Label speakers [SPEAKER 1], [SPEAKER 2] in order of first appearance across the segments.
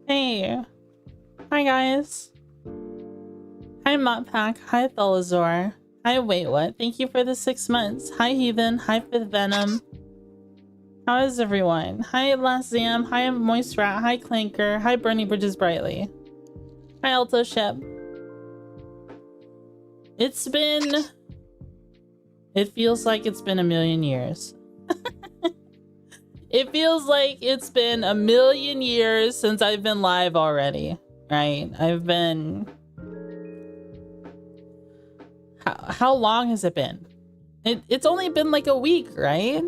[SPEAKER 1] Hey. Hi, guys. Hi, Moppack. Hi, Tholazor. Hi, Wait What? Thank you for the 6 months. Hi, Heathen. Hi, Fifth Venom. How is everyone? Hi, Lazam. Hi, Moist Rat. Hi, Clanker. Hi, Bernie Bridges Brightly. Hi, Alto Shep. It feels like it's been a million years. It feels like it's been a million years since I've been live already, right? How long has it been? It's only been like a week, right?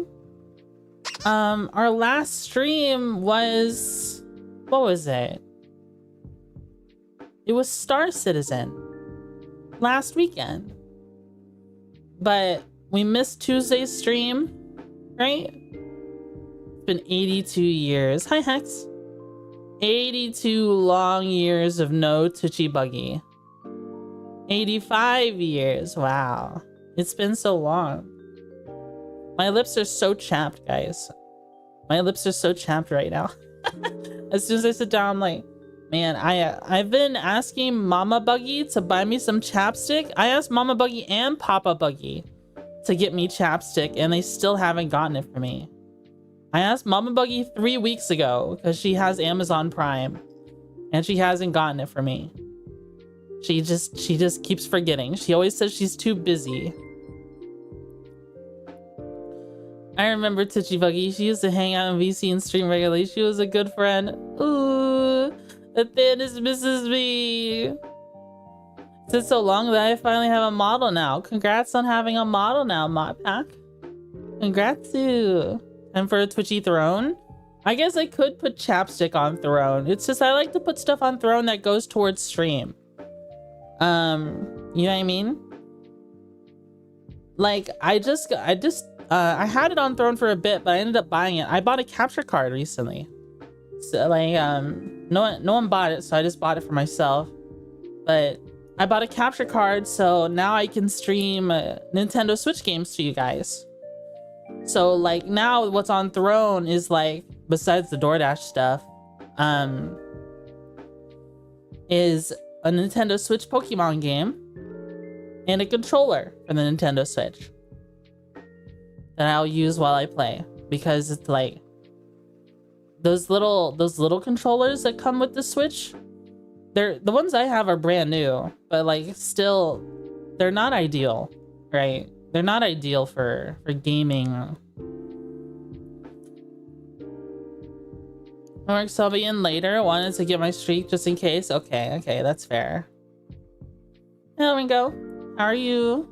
[SPEAKER 1] Our last stream was, what was it? It was Star Citizen last weekend, but we missed Tuesday's stream, right? It's been 82 years. Hi, Hex. 82 long years of no Twitchy Buggy. 85 years. Wow. It's been so long. My lips are so chapped, guys. My lips are so chapped right now. As soon as I sit down, I'm like, man, I've been asking Mama Buggy to buy me some chapstick. I asked Mama Buggy and Papa Buggy to get me chapstick, and they still haven't gotten it for me. I asked Mama Buggy 3 weeks ago because she has Amazon Prime, and she hasn't gotten it for me. She just keeps forgetting. She always says she's too busy. I remember Twitchy Buggy. She used to hang out in VC and stream regularly. She was a good friend. Ooh, the thinness misses me. It's been so long that I finally have a model now. Congrats on having a model now, Modpack. Congrats too. And for a Twitchy Throne, I guess I could put chapstick on Throne. It's just I like to put stuff on Throne that goes towards stream. You know what I mean? Like I had it on Throne for a bit, but I ended up buying it. I bought a capture card recently. So like no one bought it, so I just bought it for myself. But I bought a capture card, so now I can stream Nintendo Switch games to you guys. So like now what's on Throne is like, besides the DoorDash stuff, is a Nintendo Switch Pokemon game and a controller for the Nintendo Switch that I'll use while I play, because it's like those little controllers that come with the Switch, the ones I have are brand new, but like still they're not ideal, right? They're not ideal for gaming. So I'll be in later. Wanted to get my streak just in case. Okay, that's fair. There we go. How are you?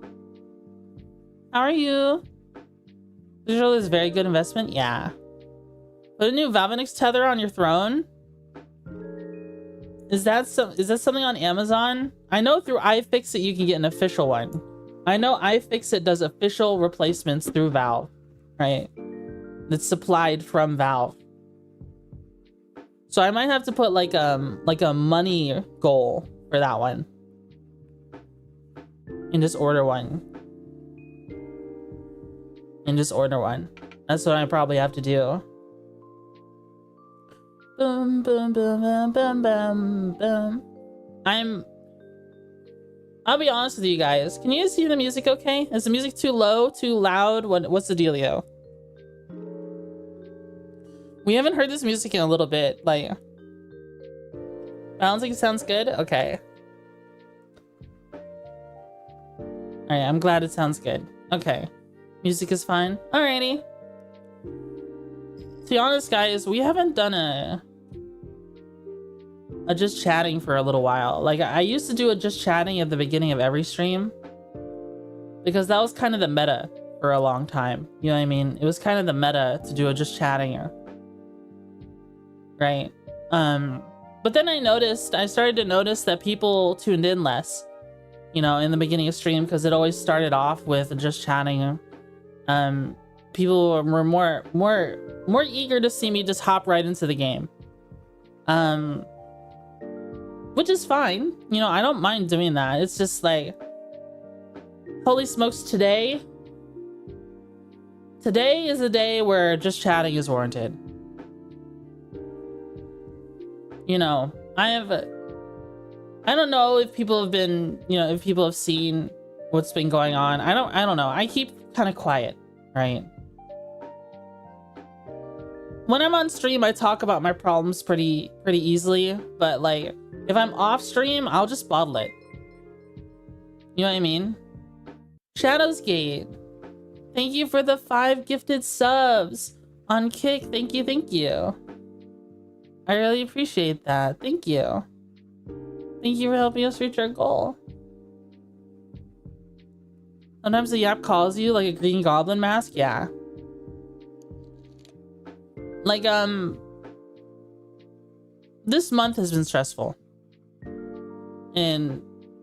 [SPEAKER 1] How are you? Visual is a very good investment. Yeah. Put a new Valvenix tether on your Throne. Is that something on Amazon? I know through iFixit you can get an official one. I know iFixit does official replacements through Valve, right? That's supplied from Valve. So I might have to put like a money goal for that one. And just order one. That's what I probably have to do. Boom, boom, boom, boom, boom, boom, boom. I'll be honest with you guys. Can you see the music okay? Is the music too low, too loud? What's the dealio? We haven't heard this music in a little bit. Like, I don't think it sounds good. Okay. All right, I'm glad it sounds good. Okay. Music is fine. Alrighty. To be honest, guys, we haven't done a just chatting for a little while. Like, I used to do a just chatting at the beginning of every stream, because that was kind of the meta for a long time. You know what I mean? It was kind of the meta to do a just chatting, right? But then I started to notice that people tuned in less, you know, in the beginning of stream, because it always started off with just chatting. People were more eager to see me just hop right into the game. Which is fine. You know, I don't mind doing that. It's just like, holy smokes, today is a day where just chatting is warranted. you know, I don't know if people have been, you know, if people have seen what's been going on. I don't know. I keep kind of quiet, right? When I'm on stream, I talk about my problems pretty easily, but like if I'm off stream, I'll just bottle it. You know what I mean? Shadows Gate, thank you for the 5 gifted subs on Kick. Thank you, thank you. I really appreciate that. Thank you. Thank you for helping us reach our goal. Sometimes the Yap calls you like a green goblin mask. Yeah. Like, this month has been stressful. And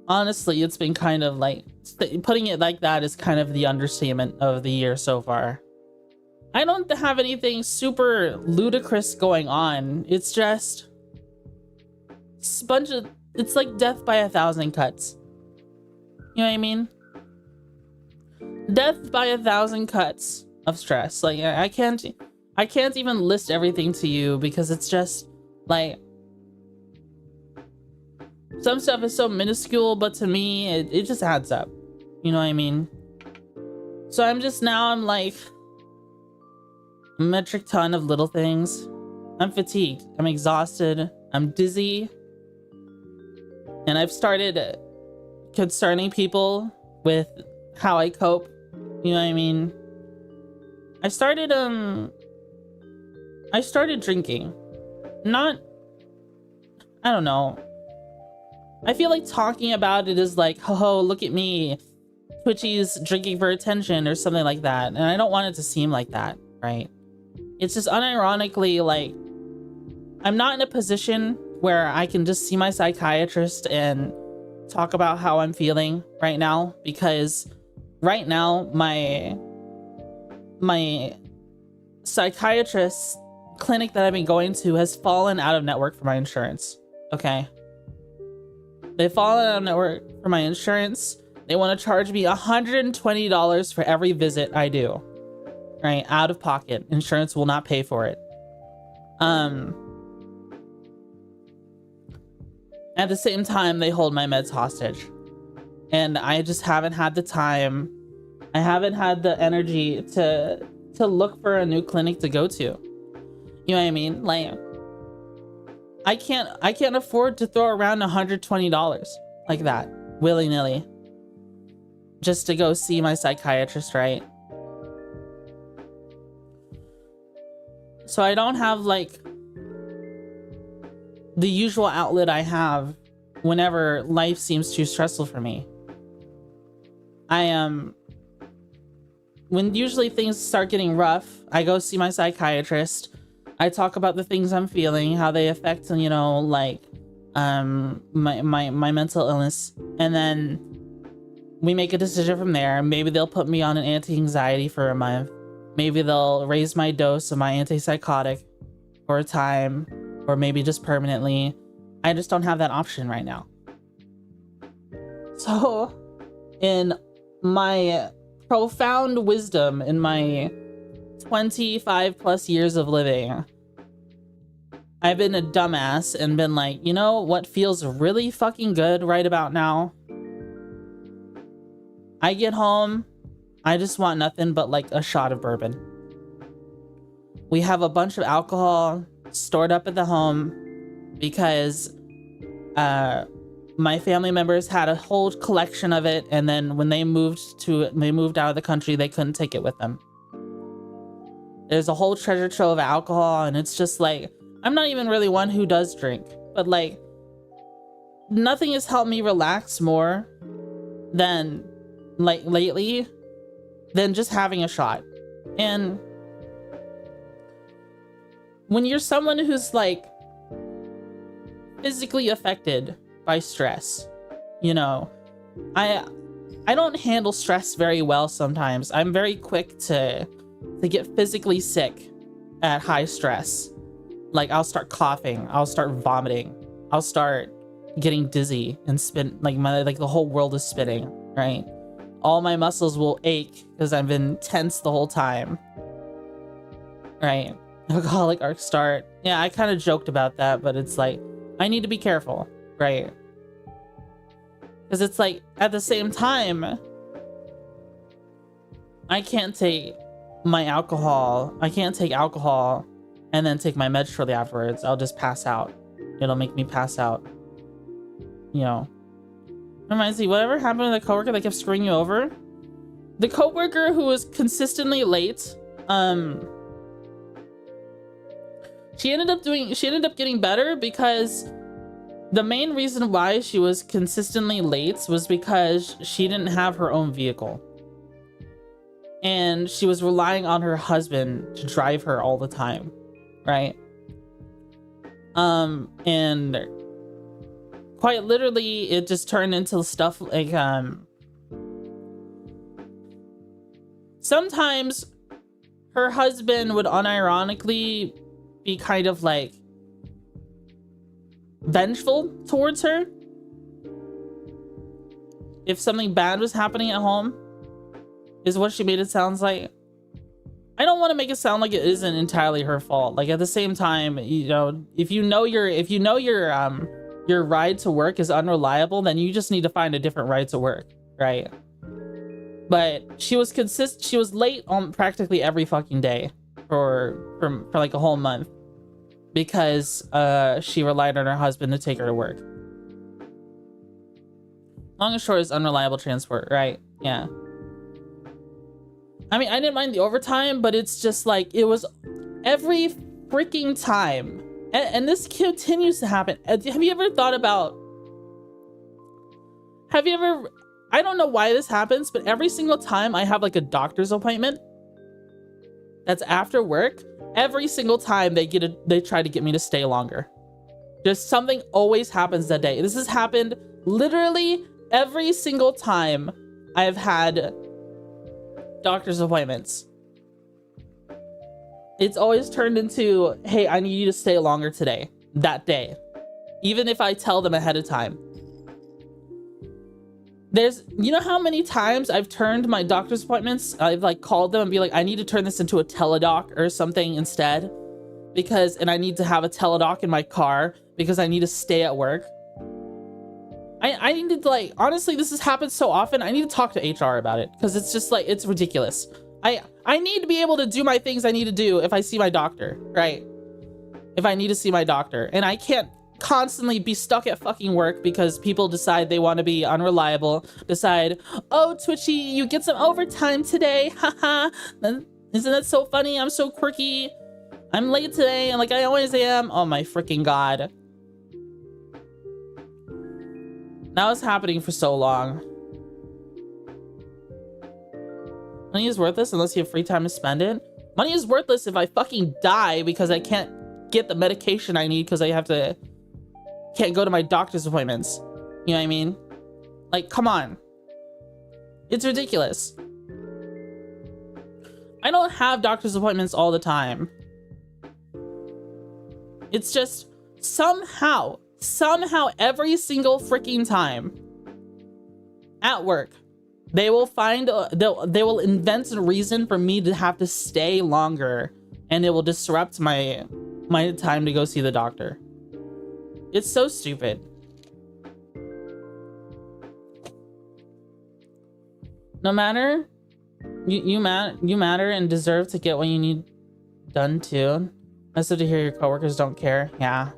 [SPEAKER 1] honestly, it's been kind of like, putting it like that is kind of the understatement of the year so far. I don't have anything super ludicrous going on. It's just a bunch of, it's like death by 1,000 cuts. You know what I mean? Death by 1,000 cuts of stress. Like, I can't even list everything to you because it's just like some stuff is so minuscule, but to me it just adds up. You know what I mean? So I'm like a metric ton of little things. I'm fatigued, I'm exhausted, I'm dizzy, and I've started concerning people with how I cope. You know what I mean? I started drinking. Not, I don't know. I feel like talking about it is like, oh, look at me. Twitchy's drinking for attention or something like that. And I don't want it to seem like that, right? It's just unironically like, I'm not in a position where I can just see my psychiatrist and talk about how I'm feeling right now, because right now my psychiatrist clinic that I've been going to has fallen out of network for my insurance. Okay, they've fallen out of network for my insurance. They want to charge me $120 for every visit I do, right? Out of pocket. Insurance will not pay for it. At the same time, they hold my meds hostage, and I just haven't had the time. I haven't had the energy to look for a new clinic to go to. You know what I mean? Like, I can't afford to throw around $120 like that willy-nilly just to go see my psychiatrist, right? So I don't have like the usual outlet I have whenever life seems too stressful for me. When usually things start getting rough, I go see my psychiatrist. I talk about the things I'm feeling, how they affect, you know, like my mental illness, and then we make a decision from there. Maybe they'll put me on an anti-anxiety for a month. Maybe they'll raise my dose of my antipsychotic for a time, or maybe just permanently. I just don't have that option right now. So, in my profound wisdom, in my 25 plus years of living, I've been a dumbass and been like, you know what feels really fucking good right about now? I get home, I just want nothing but like a shot of bourbon. We have a bunch of alcohol stored up at the home because my family members had a whole collection of it, and then when they moved out of the country, they couldn't take it with them. There's a whole treasure trove of alcohol, and it's just like, I'm not even really one who does drink, but like, nothing has helped me relax more than like lately than just having a shot. And when you're someone who's like physically affected by stress, you know, I don't handle stress very well sometimes. I'm very quick to get physically sick at high stress. Like, I'll start coughing, I'll start vomiting, I'll start getting dizzy and spin, like the whole world is spinning, right? All my muscles will ache because I've been tense the whole time, right? Alcoholic arc start. Yeah, I kind of joked about that, but it's like, I need to be careful, right? Because it's like, at the same time, I can't take my alcohol. I can't take alcohol and then take my meds shortly afterwards. I'll just pass out. It'll make me pass out. You know. Reminds me, whatever happened to the coworker that kept screwing you over? The coworker who was consistently late, she ended up getting better because the main reason why she was consistently late was because she didn't have her own vehicle. And she was relying on her husband to drive her all the time, right? And quite literally, it just turned into stuff like, sometimes her husband would unironically be kind of like vengeful towards her if something bad was happening at home, is what she made it sound like. I don't want to make it sound like it isn't entirely her fault. Like, at the same time, you know, if you know your ride to work is unreliable, then you just need to find a different ride to work, right? But she was late on practically every fucking day for like a whole month because she relied on her husband to take her to work. Long and short is unreliable transport, right? Yeah. I mean, I didn't mind the overtime, but it's just like, it was every freaking time. And this continues to happen. Have you ever thought about... I don't know why this happens, but every single time I have like a doctor's appointment that's after work, every single time they try to get me to stay longer. Just something always happens that day. This has happened literally every single time I've had doctor's appointments. It's always turned into, hey, I need you to stay longer today, that day. Even if I tell them ahead of time. You know how many times I've turned my doctor's appointments, I've like called them and be like, I need to turn this into a teledoc or something instead. And I need to have a teledoc in my car because I need to stay at work. I need to, like, honestly, this has happened so often, I need to talk to HR about it because it's just like, it's ridiculous. I need to be able to do my things I need to do if I see my doctor, right? If I need to see my doctor. And I can't constantly be stuck at fucking work because people decide they want to be unreliable, decide, oh, Twitchy, you get some overtime today, haha. Isn't that so funny? I'm so quirky. I'm late today, and like I always am. Oh my freaking god. That was happening for so long. Money is worthless unless you have free time to spend it. Money is worthless if I fucking die because I can't get the medication I need because I can't go to my doctor's appointments. You know what I mean? Like, come on. It's ridiculous. I don't have doctor's appointments all the time. It's just somehow every single freaking time at work, they will invent a reason for me to have to stay longer, and it will disrupt my time to go see the doctor. It's so stupid. No matter, you matter and deserve to get what you need done too. Nice to hear your coworkers don't care. Yeah.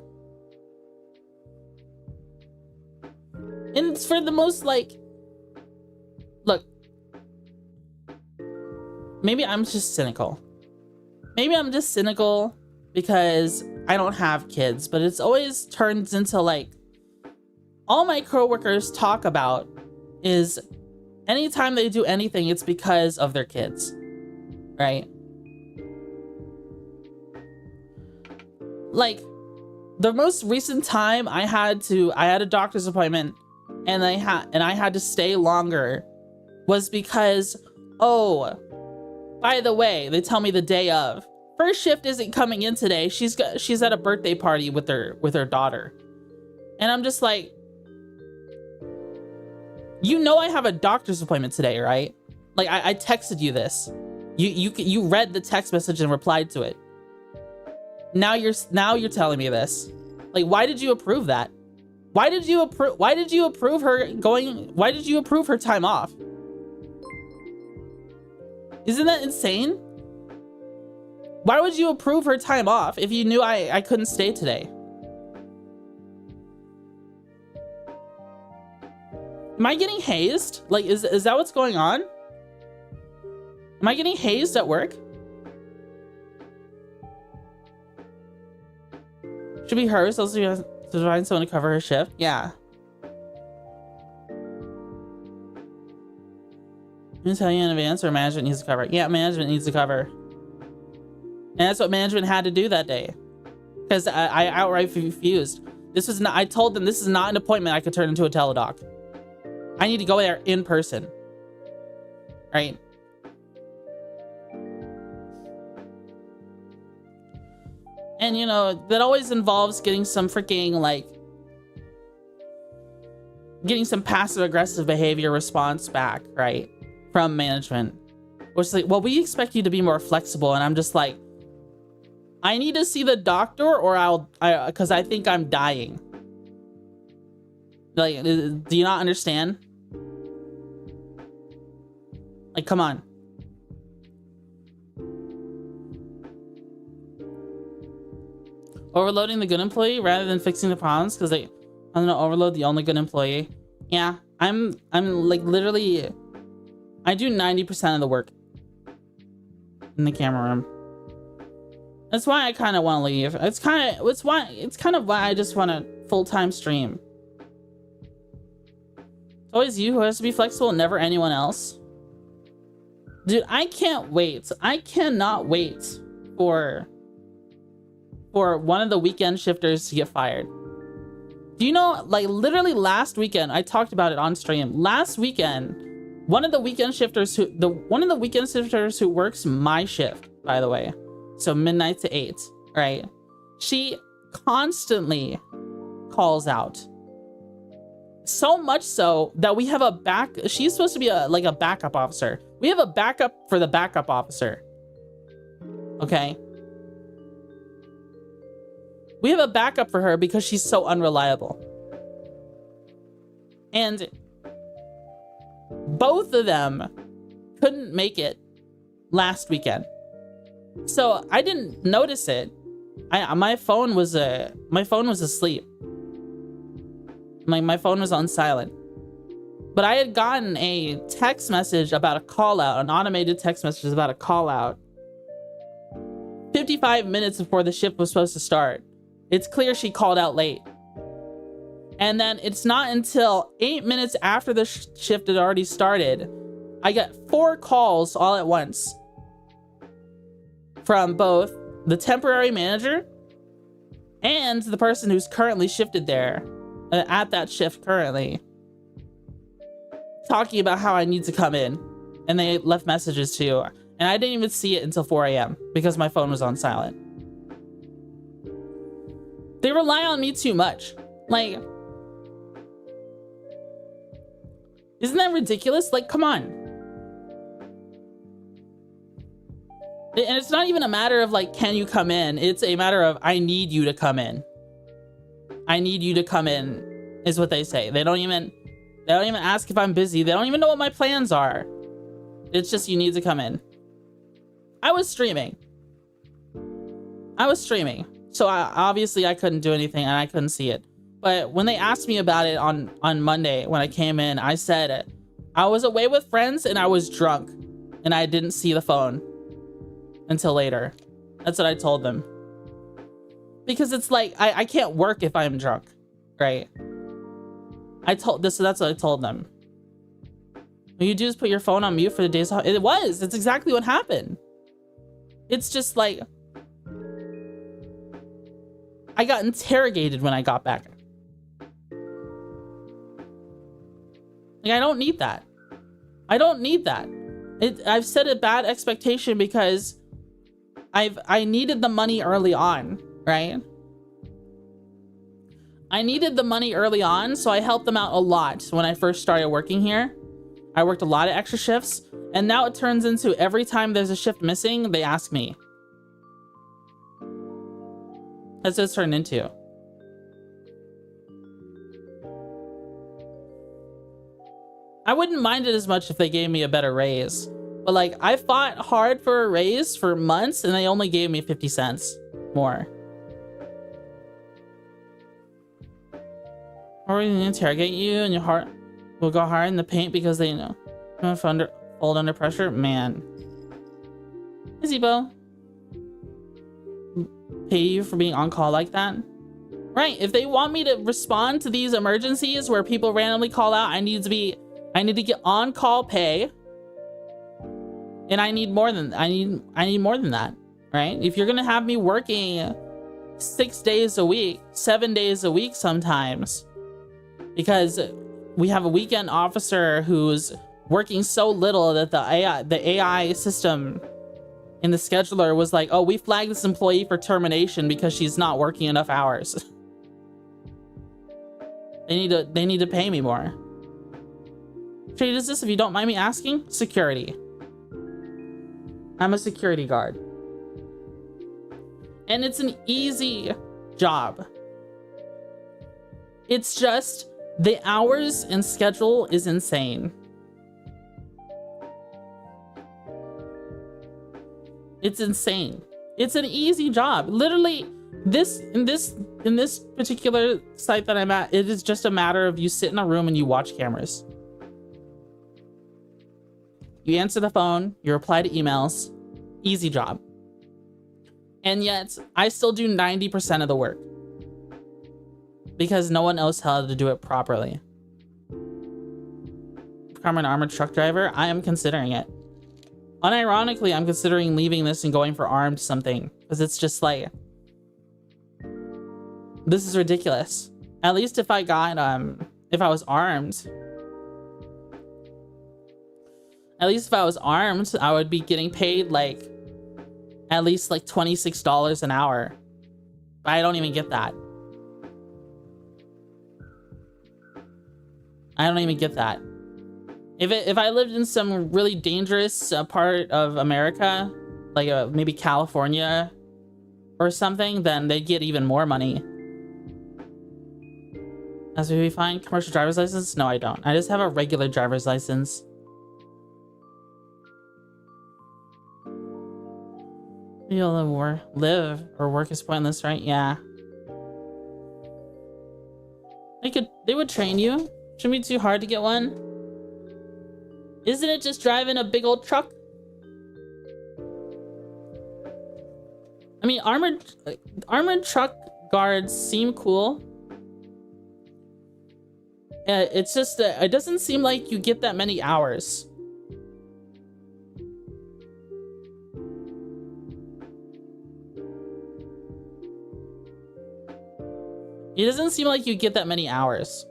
[SPEAKER 1] And it's for the most, like, look, maybe I'm just cynical. Maybe I'm just cynical because I don't have kids, but it's always turns into, like, all my coworkers talk about is anytime they do anything, it's because of their kids, right? Like, the most recent time I had a doctor's appointment and I had to stay longer was because, oh, by the way, they tell me the day of, first shift isn't coming in today. She's at a birthday party with her daughter. And I'm just like, you know I have a doctor's appointment today, right? Like, I texted you this. You read the text message and replied to it. Now you're telling me this. Like, why did you approve that? Why did you approve her going? Why did you approve her time off? Isn't that insane? Why would you approve her time off if you knew I couldn't stay today? Am I getting hazed? Like, is that what's going on? Am I getting hazed at work? Should be her, so she has to find someone to cover her shift. Yeah. I'm gonna tell you in advance, or management needs to cover. Yeah, management needs to cover. And that's what management had to do that day. Because I outright refused. This was not, I told them this is not an appointment I could turn into a teledoc. I need to go there in person. Right? And you know, that always involves getting some freaking like, getting some passive aggressive behavior response back, right? From management. Which is like, well, we expect you to be more flexible. And I'm just like, I need to see the doctor or because I think I'm dying. Like, do you not understand? Like, come on. Overloading the good employee rather than fixing the problems because I'm gonna overload the only good employee. Yeah, I'm like literally, I do 90% of the work in the camera room. That's why I kind of want to leave. It's kind of why I just want a full-time stream. It's always you who has to be flexible, never anyone else. Dude, I can't wait. I cannot wait for one of the weekend shifters to get fired. Do you know, like literally last weekend, I talked about it on stream. Last weekend, one of the weekend shifters who works my shift, by the way, so midnight to 8, right? She constantly calls out. So much so that we have she's supposed to be like a backup officer. We have a backup for the backup officer. Okay? We have a backup for her because she's so unreliable. And both of them couldn't make it last weekend. So I didn't notice it. My phone was asleep. My phone was on silent. But I had gotten a text message about a call out, an automated text message about a call out 55 minutes before the shift was supposed to start. It's clear she called out late. And then it's not until 8 minutes after the shift had already started, I got 4 calls all at once from both the temporary manager and the person who's currently shifted there at that shift currently, talking about how I need to come in. And they left messages too. And I didn't even see it until 4 a.m. because my phone was on silent. They rely on me too much. Like, isn't that ridiculous? Like, come on. And it's not even a matter of like, can you come in? It's a matter of, I need you to come in. I need you to come in, is what they say. They don't even ask if I'm busy. They don't even know what my plans are. It's just, you need to come in. I was streaming. So obviously I couldn't do anything and I couldn't see it. But when they asked me about it on Monday, when I came in, I said I was away with friends and I was drunk and I didn't see the phone until later. That's what I told them. Because it's like, I can't work if I'm drunk, right? So that's what I told them. What you do is put your phone on mute for the days off. It's exactly what happened. It's just like, I got interrogated when I got back. Like, I don't need that. I don't need that. I've set a bad expectation because I needed the money early on, right? I needed the money early on, so I helped them out a lot when I first started working here. I worked a lot of extra shifts, and now it turns into every time there's a shift missing, they ask me. That's what it's turned into. I wouldn't mind it as much if they gave me a better raise. But like, I fought hard for a raise for months and they only gave me 50 cents more. Or we interrogate you and your heart will go hard in the paint because they know fold under pressure. Man. Izzy Bo. Pay you for being on call like that? Right, if they want me to respond to these emergencies where people randomly call out, I need to get on call pay. And I need more than I need more than that, right? If you're gonna have me working 6 days a week, 7 days a week sometimes, because we have a weekend officer who's working so little that the AI system in the scheduler was like, oh, we flagged this employee for termination because she's not working enough hours. They need to pay me more. Trade is this, if you don't mind me asking? Security. I'm a security guard. And it's an easy job. It's just the hours and schedule is insane. It's insane. It's an easy job. Literally, in this particular site that I'm at, it is just a matter of you sit in a room and you watch cameras. You answer the phone, you reply to emails. Easy job. And yet, I still do 90% of the work. Because no one knows how to do it properly. Become an armored truck driver? I am considering it. Unironically, I'm considering leaving this and going for armed something. Because it's just like... this is ridiculous. At least if I got, if I was armed... at least if I was armed, I would be getting paid like at least like $26 an hour. But I don't even get that. I don't even get that. If I lived in some really dangerous part of America, like maybe California or something, then they'd get even more money. As we find commercial driver's license? No, I don't. I just have a regular driver's license. You'll live or work is pointless, right? Yeah. They would train you. Shouldn't be too hard to get one. Isn't it just driving a big old truck? I mean, armored truck guards seem cool. It's just that it doesn't seem like you get that many hours. It doesn't seem like you get that many hours.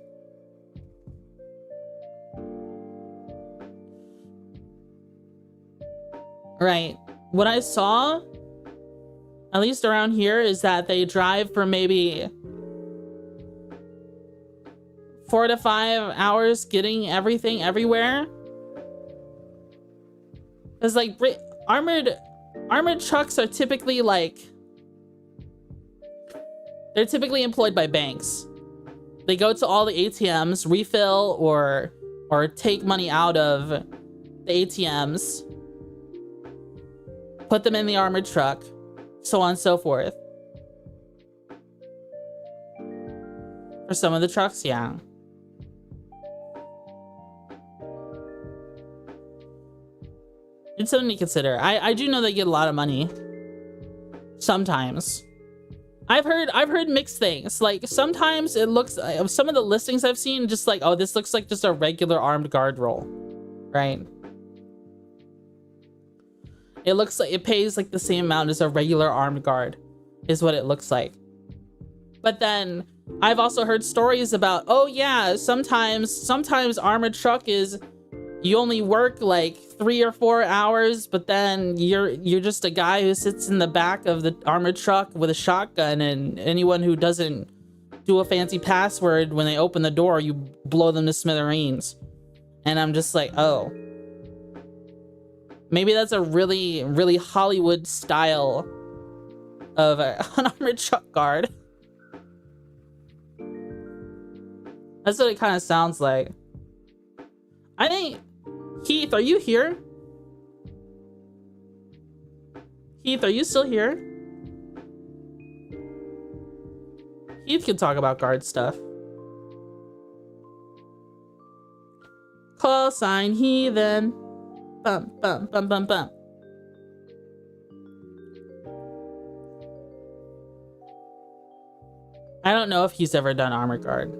[SPEAKER 1] Right. What I saw, at least around here, is that they drive for maybe 4 to 5 hours getting everything everywhere. Because like armored trucks are typically like, they're typically employed by banks. They go to all the ATMs, refill or take money out of the ATMs, put them in the armored truck, so on and so forth. For some of the trucks, yeah. It's something to consider. I do know they get a lot of money. Sometimes. I've heard mixed things. Like sometimes it looks, some of the listings I've seen, just like, oh, this looks like just a regular armed guard role, right? It looks like it pays like the same amount as a regular armed guard, is what it looks like. But then I've also heard stories about, oh yeah, sometimes armored truck is, you only work like 3 or 4 hours, but then you're just a guy who sits in the back of the armored truck with a shotgun, and anyone who doesn't do a fancy password when they open the door, you blow them to smithereens. And I'm just like, oh. Maybe that's a really, really Hollywood style of an armored truck guard. That's what it kind of sounds like. I think... Heath, are you here? Heath, are you still here? Heath can talk about guard stuff. Call sign heathen. Bump, bump, bump, bump, bump. I don't know if he's ever done armor guard.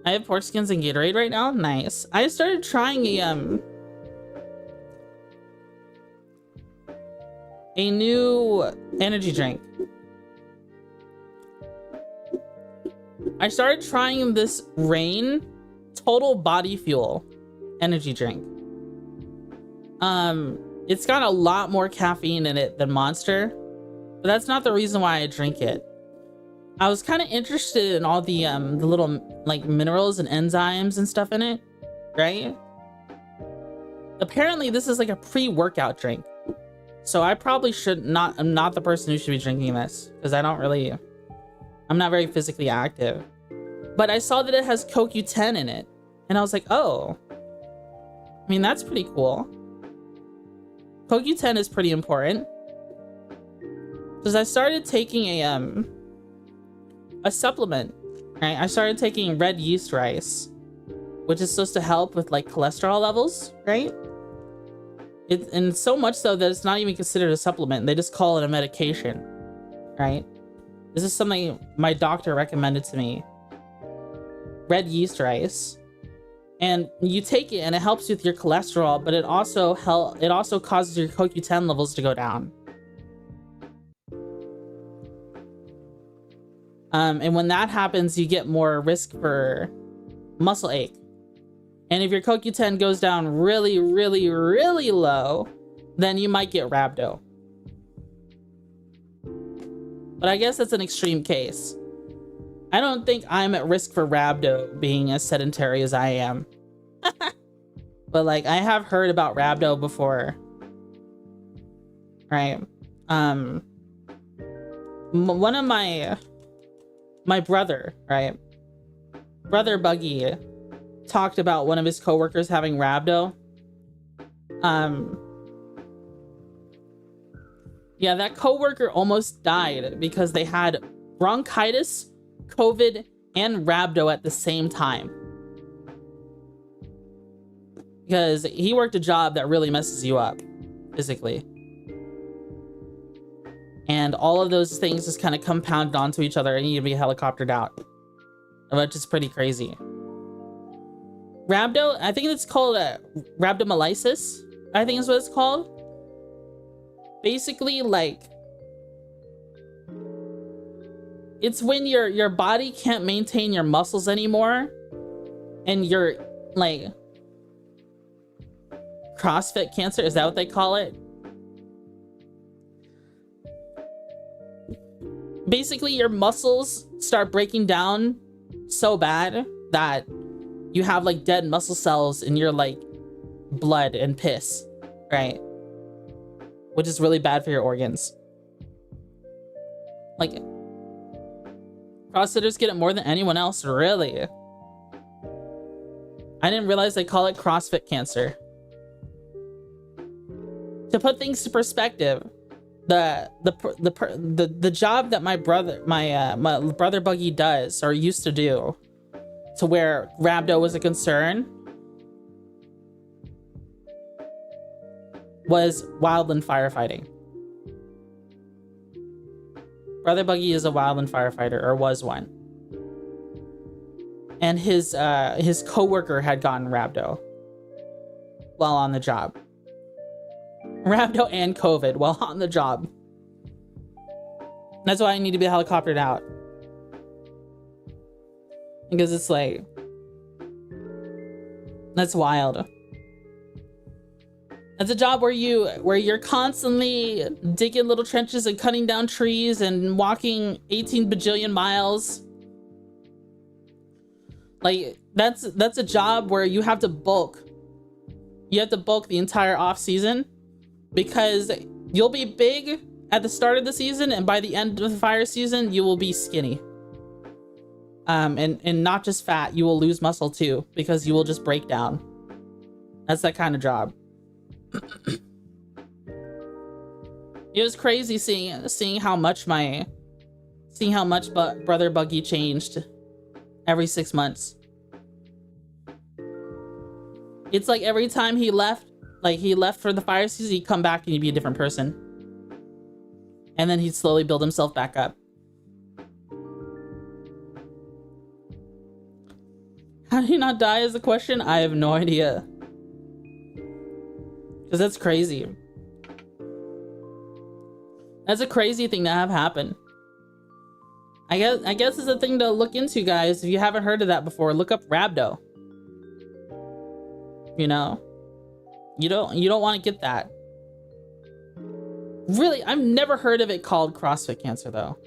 [SPEAKER 1] I have pork skins and Gatorade right now. Nice. I started trying a new energy drink. I started trying this Rain Total Body Fuel energy drink. It's got a lot more caffeine in it than Monster, but that's not the reason why I drink it. I was kind of interested in all the little like minerals and enzymes and stuff in it, right? Apparently this is like a pre-workout drink. So I probably should not, I'm not the person who should be drinking this because I'm not very physically active. But I saw that it has CoQ10 in it and I was like, oh, I mean, that's pretty cool. CoQ10 is pretty important because I started taking a supplement, right? I started taking red yeast rice, which is supposed to help with like cholesterol levels, right? And so much so that it's not even considered a supplement. They just call it a medication, right? This is something my doctor recommended to me. Red yeast rice. And you take it and it helps with your cholesterol, but it also causes your CoQ10 levels to go down. And when that happens, you get more risk for muscle ache. And if your CoQ10 goes down really, really, really low, then you might get rhabdo. But I guess that's an extreme case. I don't think I'm at risk for rhabdo being as sedentary as I am. But like, I have heard about rhabdo before. Right? One of my brother, right? Brother Buggy talked about one of his coworkers having rhabdo. Yeah, that coworker almost died because they had bronchitis, COVID, and rhabdo at the same time. Because he worked a job that really messes you up physically. And all of those things just kind of compounded onto each other and you need to be helicoptered out. Which is pretty crazy. Rhabdo, I think it's called rhabdomyolysis, I think is what it's called. Basically, like, it's when your body can't maintain your muscles anymore and you're like CrossFit cancer, is that what they call it? Basically, your muscles start breaking down so bad that you have like dead muscle cells in your like blood and piss, right? Which is really bad for your organs. Like, CrossFitters get it more than anyone else, really. I didn't realize they call it CrossFit cancer. To put things to perspective, the job that my brother Buggy does or used to do, to where rhabdo was a concern, was wildland firefighting. Brother Buggy is a wildland firefighter, or was one. And his coworker had gotten rhabdo while on the job. Rhabdo and COVID while on the job. That's why I need to be helicoptered out. Because it's like, that's wild. That's a job where you're constantly digging little trenches and cutting down trees and walking 18 bajillion miles. Like, that's a job where you have to bulk. You have to bulk the entire off season because you'll be big at the start of the season, and by the end of the fire season, you will be skinny. And not just fat, you will lose muscle too, because you will just break down. That's that kind of job. It was crazy seeing how much Brother Buggy changed every 6 months. It's like every time he left for the fire season, he'd come back and he'd be a different person. And then he'd slowly build himself back up. How did he not die is the question? I have no idea. Because that's crazy. That's a crazy thing to have happen. I guess it's a thing to look into, guys. If you haven't heard of that before, look up rhabdo. You know? You don't want to get that. Really, I've never heard of it called CrossFit cancer, though.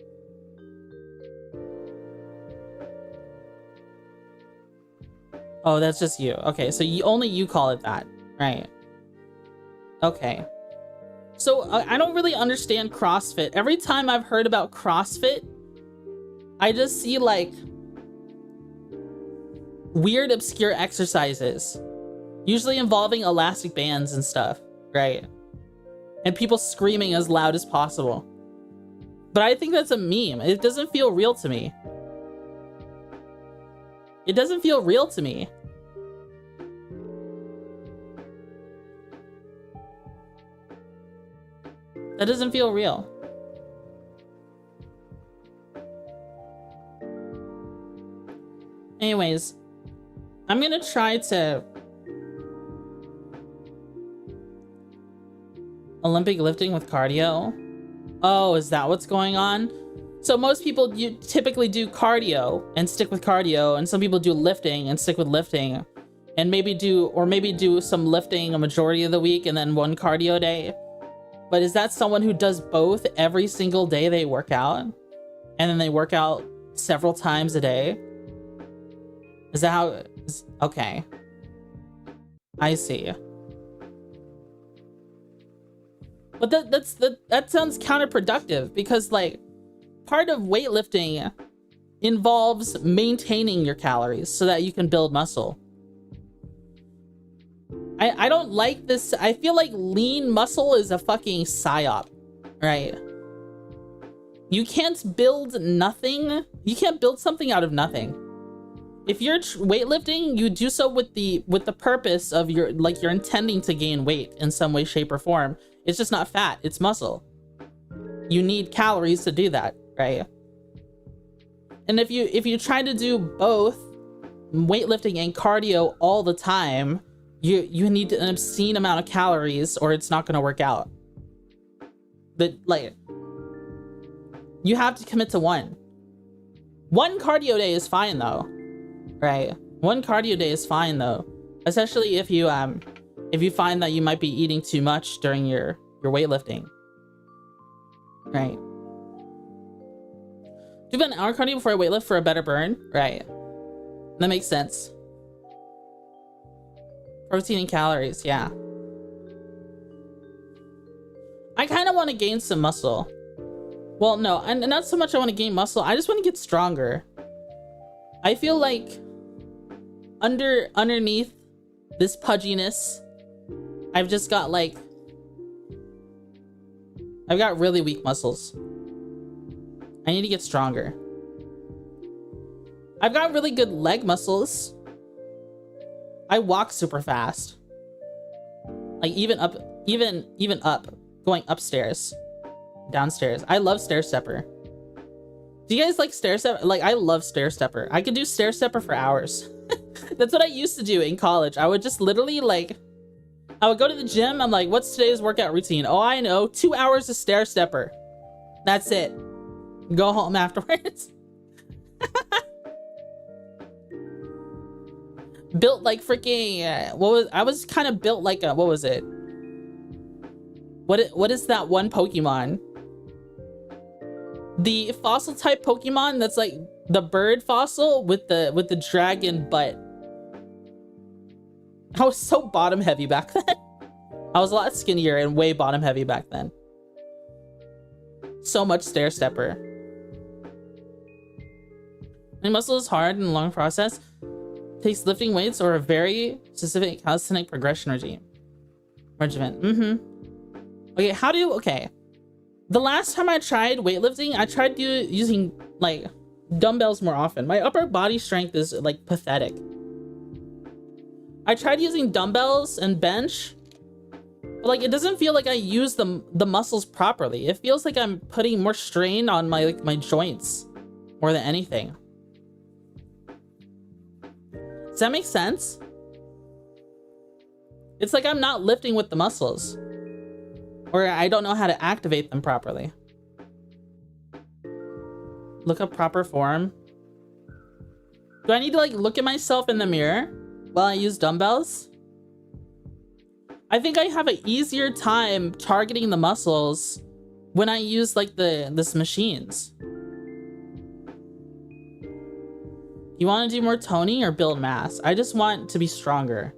[SPEAKER 1] Oh, that's just you. Okay, so only you call it that, right? Okay. So I don't really understand CrossFit. Every time I've heard about CrossFit, I just see like weird, obscure exercises, usually involving elastic bands and stuff, right? And people screaming as loud as possible. But I think that's a meme. It doesn't feel real to me. It doesn't feel real to me. That doesn't feel real. Anyways, I'm gonna try to Olympic lifting with cardio. Oh, is that what's going on? So most people typically do cardio and stick with cardio, and some people do lifting and stick with lifting, and maybe do some lifting a majority of the week and then one cardio day. But is that someone who does both every single day they work out, and then they work out several times a day? Is that how? Okay, I see. But that sounds counterproductive, because like part of weightlifting involves maintaining your calories so that you can build muscle. I don't like this. I feel like lean muscle is a fucking psyop, right? You can't build nothing. You can't build something out of nothing. If you're weightlifting, you do so with the purpose of you're intending to gain weight in some way, shape, or form. It's just not fat, it's muscle. You need calories to do that, right? And if you try to do both weightlifting and cardio all the time, you need an obscene amount of calories, or it's not going to work out. But like, you have to commit to one. One cardio day is fine though, right? One cardio day is fine though, especially if you find that you might be eating too much during your weightlifting, right? Do an hour cardio before I weightlift for a better burn, right? That makes sense. Protein and calories, yeah. I kind of want to gain some muscle. Well, no, and not so much I want to gain muscle. I just want to get stronger. I feel like underneath this pudginess, I've just got like, I've got really weak muscles. I need to get stronger. I've got really good leg muscles. I walk super fast. Like even up, going upstairs, downstairs. I love stair stepper. Do you guys like stair stepper? Like, I love stair stepper. I could do stair stepper for hours. That's what I used to do in college. I would just literally like, I would go to the gym. I'm like, what's today's workout routine? Oh, I know, 2 hours of stair stepper. That's it. Go home afterwards. Built like freaking, I was kind of built like a, what was it? What is that one Pokemon? The fossil type Pokemon that's like the bird fossil with the dragon butt. I was so bottom heavy back then. I was a lot skinnier and way bottom heavy back then. So much stair stepper. And muscle is hard and a long process. takes lifting weights or a very specific calisthenic progression regimen. Okay, okay. The last time I tried weightlifting, I tried using like dumbbells more often. My upper body strength is like pathetic. I tried using dumbbells and bench, but like it doesn't feel like I use the muscles properly. It feels like I'm putting more strain on my my joints more than anything. Does that make sense? It's like I'm not lifting with the muscles, or I don't know how to activate them properly. Look up proper form. Do I need to like look at myself in the mirror while I use dumbbells? I think I have an easier time targeting the muscles when I use like this machines. You want to do more toning or build mass? I just want to be stronger.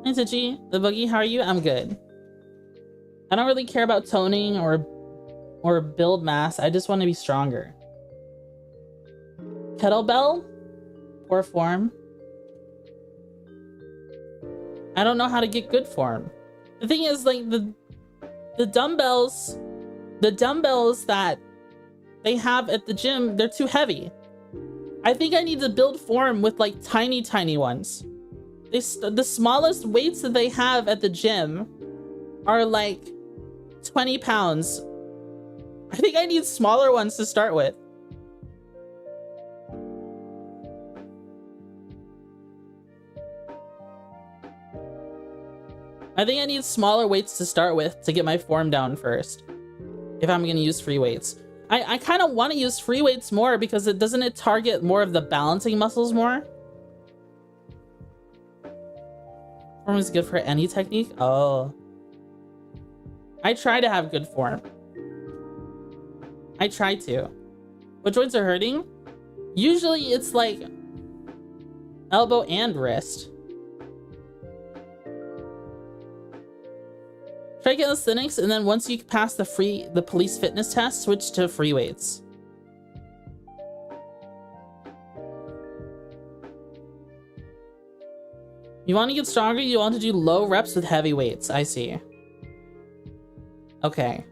[SPEAKER 1] Hey Twitchy, the boogie, how are you? I'm good. I don't really care about toning or build mass. I just want to be stronger. Kettlebell? Poor form. I don't know how to get good form. The thing is, like, the dumbbells that they have at the gym, they're too heavy. I think I need to build form with like tiny ones. The smallest weights that they have at the gym are like 20 pounds. I think I need smaller ones to start with. I think I need smaller weights to start with to get my form down first, if I'm gonna use free weights. I kind of want to use free weights more because doesn't it target more of the balancing muscles more? Form is good for any technique? Oh. I try to have good form. I try to. What joints are hurting? Usually it's like elbow and wrist. Try calisthenics, and then once you pass the police fitness test, switch to free weights. You want to get stronger, you want to do low reps with heavy weights. I see. Okay.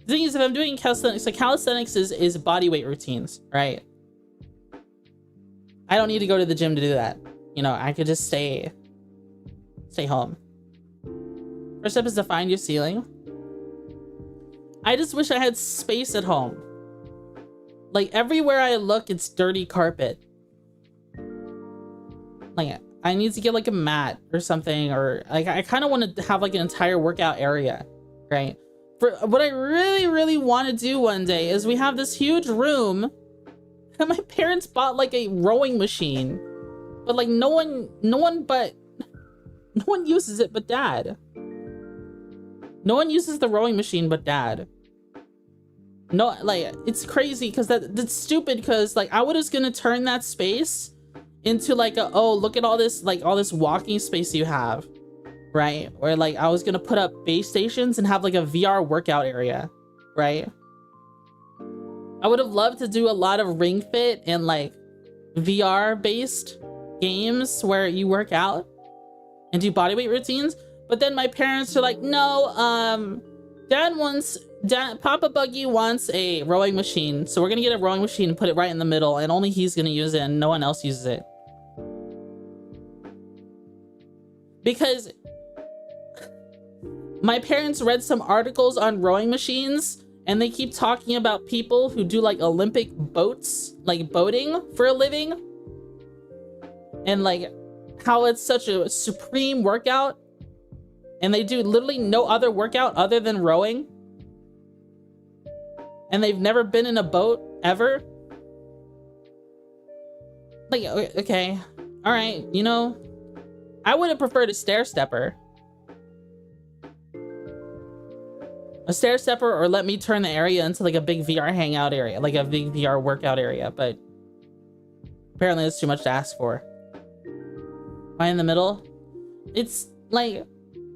[SPEAKER 1] The thing is, if I'm doing calisthenics, like calisthenics is body weight routines, right? I don't need to go to the gym to do that. You know, I could just stay home. First step is to find your ceiling. I just wish I had space at home. Like, everywhere I look, it's dirty carpet. Like, I need to get, like, a mat or something, or, like, I kind of want to have, like, an entire workout area, right? For what I really want to do one day is we have this huge room, and my parents bought, like, a rowing machine. But like no one uses it but dad. No one uses the rowing machine but dad. No, like it's crazy because that's stupid, because like I was gonna turn that space into like a, oh, look at all this walking space you have, right? Or like I was gonna put up base stations and have like a VR workout area, right? I would have loved to do a lot of Ring Fit and like VR based games where you work out and do bodyweight routines, but then my parents are like, no, Papa Buggy wants a rowing machine, so we're gonna get a rowing machine and put it right in the middle, and only he's gonna use it and no one else uses it. Because my parents read some articles on rowing machines, and they keep talking about people who do like Olympic boats, like boating for a living, and like how it's such a supreme workout, and they do literally no other workout other than rowing, and they've never been in a boat ever. Like, okay, all right, you know, I would have preferred a stair stepper, or let me turn the area into like a big VR hangout area, like a big VR workout area, but apparently that's too much to ask for. Right in the middle, it's like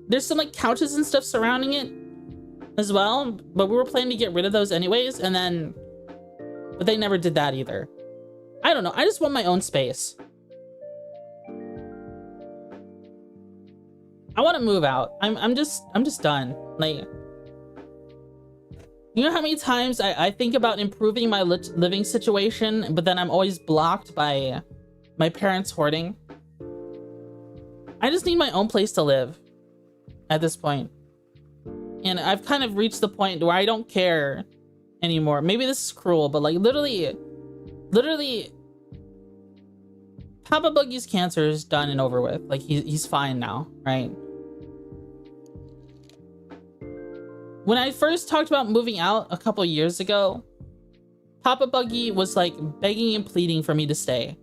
[SPEAKER 1] there's some like couches and stuff surrounding it, as well, but we were planning to get rid of those anyways, and then, but they never did that either. I don't know. I just want my own space. I want to move out. I'm just done. Like, you know how many times I think about improving my living situation, but then I'm always blocked by my parents hoarding. I just need my own place to live at this point. And I've kind of reached the point where I don't care anymore. Maybe this is cruel, but like literally, Papa Boogie's cancer is done and over with. Like he's fine now, right? When I first talked about moving out a couple years ago, Papa Buggy was like begging and pleading for me to stay.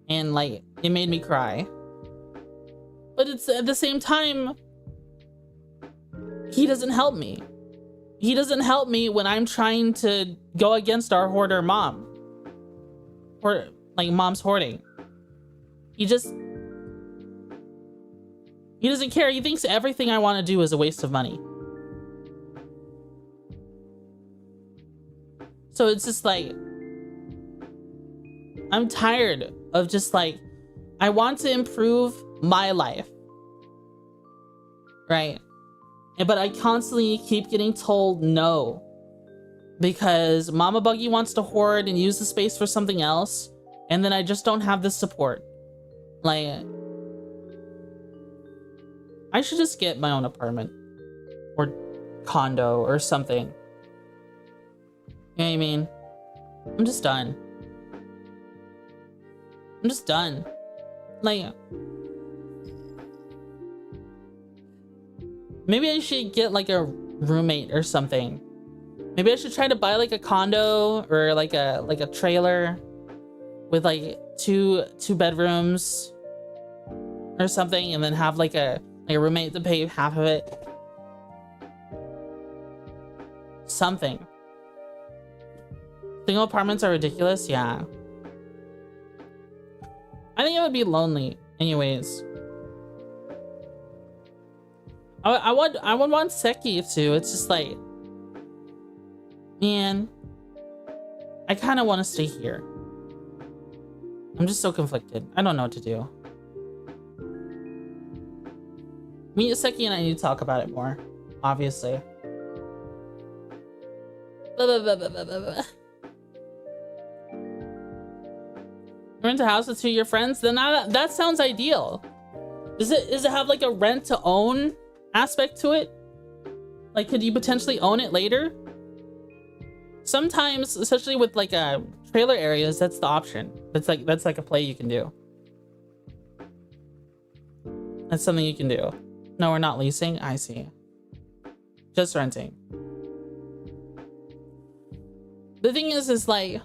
[SPEAKER 1] And like, it made me cry. But it's at the same time, he doesn't help me. He doesn't help me when I'm trying to go against our hoarder mom. Or like mom's hoarding. He doesn't care. He thinks everything I want to do is a waste of money. So it's just like, I'm tired of just like, I want to improve my life, right? But I constantly keep getting told no, because Mama Buggy wants to hoard and use the space for something else, and then I just don't have the support. Like, I should just get my own apartment or condo or something. You know what I mean? I'm just done. I'm just done. Like, maybe I should get like a roommate or something. Maybe I should try to buy like a condo or like a trailer with like two bedrooms or something, and then have like a roommate to pay half of it. Something. Single apartments are ridiculous, yeah. I think it would be lonely, anyways. I would want Seki too. It's just like, man, I kind of want to stay here. I'm just so conflicted. I don't know what to do. Me, Seki, and I need to talk about it more, obviously. Rent a house with two of your friends? Then that sounds ideal. Does it have like a rent to own aspect to it? Like, could you potentially own it later? Sometimes, especially with like trailer areas, that's the option. That's like a play you can do. That's something you can do. No, we're not leasing. I see. Just renting. The thing is like,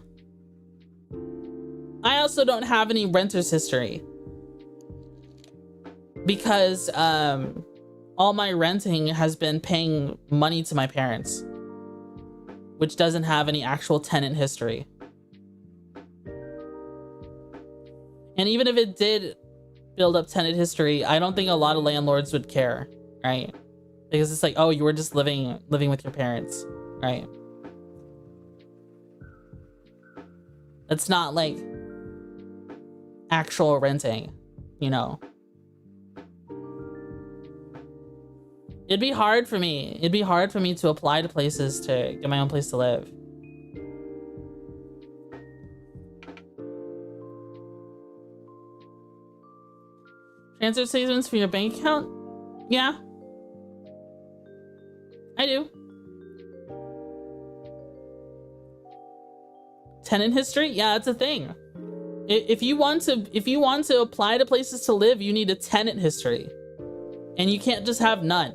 [SPEAKER 1] I also don't have any renter's history because all my renting has been paying money to my parents, which doesn't have any actual tenant history. And even if it did build up tenant history, I don't think a lot of landlords would care, right? Because it's like, oh, you were just living with your parents, right? It's not like actual renting, you know. It'd be hard for me. It'd be hard for me to apply to places to get my own place to live. Transfer statements for your bank account? Yeah. I do. Tenant history? Yeah, that's a thing. If you want to apply to places to live, you need a tenant history. And you can't just have none.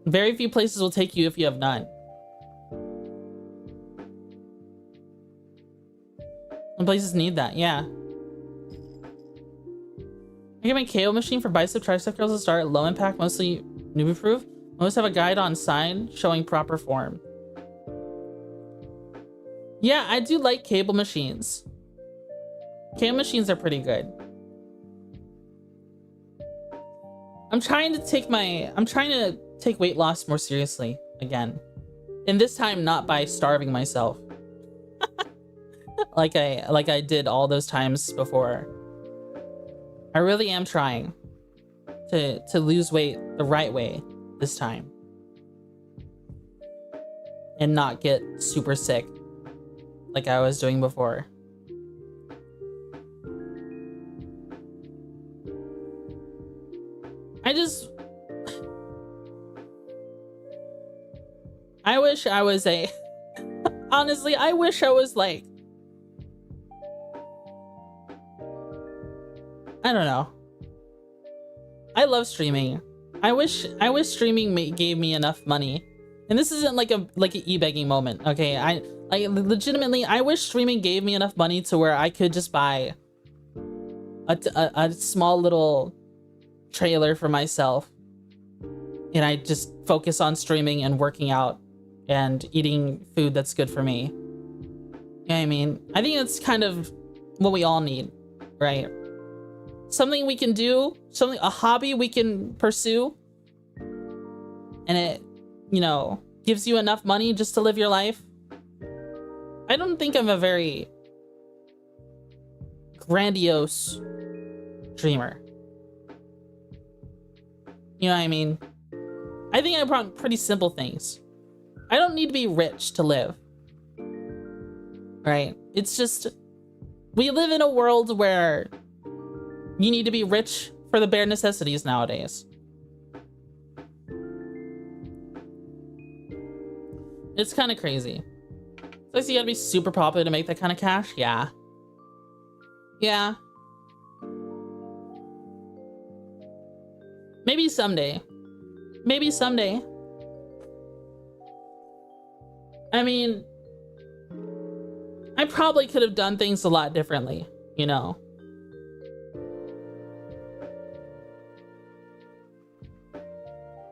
[SPEAKER 1] Very few places will take you if you have none. And places need that, yeah. I get my KO machine for bicep tricep curls to start. Low impact, mostly newbie proof. Most have a guide on side showing proper form. Yeah, I do like cable machines. Cable machines are pretty good. I'm trying to take weight loss more seriously. again. And this time not by starving myself. like I did all those times before. I really am trying to lose weight the right way this time. And not get super sick like I was doing before. I wish I was a... Honestly, I wish I was like... I don't know. I love streaming. I wish streaming gave me enough money. And this isn't like an e-begging moment, okay? I legitimately, I wish streaming gave me enough money to where I could just buy a small little trailer for myself, and I just focus on streaming and working out and eating food that's good for me. You know what I mean? I think that's kind of what we all need, right? Something we can do, a hobby we can pursue, and it, you know, gives you enough money just to live your life. I don't think I'm a very grandiose dreamer. You know what I mean? I think I want pretty simple things. I don't need to be rich to live. Right? It's just, we live in a world where you need to be rich for the bare necessities nowadays. It's kind of crazy. So you gotta be super popular to make that kind of cash? Yeah. Yeah. Maybe someday. Maybe someday. I mean, I probably could have done things a lot differently, you know?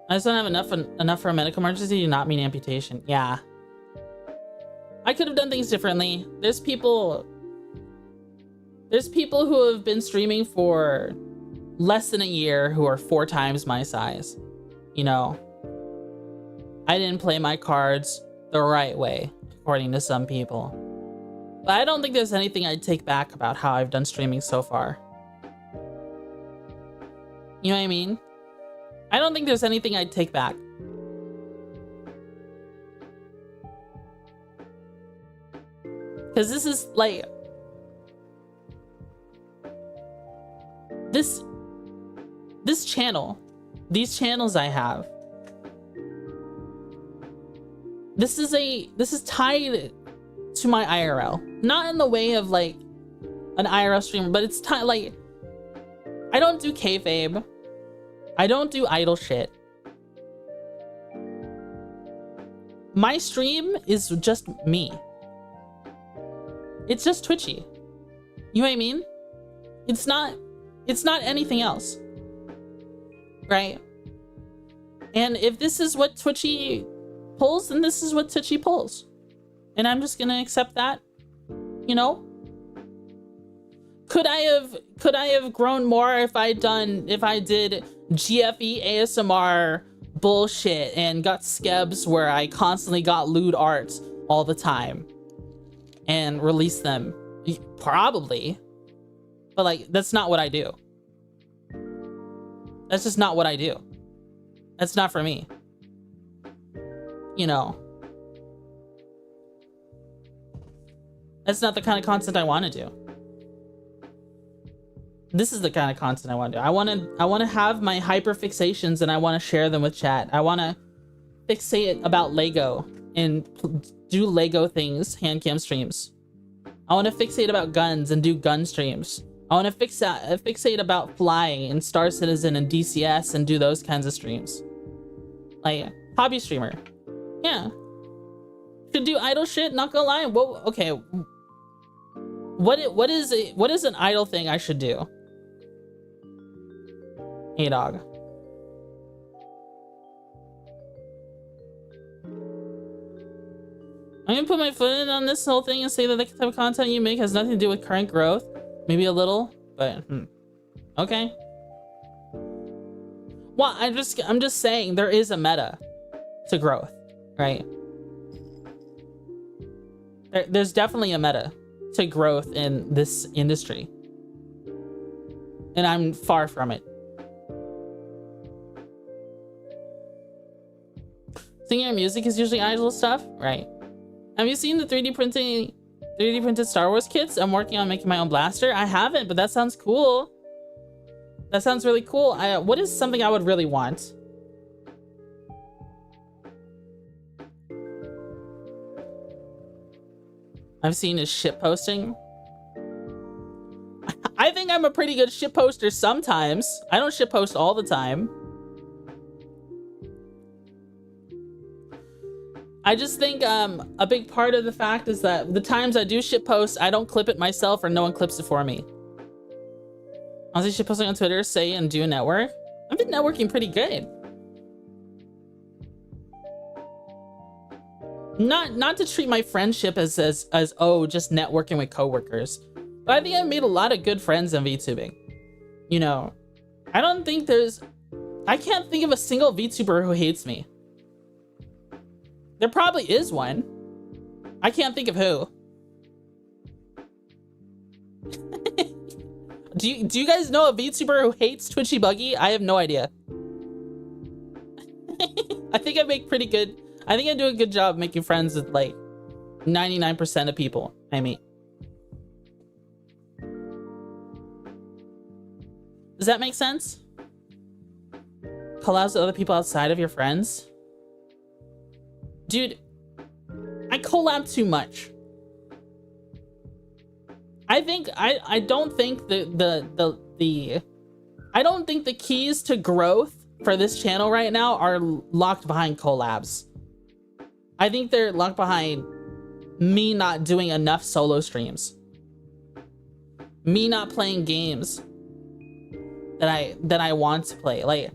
[SPEAKER 1] I just don't have enough for a medical emergency to not mean amputation. Yeah. I could have done things differently. There's people who have been streaming for less than a year who are 4 times my size. You know, I didn't play my cards the right way, according to some people. But I don't think there's anything I'd take back about how I've done streaming so far. You know what I mean? I don't think there's anything I'd take back. Because this is like... This channel, these channels I have, this is tied to my IRL. Not in the way of like an IRL streamer, but it's tied, like, I don't do kayfabe. I don't do idle shit. My stream is just me. It's just Twitchy. You know what I mean? It's not anything else. Right? And if this is what Twitchy pulls, then this is what Twitchy pulls. And I'm just gonna accept that. You know? Could I have grown more if I did GFE ASMR bullshit and got skebs where I constantly got lewd arts all the time and released them? Probably. But like, that's not what I do. That's just not what I do. That's not for me. You know. That's not the kind of content I want to do. This is the kind of content I want to do. I want to have my hyper fixations and I want to share them with chat. I want to fixate about Lego and do Lego things, hand cam streams. I want to fixate about guns and do gun streams. I want to fixate about flying and Star Citizen and DCS and do those kinds of streams. Like, hobby streamer. Yeah. Could do idle shit, not gonna lie. Well, okay. What is an idle thing I should do? Hey, dog. I'm gonna put my foot in on this whole thing and say that the type of content you make has nothing to do with current growth. Maybe a little, but okay. Well, I'm just saying there is a meta to growth. right? There's definitely a meta to growth in this industry, and I'm far from it. Singing your music is usually idle stuff, right? Have you seen the 3D printed Star Wars kits? I'm working on making my own blaster. I haven't, but that sounds cool. That sounds really cool. What is something I would really want? I've seen his shit posting. I think I'm a pretty good shit poster sometimes. I don't shit post all the time. I just think a big part of the fact is that the times I do shit post, I don't clip it myself or no one clips it for me. Honestly, shit posting on Twitter, say and do a network. I've been networking pretty good. Not to treat my friendship as oh, just networking with coworkers. But I think I've made a lot of good friends in VTubing. You know, I can't think of a single VTuber who hates me. There probably is one. I can't think of who. Do you guys know a VTuber who hates Twitchy Buggy? I have no idea. I think I do a good job making friends with like 99% of people I meet. Does that make sense? Collabs with other people outside of your friends? Dude, I collab too much. I don't think the keys to growth for this channel right now are locked behind collabs. I think they're locked behind me not doing enough solo streams. Me not playing games that I want to play.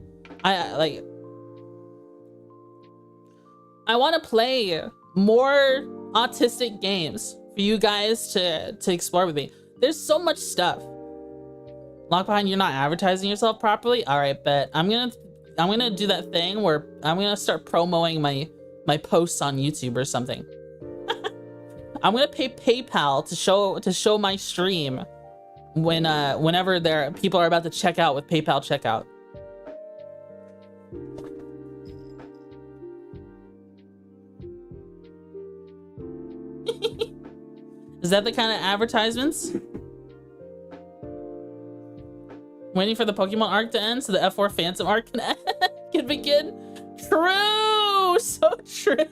[SPEAKER 1] I want to play more autistic games for you guys to explore with me. There's so much stuff. Locked behind you're not advertising yourself properly? Alright, but I'm gonna do that thing where I'm gonna start promoting my posts on YouTube or something. I'm gonna pay PayPal to show my stream whenever people are about to check out with PayPal checkout. Is that the kind of advertisements? Waiting for the Pokemon arc to end so the F4 Phantom arc can begin? True! So true!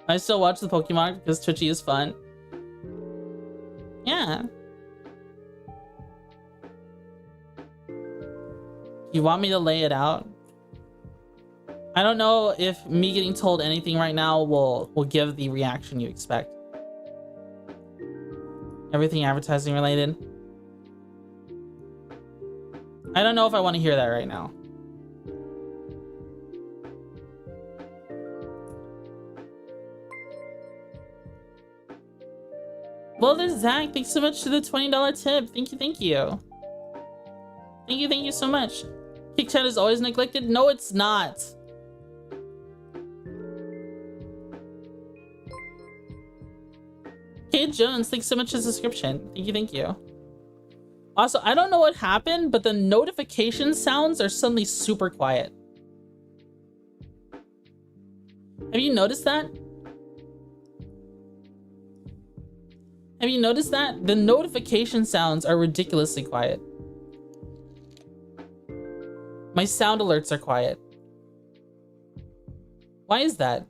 [SPEAKER 1] I still watch the Pokemon arc because Twitchy is fun. Yeah. You want me to lay it out? I don't know if me getting told anything right now will give the reaction you expect. Everything advertising related. I don't know if I want to hear that right now. Well, there's Zach. Thanks so much for the $20 tip. Thank you, thank you. Thank you so much. Kick chat is always neglected? No, it's not. Kate Jones, thanks so much for the subscription. Thank you. Also, I don't know what happened, but the notification sounds are suddenly super quiet. Have you noticed that? Have you noticed that? The notification sounds are ridiculously quiet. My sound alerts are quiet. Why is that?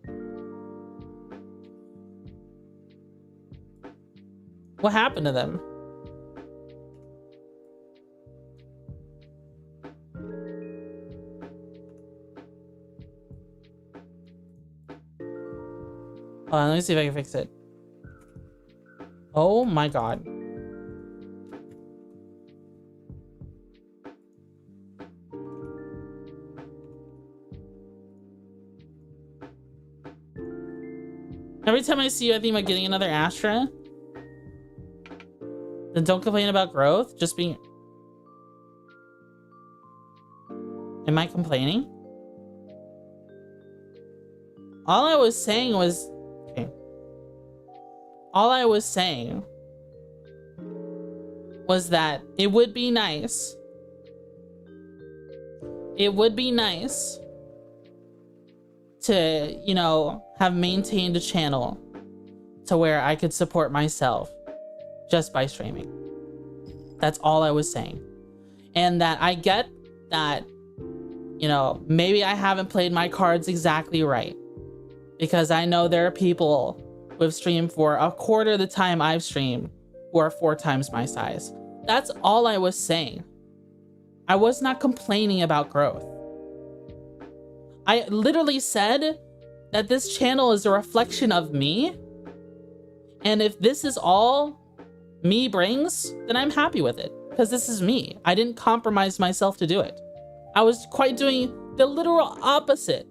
[SPEAKER 1] What happened to them? Hold on, let me see if I can fix it. Oh my god. Every time I see you, I think about getting another Astra. Then don't complain about growth. Just being... Am I complaining? All I was saying was, okay. All I was saying was that it would be nice. It would be nice to, you know, have maintained a channel to where I could support myself just by streaming. That's all I was saying. And that I get that, you know, maybe I haven't played my cards exactly right, because I know there are people who have streamed for a quarter of the time I've streamed who are 4 times my size. That's all I was saying. I was not complaining about growth. I literally said that this channel is a reflection of me. And if this is all me brings, then I'm happy with it, because this is me. I didn't compromise myself to do it. I was quite doing the literal opposite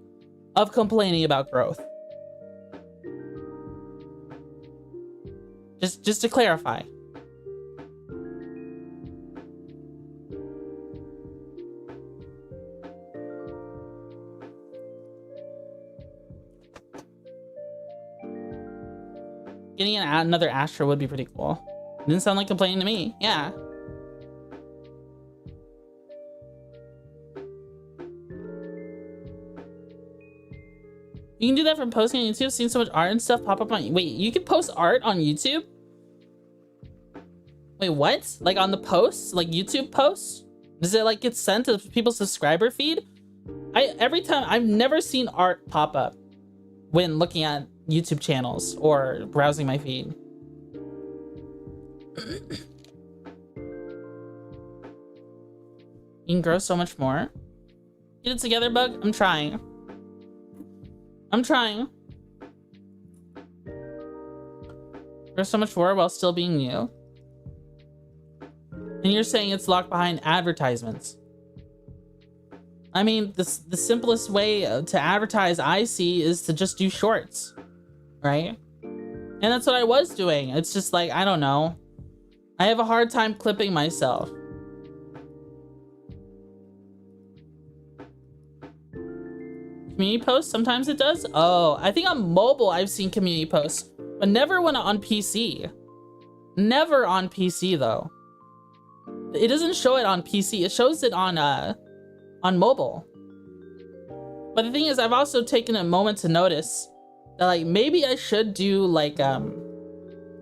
[SPEAKER 1] of complaining about growth. Just to clarify. Getting another Astra would be pretty cool. Didn't sound like complaining to me. Yeah. You can do that from posting on YouTube. I've seen so much art and stuff pop up on... Wait, you can post art on YouTube? Wait, what? Like on the posts? Like YouTube posts? Does it like get sent to people's subscriber feed? Every time, I've never seen art pop up when looking at YouTube channels or browsing my feed. You can grow so much more. Get it together, Bug. I'm trying. I'm trying. Grow so much more while still being new. And you're saying it's locked behind advertisements. I mean, the simplest way to advertise I see is to just do shorts, right? And that's what I was doing. It's just like, I don't know. I have a hard time clipping myself. Community posts, sometimes it does. Oh, I think on mobile I've seen community posts, but never when on PC. Never on PC though. It doesn't show it on PC. It shows it on mobile. But the thing is, I've also taken a moment to notice that like maybe I should do like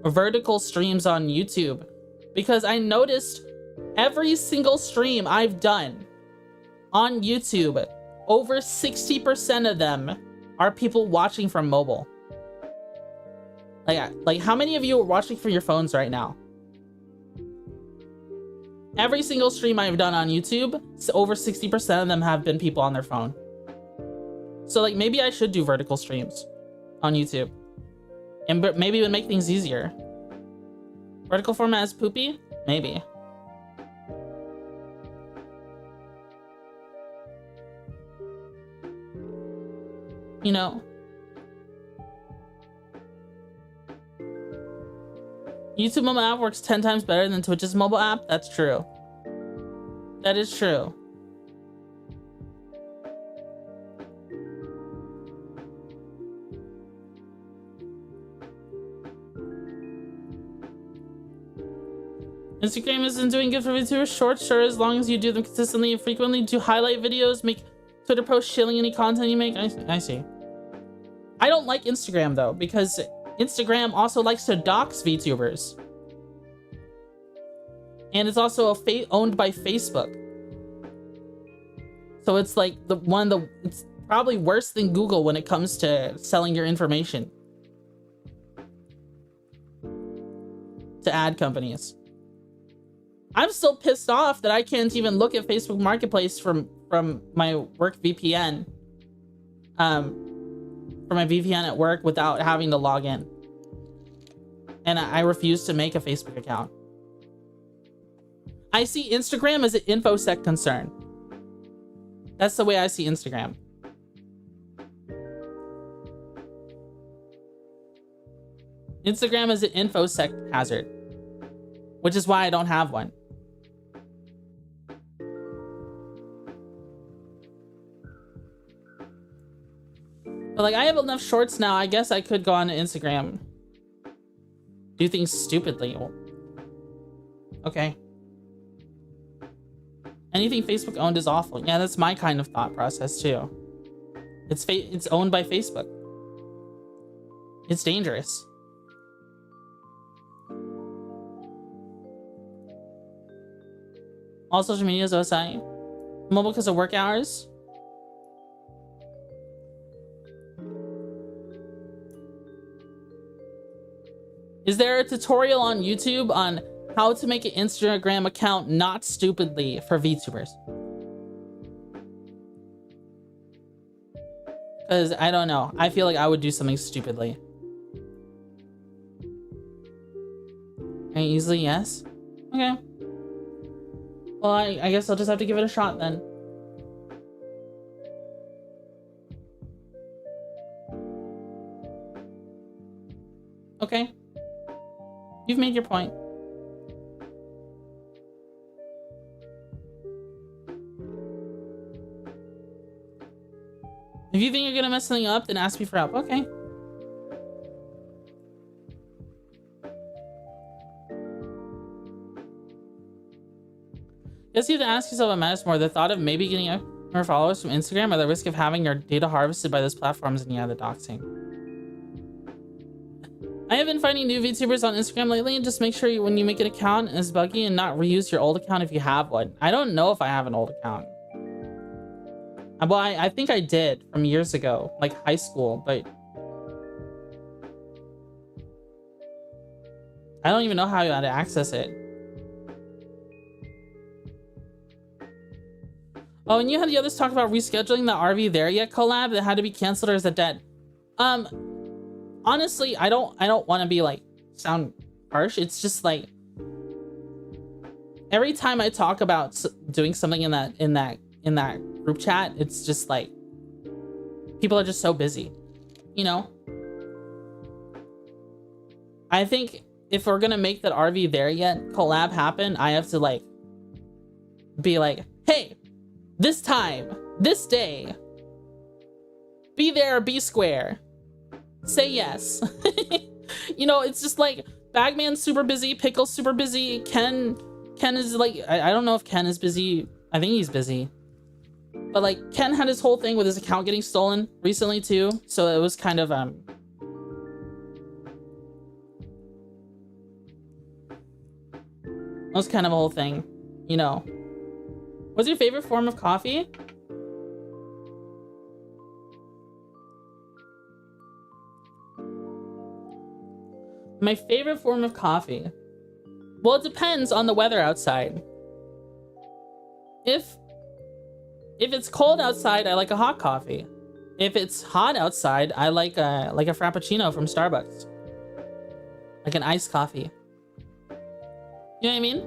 [SPEAKER 1] vertical streams on YouTube, because I noticed every single stream I've done on YouTube, over 60% of them are people watching from mobile. Like how many of you are watching from your phones right now? Every single stream I've done on YouTube, over 60% of them have been people on their phone. So like maybe I should do vertical streams on YouTube, and maybe it would make things easier. Vertical format is poopy? Maybe. You know, YouTube mobile app works 10 times better than Twitch's mobile app. That's true. That is true. Instagram isn't doing good for VTubers. Shorts, sure, as long as you do them consistently and frequently. Do highlight videos, make Twitter posts shilling any content you make. I see. I don't like Instagram though, because Instagram also likes to dox VTubers. And it's also owned by Facebook. So it's like it's probably worse than Google when it comes to selling your information to ad companies. I'm still pissed off that I can't even look at Facebook Marketplace from my work VPN. For my VPN at work without having to log in. And I refuse to make a Facebook account. I see Instagram as an infosec concern. That's the way I see Instagram. Instagram is an infosec hazard, which is why I don't have one. But like, I have enough shorts now. I guess I could go on to Instagram. Do things stupidly. Okay. Anything Facebook owned is awful. Yeah, that's my kind of thought process too. It's owned by Facebook. It's dangerous. All social media is OSI. Mobile because of work hours. Is there a tutorial on YouTube on how to make an Instagram account not stupidly for VTubers? Because I don't know. I feel like I would do something stupidly. Okay, easily yes. Okay. Well, I guess I'll just have to give it a shot then. Okay. You've made your point. If you think you're gonna mess something up, then ask me for help. Okay. Guess you have to ask yourself what matters more: the thought of maybe getting more followers from Instagram, or the risk of having your data harvested by those platforms, and yeah, the doxing. I have been finding new VTubers on Instagram lately, and just make sure when you make an account is buggy and not reuse your old account if you have one. I don't know if I have an old account. Well, I think I did from years ago, like high school, but I don't even know how to access it. Oh, and you had the others talk about rescheduling the Are We There Yet collab that had to be canceled, or is it dead? Honestly, I don't want to be like sound harsh. It's just like every time I talk about doing something in that group chat, it's just like people are just so busy, you know? I think if we're gonna make that Are We There Yet collab happen, I have to like be like, hey, this time, this day, be there or be square, say yes. You know, it's just like Bagman's super busy, Pickle's super busy, Ken is like, I don't know if Ken is busy. I think he's busy. But like Ken had his whole thing with his account getting stolen recently too, so it was kind of it was kind of a whole thing, you know. What's your favorite form of coffee? My favorite form of coffee? Well, it depends on the weather outside. If it's cold outside, I like a hot coffee. If it's hot outside, I like a frappuccino from Starbucks. Like an iced coffee. You know what I mean?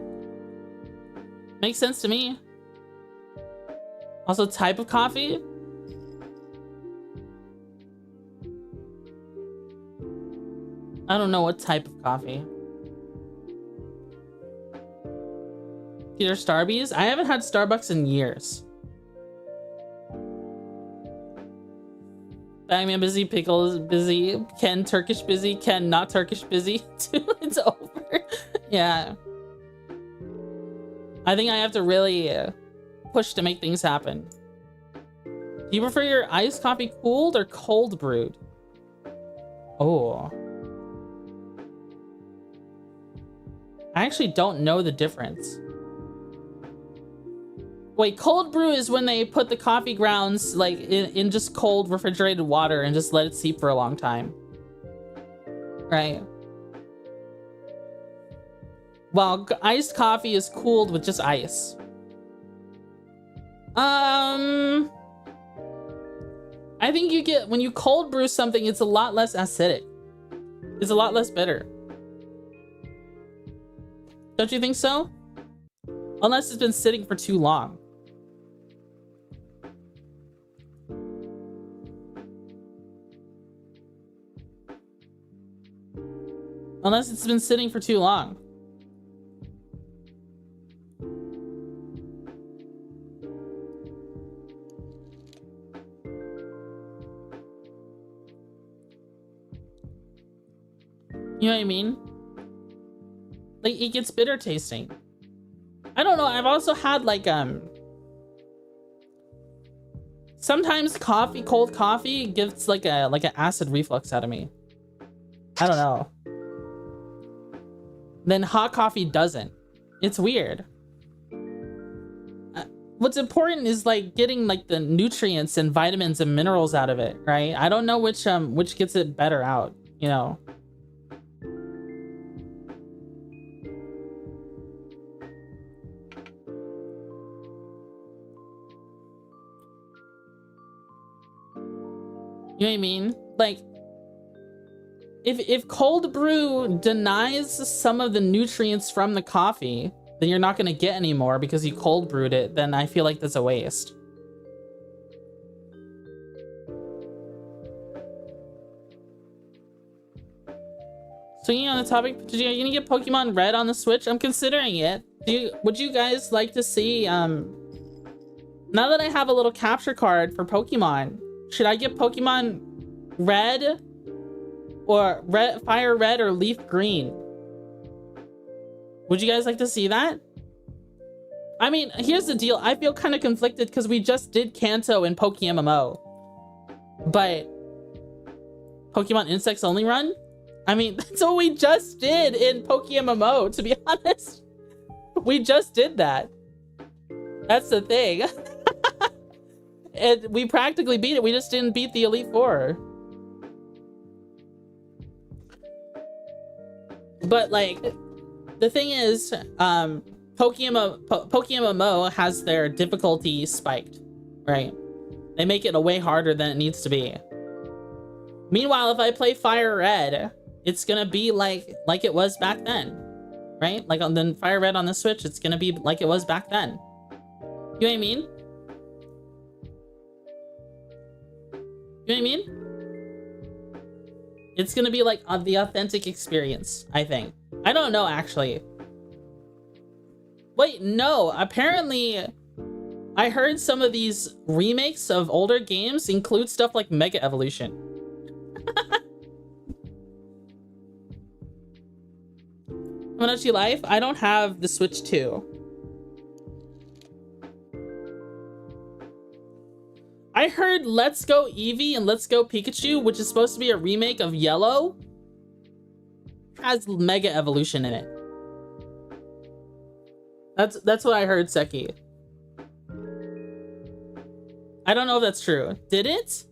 [SPEAKER 1] Makes sense to me. Also, type of coffee? I don't know what type of coffee. Peter Starbies? I haven't had Starbucks in years. Bagman busy, Pickle is busy, Ken Turkish busy, Ken not Turkish busy. It's over. Yeah. I think I have to really push to make things happen. Do you prefer your iced coffee cooled or cold brewed? Oh. I actually don't know the difference. Wait, cold brew is when they put the coffee grounds like in just cold refrigerated water and just let it steep for a long time. Right. Well, iced coffee is cooled with just ice. I think you get, when you cold brew something, it's a lot less acidic. It's a lot less bitter. Don't you think so? Unless it's been sitting for too long. Unless it's been sitting for too long. You know what I mean? Like, it gets bitter tasting. I don't know. I've also had like sometimes cold coffee gives like an acid reflux out of me. I don't know. Then hot coffee doesn't. It's weird. What's important is like getting like the nutrients and vitamins and minerals out of it, right? I don't know which gets it better out, you know. You know what I mean? Like, if cold brew denies some of the nutrients from the coffee, then you're not going to get any more because you cold brewed it, then I feel like that's a waste. So, you know, on the topic, are you going to get Pokemon Red on the Switch? I'm considering it. Would you guys like to see, now that I have a little capture card for Pokemon, should I get Pokemon Red or Fire Red or Leaf Green? Would you guys like to see that? I mean, here's the deal. I feel kind of conflicted because we just did Kanto in PokeMMO. But Pokemon Insects Only Run? I mean, that's what we just did in PokeMMO, to be honest. We just did that. That's the thing. And we practically beat it. We just didn't beat the Elite Four. But like, the thing is, PokeMMO has their difficulty spiked, right? They make it way harder than it needs to be. Meanwhile, if I play Fire Red, it's gonna be like it was back then, right? Like on the Fire Red on the Switch, it's gonna be like it was back then. You know what I mean? You know what I mean? It's gonna be like the authentic experience, I think. I don't know, actually. Wait, no. Apparently, I heard some of these remakes of older games include stuff like Mega Evolution. Tomodachi Life? I don't have the Switch 2. I heard Let's Go Eevee and Let's Go Pikachu, which is supposed to be a remake of Yellow, has Mega Evolution in it. That's what I heard, Seki. I don't know if that's true. Did it?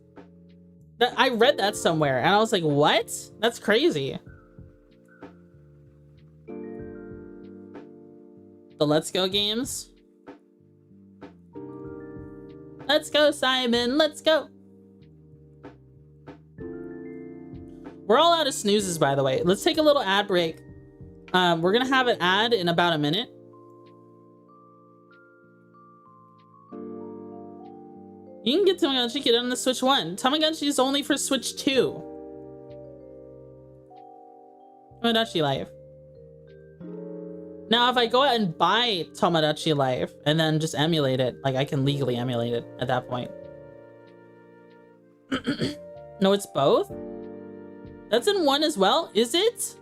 [SPEAKER 1] I read that somewhere and I was like, what? That's crazy. The Let's Go games. Let's go, Simon. Let's go. We're all out of snoozes, by the way. Let's take a little ad break. We're gonna have an ad in about a minute. You can get Tamagotchi Kid on the Switch 1. Tamagotchi is only for Switch 2. Tomodachi Life. Now, if I go out and buy Tomodachi Life and then just emulate it, like I can legally emulate it at that point. No, it's both? That's in one as well? Is it?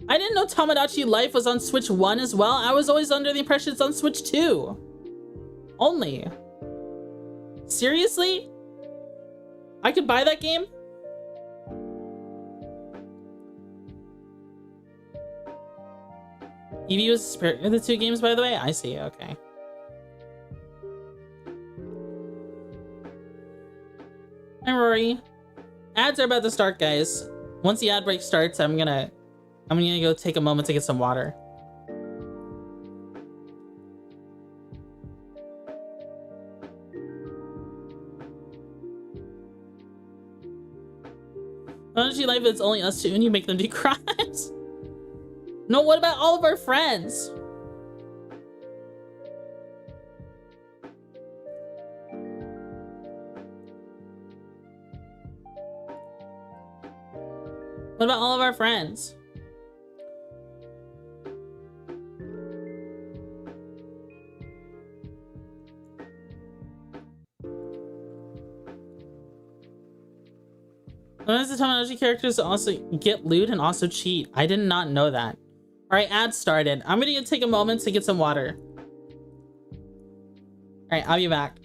[SPEAKER 1] I didn't know Tomodachi Life was on Switch 1 as well. I was always under the impression it's on Switch 2. Only. Seriously? I could buy that game? Eevee was the two games, by the way? I see, okay. Hi, Rory. Ads are about to start, guys. Once the ad break starts, I'm gonna go take a moment to get some water. Why don't you like if it's only us two and you make them do crimes? No, what about all of our friends? What about all of our friends? Sometimes the terminology characters also get loot and also cheat. I did not know that. Alright, ad started. I'm gonna take a moment to get some water. Alright, I'll be back.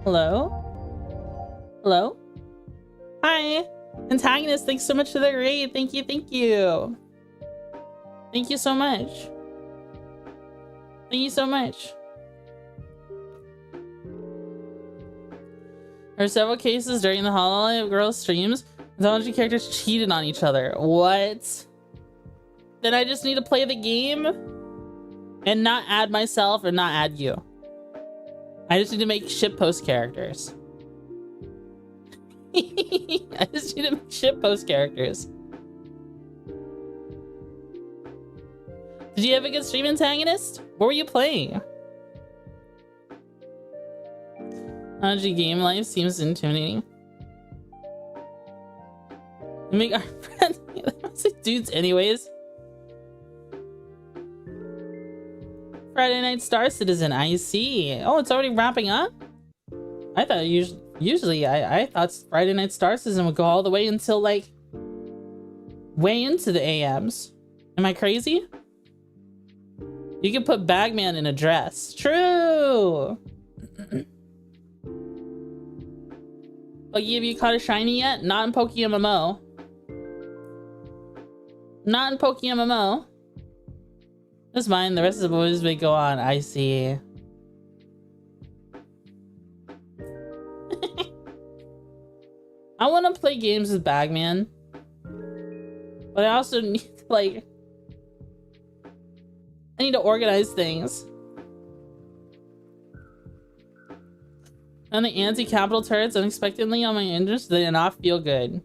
[SPEAKER 1] Hello? Hello? Hi! Antagonist, thanks so much for the raid. Thank you, thank you. Thank you so much. Thank you so much. There are several cases during the Hollow Girl streams. Mythology characters cheated on each other. What? Then I just need to play the game and not add myself or not add you. I just need to make shitpost characters. I just need to make shitpost characters. Did Did you have a good stream, antagonist? What were you playing? RNG game life seems intimidating. We make our friends dudes anyways. Friday Night Star Citizen, I see. Oh, it's already wrapping up? I thought usually I thought Friday Night Star Citizen would go all the way until like way into the AMs. Am I crazy? You can put Bagman in a dress. True. Buggy, have you caught a shiny yet? Not in PokeMMO. Not in PokeMMO. That's mine. The rest of the boys may go on. I see. I want to play games with Bagman, but I also need to, like, I need to organize things. And the anti-capital turrets unexpectedly on my interest, they did not feel good.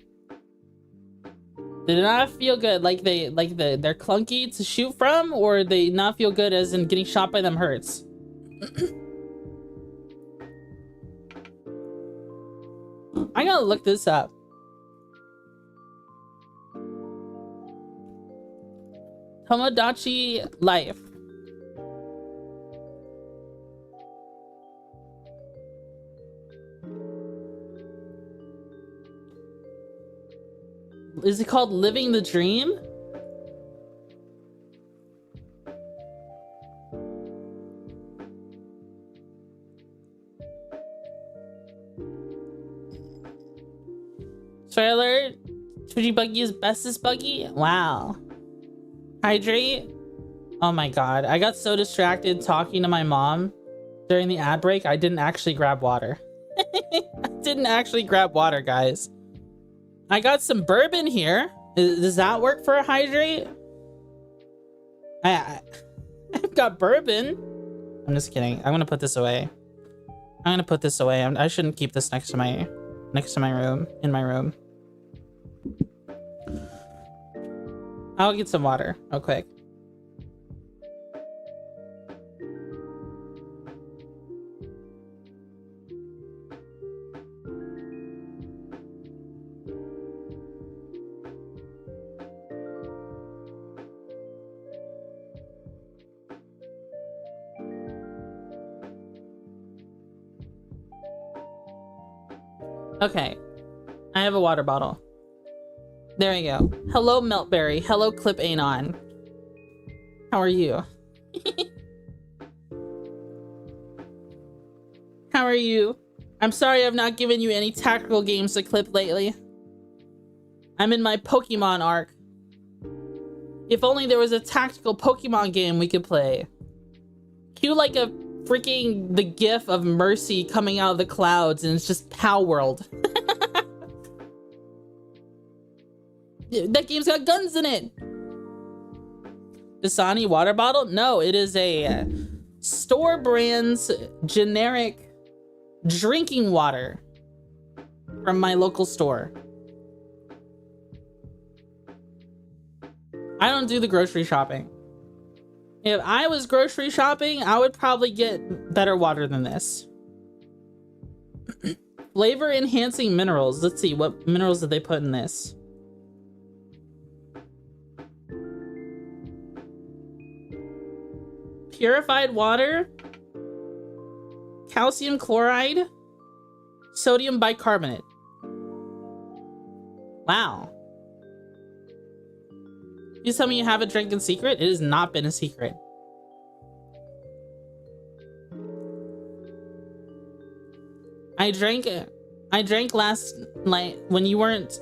[SPEAKER 1] They did not feel good. Like they're clunky to shoot from, or they not feel good as in getting shot by them hurts. I gotta look this up. Tomodachi Life. Is it called Living the Dream? Trailer, Twitchy Buggy is bestest Buggy? Wow. Hydrate? Oh my god. I got so distracted talking to my mom during the ad break, I didn't actually grab water. I didn't actually grab water, guys. I got some bourbon here. Does that work for a hydrate? I've got bourbon. I'm just kidding. I'm gonna put this away. I'm gonna put this away. I shouldn't keep this next to my room, in my room. I'll get some water real quick. Okay, I have a water bottle. There we go. Hello, Meltberry. Hello, Clip Anon. How are you? How are you? I'm sorry I've not given you any tactical games to clip lately. I'm in my Pokemon arc. If only there was a tactical Pokemon game we could play. Cue like a freaking the gif of Mercy coming out of the clouds and it's just Pow World. That game's got guns in it. Dasani water bottle? No, it is a store brand's generic drinking water from my local store. I don't do the grocery shopping. If I was grocery shopping, I would probably get better water than this. Flavor enhancing minerals. Let's see, what minerals did they put in this? Purified water, calcium chloride, sodium bicarbonate. Wow. You tell me you have a drink in secret? It has not been a secret. I drank last night when you weren't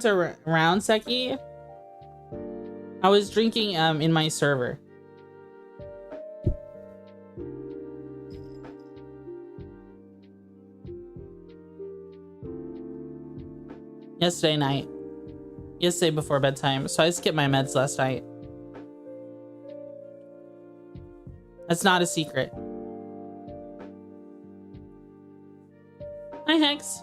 [SPEAKER 1] around, Seki. I was drinking in my server. Yesterday before bedtime, so I skipped my meds last night. That's not a secret. Hi, Hex.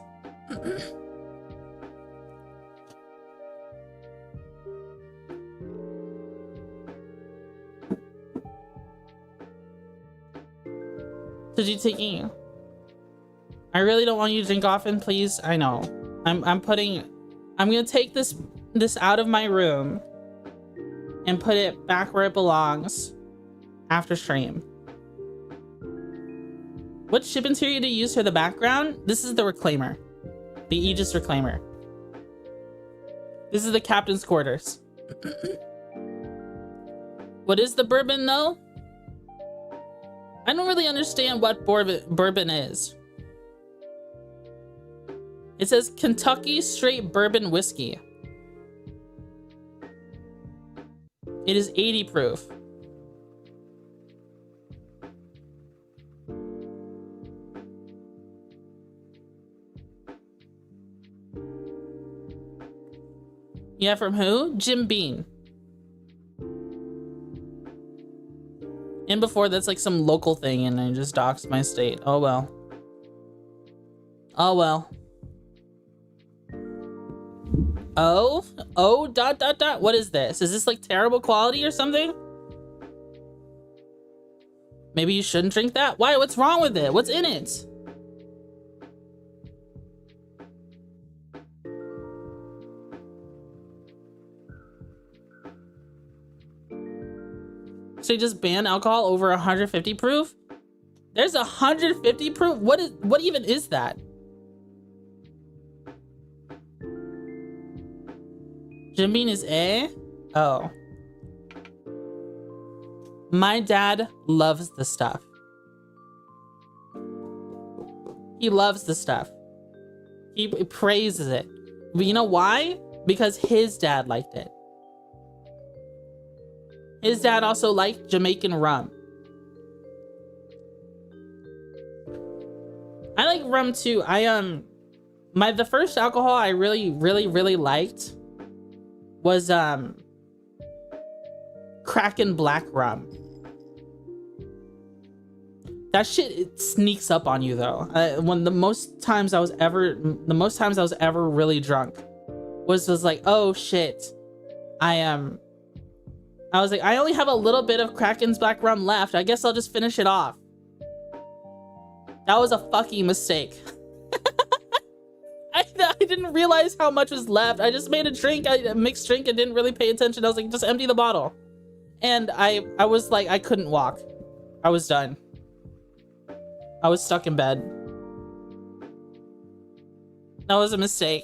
[SPEAKER 1] Did you taking? I really don't want you to drink often, please. I know. I'm gonna take this out of my room and put it back where it belongs after stream. What ship interior do you use for the background? This is the reclaimer. The Aegis reclaimer. This is the captain's quarters. What is the bourbon though? I don't really understand what bourbon is. It says Kentucky straight bourbon whiskey. It is 80 proof. Yeah, from who? Jim Beam. And before that's like some local thing and I just doxed my state. Oh well. Oh well. Oh, dot, dot, dot. What is this? Is this like terrible quality or something? Maybe you shouldn't drink that? Why? What's wrong with it? What's in it? So you just ban alcohol over 150 proof? There's 150 proof? What even is that? Jim Beam is A? Oh. My dad loves the stuff. He loves the stuff. He praises it. But you know why? Because his dad liked it. His dad also liked Jamaican rum. I like rum too. The first alcohol I really liked was Kraken black rum. That shit, it sneaks up on you though. The most times I was ever really drunk was like, oh shit, I was like, I only have a little bit of Kraken's black rum left. I guess I'll just finish it off. That was a fucking mistake. I didn't realize how much was left. I just made a mixed drink and didn't really pay attention. I was like, just empty the bottle. And I was like, I couldn't walk. I was done. I was stuck in bed. That was a mistake.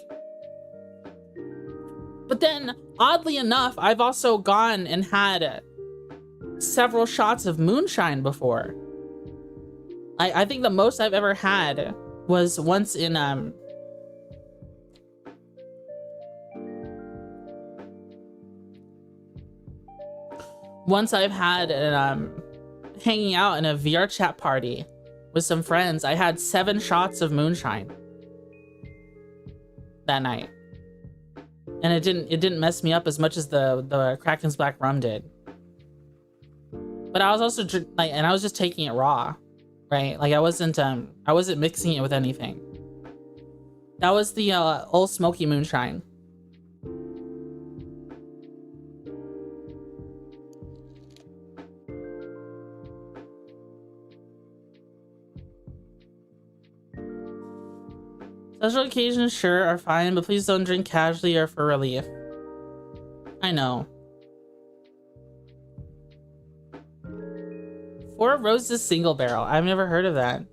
[SPEAKER 1] But then, oddly enough, I've also gone and had several shots of moonshine before. I think the most I've ever had was once in once I've had hanging out in a VR chat party with some friends. I had 7 shots of moonshine that night. And it didn't mess me up as much as the Kraken's black rum did. But I was also and I was just taking it raw, right? Like I wasn't mixing it with anything. That was the Old Smoky moonshine. Special occasions, sure, are fine, but please don't drink casually or for relief. I know. 4 Roses single barrel. I've never heard of that.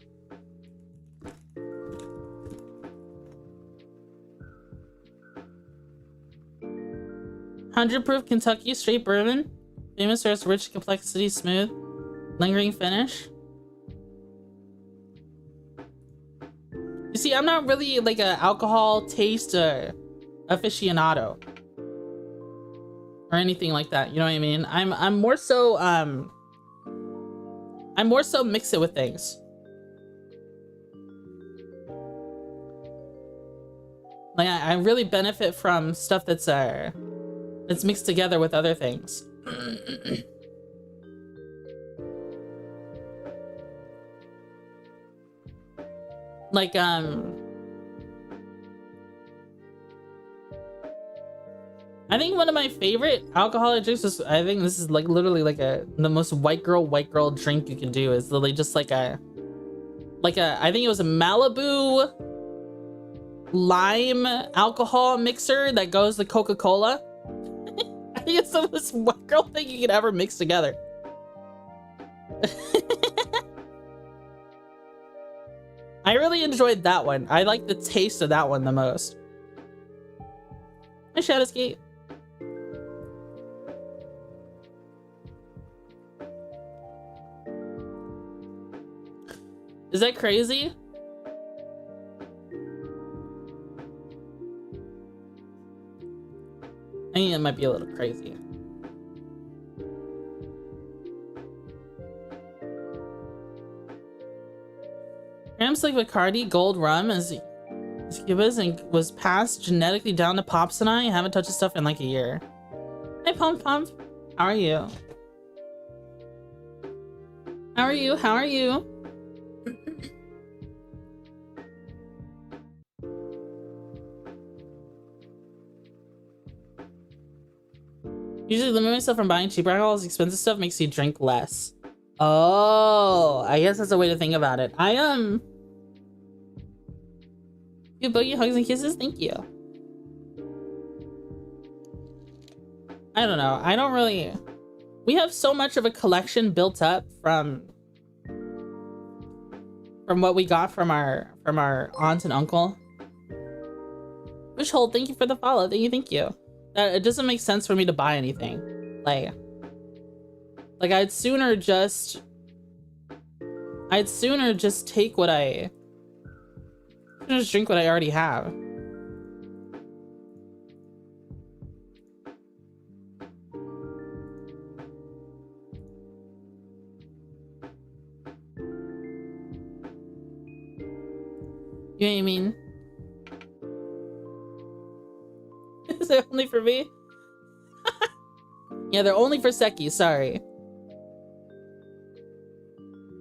[SPEAKER 1] $100 Kentucky straight bourbon. Famous for its rich complexity, smooth, lingering finish. You see, I'm not really like a alcohol taste aficionado or anything like that. You know what I mean? I'm more so mix it with things. Like I really benefit from stuff that's mixed together with other things. Like I think one of my favorite alcoholic drinks is, I think this is like literally like the most white girl drink you can do, is literally just like I think it was a Malibu lime alcohol mixer that goes to Coca-Cola. I think it's the most white girl thing you could ever mix together. I really enjoyed that one. I like the taste of that one the most. Hi, Shadowscape. Is that crazy? I mean, it might be a little crazy. Grams like Bacardi Gold Rum as Cubas and was passed genetically down to Pops and I haven't touched this stuff in like a year. Hey, Pump Pump. How are you? How are you? How are you? Usually limit myself from buying cheaper alcohols. Expensive stuff makes you drink less. Oh, I guess that's a way to think about it. You boogie hugs and kisses? Thank you. I don't know. I don't really... We have so much of a collection built up from what we got from our aunt and uncle. Wishhold, thank you for the follow. Thank you. It doesn't make sense for me to buy anything. Like I'd sooner just take what just drink what I already have. You know what I mean? Is it only for me? Yeah, they're only for Seki, sorry.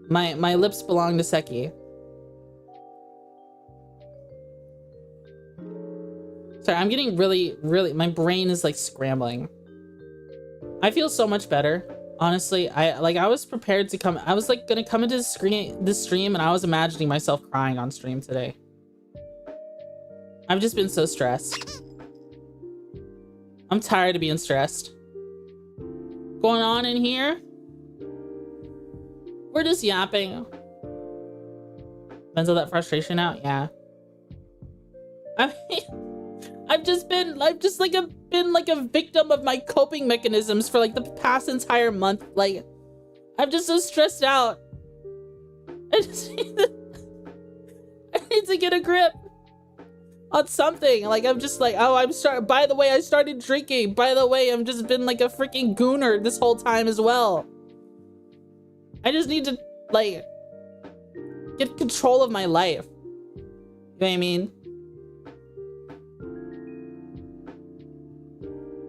[SPEAKER 1] My lips belong to Seki. Sorry, I'm getting really, my brain is like scrambling. I feel so much better. Honestly, I was prepared to come. I was like gonna come into this stream and I was imagining myself crying on stream today. I've just been so stressed. I'm tired of being stressed. Going on in here? We're just yapping. Ventil that frustration out, yeah. I mean, I've been like a victim of my coping mechanisms for like the past entire month. Like, I'm just so stressed out. I need to get a grip on something. Like, I'm just like, oh, by the way, I started drinking. By the way, I've just been like a freaking gooner this whole time as well. I just need to, like, get control of my life. You know what I mean?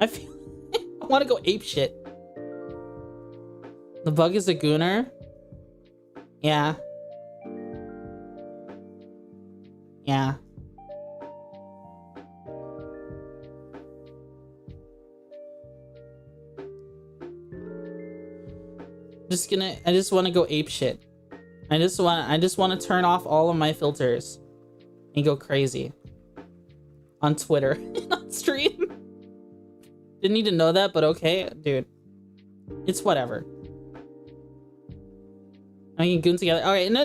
[SPEAKER 1] I feel I want to go ape shit. The bug is a gooner. Yeah. Yeah. I just want to go ape shit. I just want to turn off all of my filters and go crazy on Twitter and on stream. Didn't need to know that, but okay, dude. It's whatever. I can goon together. All right, no,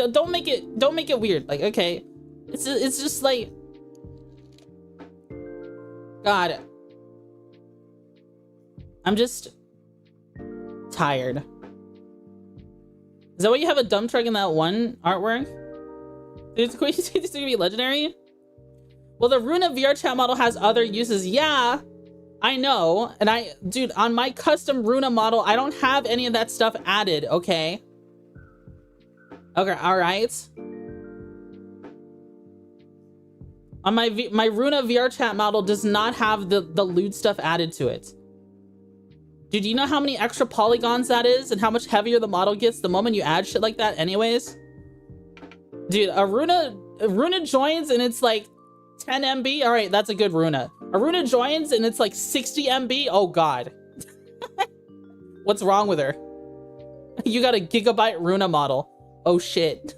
[SPEAKER 1] don't make it weird. Like, okay, it's just like, God, I'm just tired. Is that why you have a dump truck in that one artwork? Dude, can you see this gonna be legendary? Well, the Runa VR chat model has other uses. Yeah, I know. And dude, on my custom Runa model, I don't have any of that stuff added, okay? Okay, all right. On my Runa VR chat model does not have the lewd stuff added to it. Dude, do you know how many extra polygons that is and how much heavier the model gets the moment you add shit like that anyways? Dude, a Runa joins and it's like 10 MB. All right, that's a good Runa. A Runa joins and it's like 60 MB. Oh, God. What's wrong with her? You got a gigabyte Runa model. Oh, shit.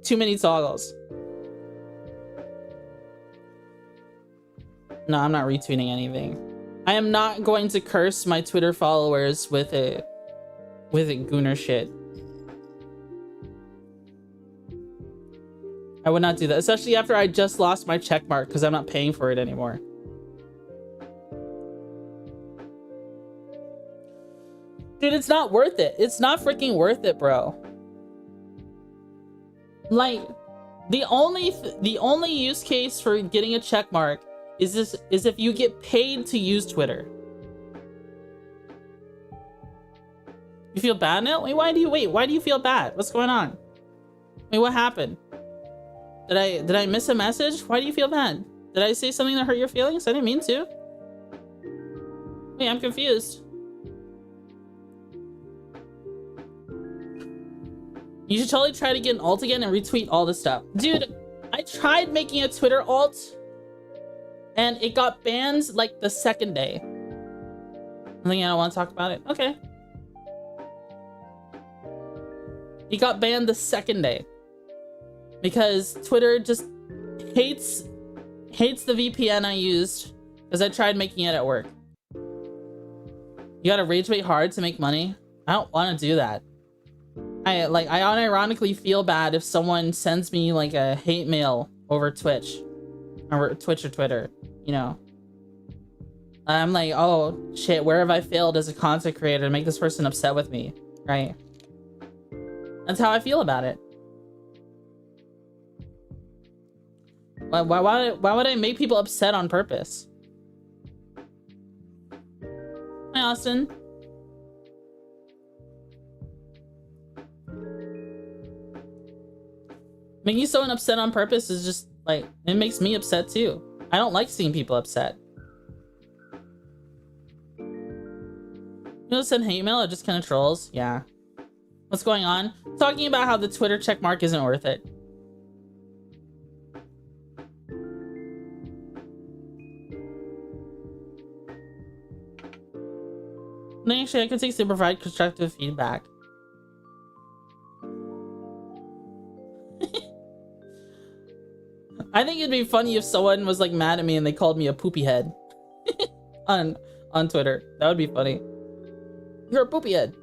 [SPEAKER 1] Too many toggles. No, I'm not retweeting anything. I am not going to curse my Twitter followers with a gooner shit. I would not do that, especially after I just lost my check mark because I'm not paying for it anymore. Dude, it's not worth it. It's not freaking worth it, bro. Like, the only use case for getting a check mark is if you get paid to use Twitter. You feel bad now? Why do you feel bad? What's going on? Wait, what happened? Did I miss a message? Why do you feel bad? Did I say something that hurt your feelings? I didn't mean to. Wait, I'm confused. You should totally try to get an alt again and retweet all this stuff. Dude, I tried making a Twitter alt and it got banned like the second day. I think I don't want to talk about it. Okay. It got banned the second day because Twitter just hates the VPN I used because I tried making it at work. You gotta rage bait hard to make money. I don't want to do that. I unironically feel bad if someone sends me like a hate mail over Twitch or Twitter, you know. I'm like, oh shit, where have I failed as a content creator to make this person upset with me, right? That's how I feel about it. Why would I make people upset on purpose? Hi, Austin. Making someone upset on purpose is just like, it makes me upset too. I don't like seeing people upset. You know, send hate mail or just kind of trolls? Yeah. What's going on? Talking about how the Twitter checkmark isn't worth it. Actually, I could take to provide constructive feedback. I think it'd be funny if someone was like mad at me and they called me a poopy head on Twitter. That would be funny. You're a poopy head.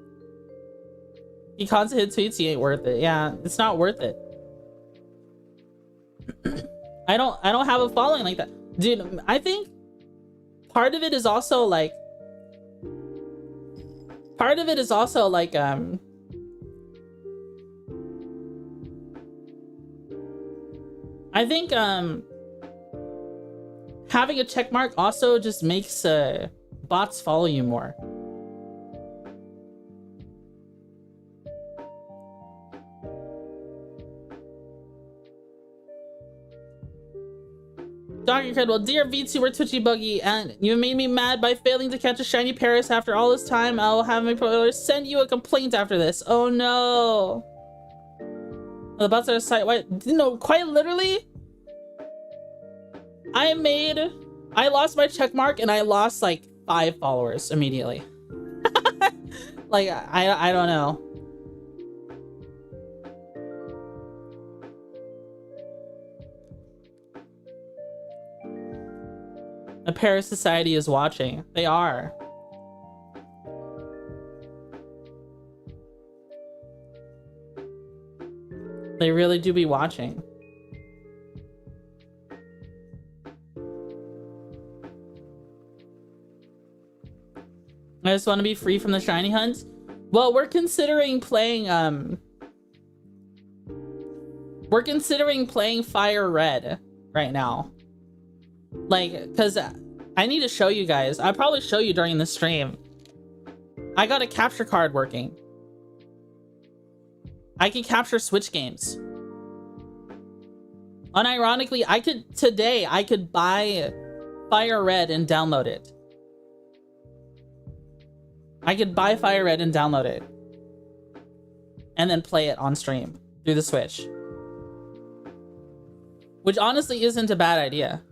[SPEAKER 1] He constant hit tweets, he ain't worth it. Yeah, it's not worth it. I don't have a following like that. Dude, I think part of it is also like I think having a check mark also just makes bots follow you more. Dr. Incredible, dear VTuber Twitchy Buggy, and you made me mad by failing to catch a shiny Paris after all this time. I'll have my promoter send you a complaint after this. Oh no. The bots are site wide. No, quite literally. I lost my check mark and I lost like 5 followers immediately. Like I don't know. The Paris Society is watching. They are. They really do be watching. I just want to be free from the shiny hunt. Well, we're considering playing Fire Red right now. Like, because I need to show you guys. I'll probably show you during the stream. I got a capture card working. I can capture Switch games. Unironically, I could buy Fire Red and download it. I could buy Fire Red and download it. And then play it on stream through the Switch. Which honestly isn't a bad idea.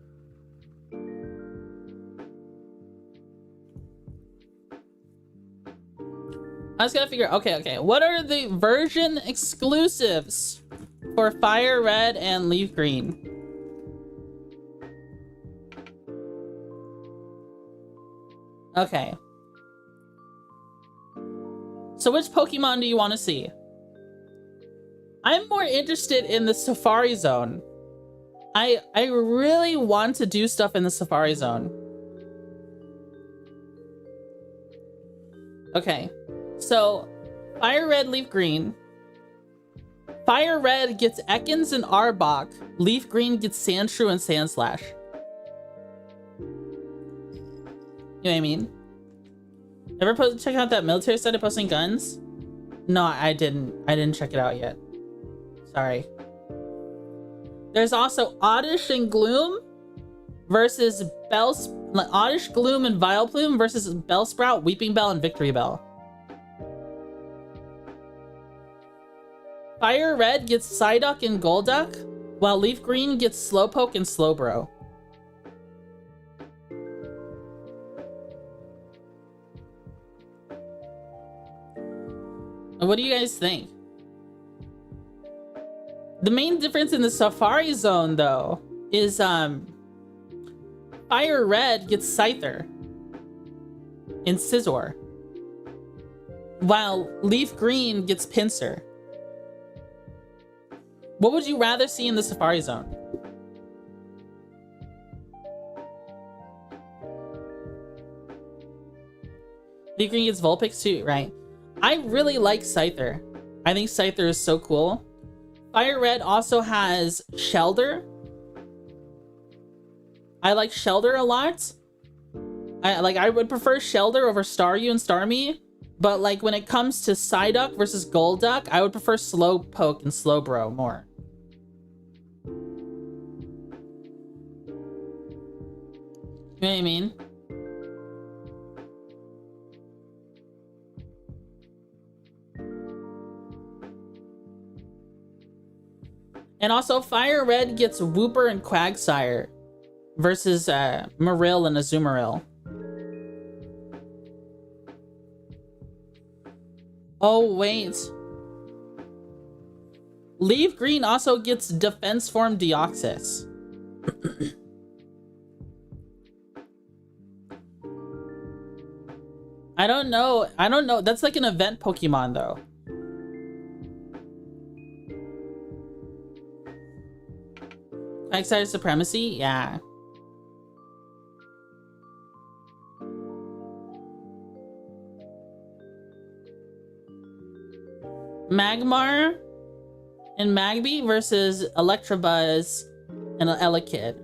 [SPEAKER 1] I just gotta figure, okay. What are the version exclusives for Fire Red and Leaf Green? Okay. So which Pokemon do you want to see? I'm more interested in the Safari Zone. I really want to do stuff in the Safari Zone. Okay. So, Fire Red, Leaf Green. Fire Red gets Ekans and Arbok. Leaf Green gets Sandshrew and Sandslash. You know what I mean? Ever check out that military site of posting guns? No, I didn't. I didn't check it out yet. Sorry. There's also Oddish and Gloom versus Oddish, Gloom, and Vileplume versus Bellsprout, Weeping Bell, and Victory Bell. Fire Red gets Psyduck and Golduck, while Leaf Green gets Slowpoke and Slowbro. What do you guys think? The main difference in the Safari Zone, though, is Fire Red gets Scyther and Scizor, while Leaf Green gets Pinsir. What would you rather see in the Safari Zone? Leaf Green gets Vulpix too, right? I really like Scyther. I think Scyther is so cool. Fire Red also has Shelder. I like Shelder a lot. I would prefer Shelder over Staryu and Starmie, but like when it comes to Psyduck versus Golduck, I would prefer Slowpoke and Slowbro more. You know what I mean? And also, Fire Red gets Wooper and Quagsire versus Marill and Azumarill. Oh, wait. Leaf Green also gets Defense Form Deoxys. I don't know. That's like an event Pokemon, though. Quagsire Supremacy? Yeah. Magmar and Magby versus Electabuzz and Elekid.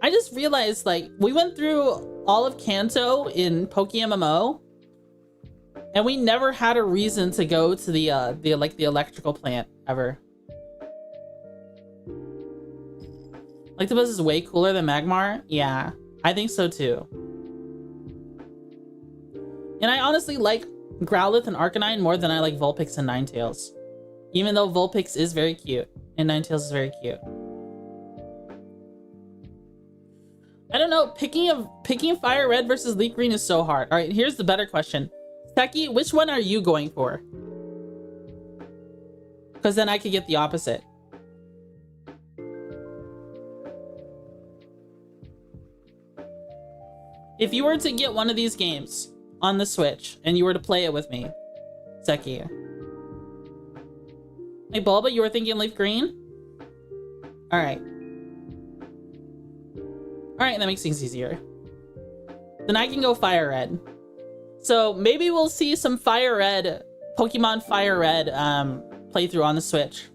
[SPEAKER 1] I just realized, like, we went through all of Kanto in PokeMMO, and we never had a reason to go to the electrical plant ever. Electabuzz is way cooler than Magmar? Yeah, I think so too. And I honestly like Growlithe and Arcanine more than I like Vulpix and Ninetales. Even though Vulpix is very cute and Ninetales is very cute. I don't know, picking Fire Red versus Leaf Green is so hard. Alright, here's the better question. Seki, which one are you going for? Because then I could get the opposite. If you were to get one of these games on the Switch and you were to play it with me, Seki. Hey, Bulba, you were thinking Leaf Green? Alright. Alright, that makes things easier. Then I can go Fire Red. So maybe we'll see some Fire Red, Pokemon Fire Red playthrough on the Switch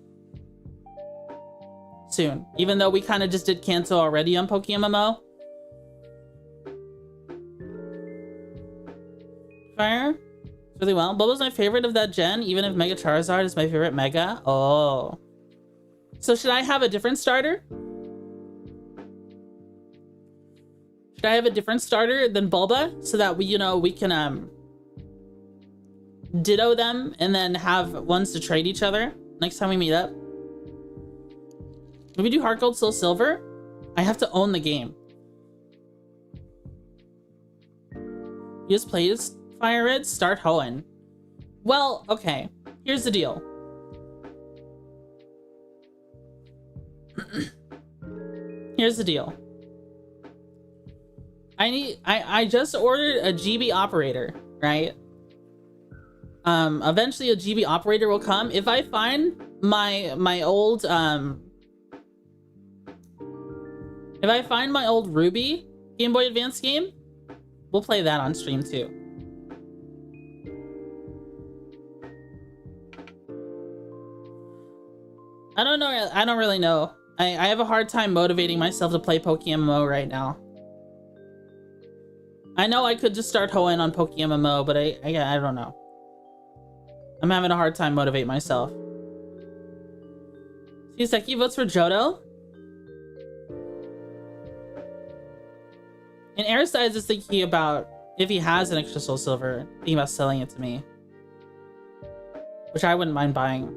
[SPEAKER 1] soon. Even though we kind of just did Kanto already on PokeMMO. Fire really well. Bulba's my favorite of that gen, even if Mega Charizard is my favorite Mega. Oh. So should I have a different starter? Should I have a different starter than Bulba so that we can ditto them and then have ones to trade each other next time we meet up? When we do Heart Gold, Soul Silver, I have to own the game. You just played Fire Red, start hoeing. Well, okay. Here's the deal. Here's the deal. I just ordered a GB operator, right? Eventually a GB operator will come. If I find my old if I find my old Ruby Game Boy Advance game, we'll play that on stream too. I don't know. I don't really know. I have a hard time motivating myself to play PokeMMO right now. I know I could just start hoeing on PokeMMO, but I don't know. I'm having a hard time motivate myself. Shiseki votes for Johto. And Aristides is thinking about, if he has an extra Soul Silver, thinking about selling it to me. Which I wouldn't mind buying.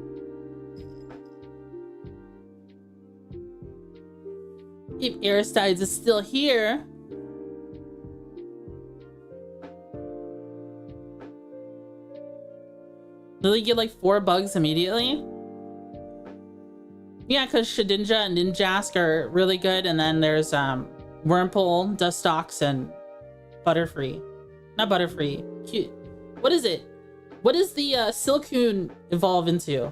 [SPEAKER 1] If Aristides is still here. Will he get like 4 bugs immediately? Yeah, because Shedinja and Ninjask are really good, and then there's Wurmple, Dustox, and Butterfree. Not Butterfree. Cute. What is it? What does the Silcoon evolve into?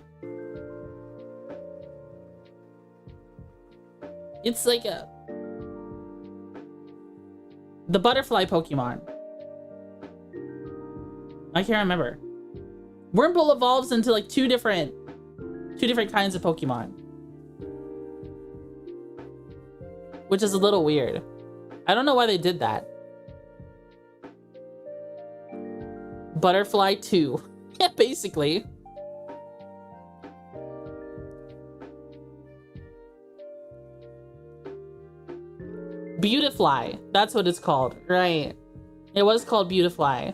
[SPEAKER 1] It's like the butterfly Pokemon. I can't remember. Wurmple evolves into like two different kinds of Pokemon, which is a little weird. I don't know why they did that. Butterfly 2. Yeah, basically. Beautifly. That's what it's called. Right. It was called Beautifly.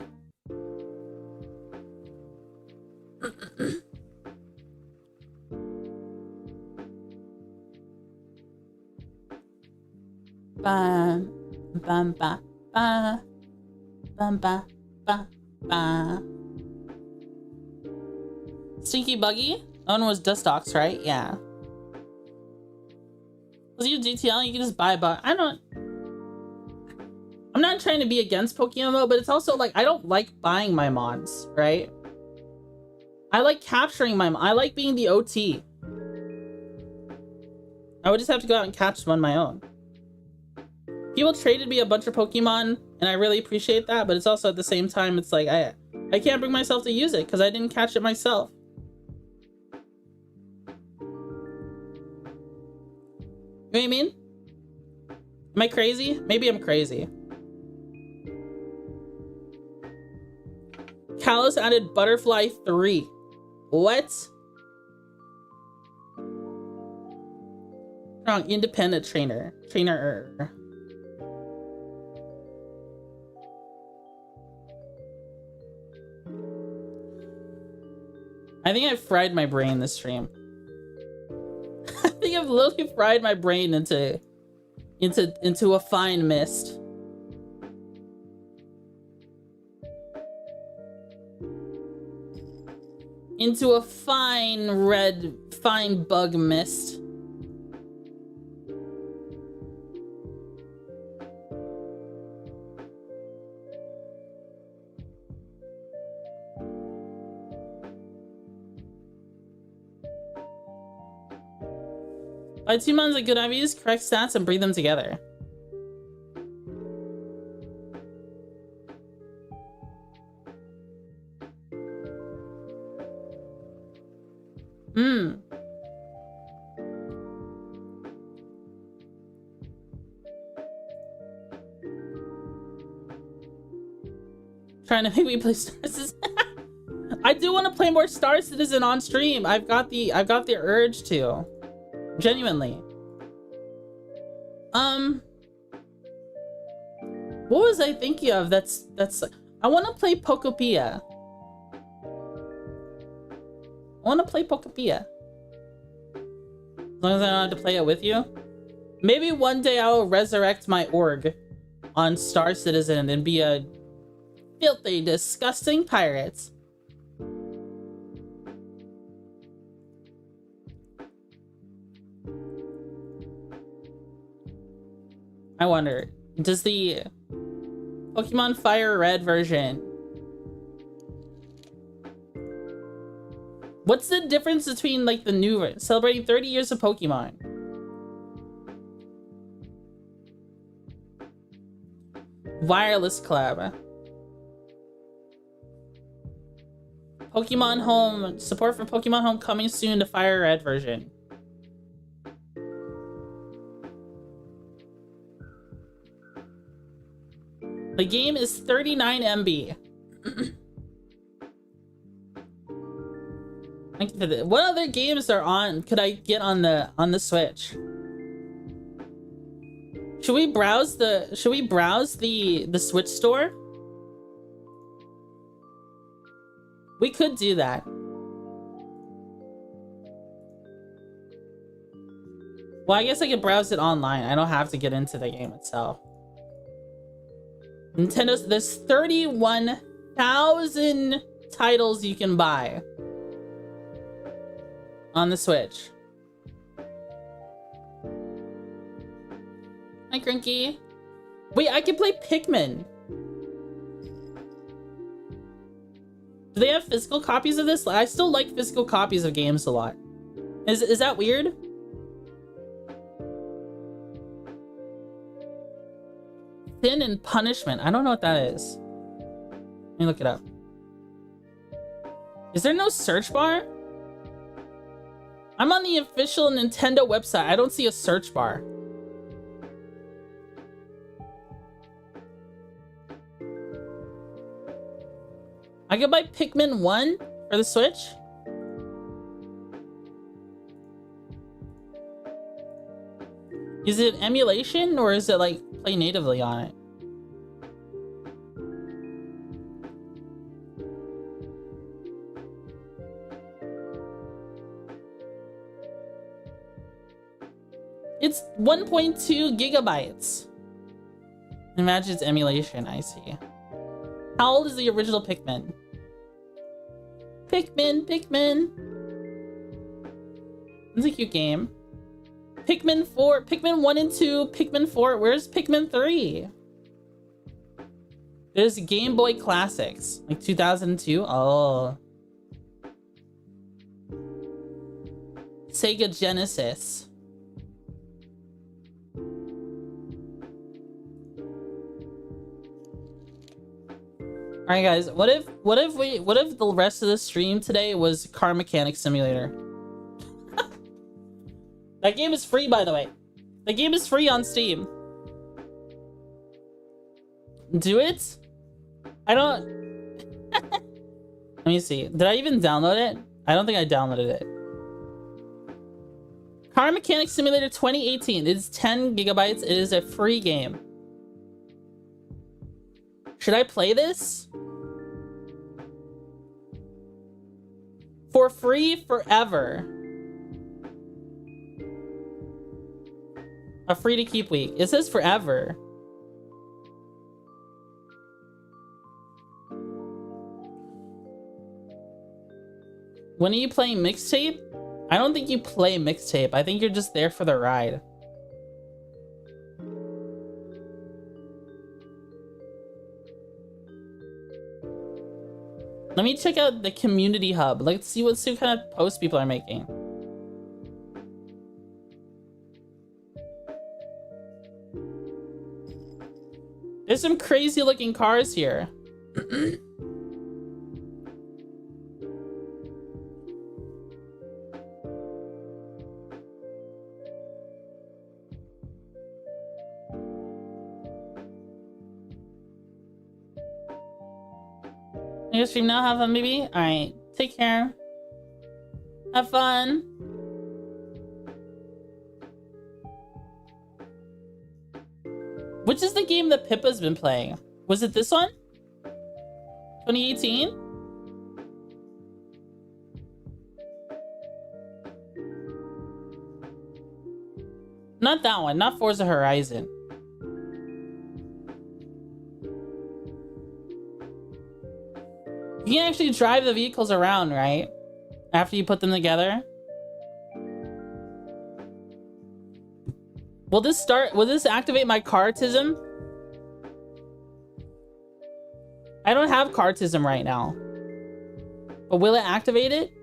[SPEAKER 1] Ba ba ba ba ba ba ba ba. Stinky Buggy? That one was Dustox, right? Yeah. Was you GTL? You can just buy a bug. I'm not trying to be against Pokemon, but it's also like I don't like buying my mons, right? I like capturing my. I like being the OT. I would just have to go out and catch one on my own. People traded me a bunch of Pokemon, and I really appreciate that. But it's also at the same time, it's like I can't bring myself to use it because I didn't catch it myself. You know what I mean? Am I crazy? Maybe I'm crazy. Kalos added Butterfly 3. What? Wrong, independent trainer. Trainer. I think I fried my brain this stream. I think I've literally fried my brain into a fine mist. Into a fine bug mist. Buy 2 months of good IVs, correct stats, and bring them together. Trying to make me play Star Citizen. I do want to play more Star Citizen on stream. I've got the urge to. Genuinely. What was I thinking of? That's I want to play Pokopia. I want to play Pokopia. As long as I don't have to play it with you. Maybe one day I'll resurrect my org on Star Citizen and be a Filthy, disgusting pirates. I wonder, does the Pokemon Fire Red version... What's the difference between, like, the new... Celebrating 30 years of Pokemon. Wireless Club. Pokemon Home. Support for Pokemon Home coming soon to Fire Red version. The game is 39 MB. What other games are on? Could I get on the Switch? Should we browse the Switch store? We could do that. Well, I guess I could browse it online. I don't have to get into the game itself. Nintendo's, there's 31,000 titles you can buy on the Switch. Hi, Crinky. Wait, I can play Pikmin. Do they have physical copies of this? I still like physical copies of games a lot. Is that weird? Sin and Punishment. I don't know what that is. Let me look it up. Is there no search bar? I'm on the official Nintendo website. I don't see a search bar. I could buy Pikmin 1 for the Switch. Is it emulation or is it like play natively on it? It's 1.2 gigabytes. Imagine it's emulation, I see. How old is the original Pikmin? Pikmin. It's a cute game. Pikmin 4, Pikmin 1 and 2, Pikmin 4. Where's Pikmin 3? There's Game Boy Classics, like 2002. Oh. Sega Genesis. All right, guys. What if the rest of the stream today was Car Mechanic Simulator? That game is free, by the way. The game is free on Steam. Do it? I don't... Let me see. Did I even download it? I don't think I downloaded it. Car Mechanic Simulator 2018. It is 10 gigabytes. It is a free game. Should I play this? For free forever. A free to keep week. It says forever. When are you playing mixtape? I don't think you play mixtape. I think you're just there for the ride. Let me check out the community hub. Let's see what kind of posts people are making. There's some crazy looking cars here. You stream now, have fun, baby. Alright, take care. Have fun. Which is the game that Pippa's been playing? Was it this one? 2018? Not that one, not Forza Horizon. You can actually drive the vehicles around, right? After you put them together. Will this activate my cartism? I don't have cartism right now. But will it activate it?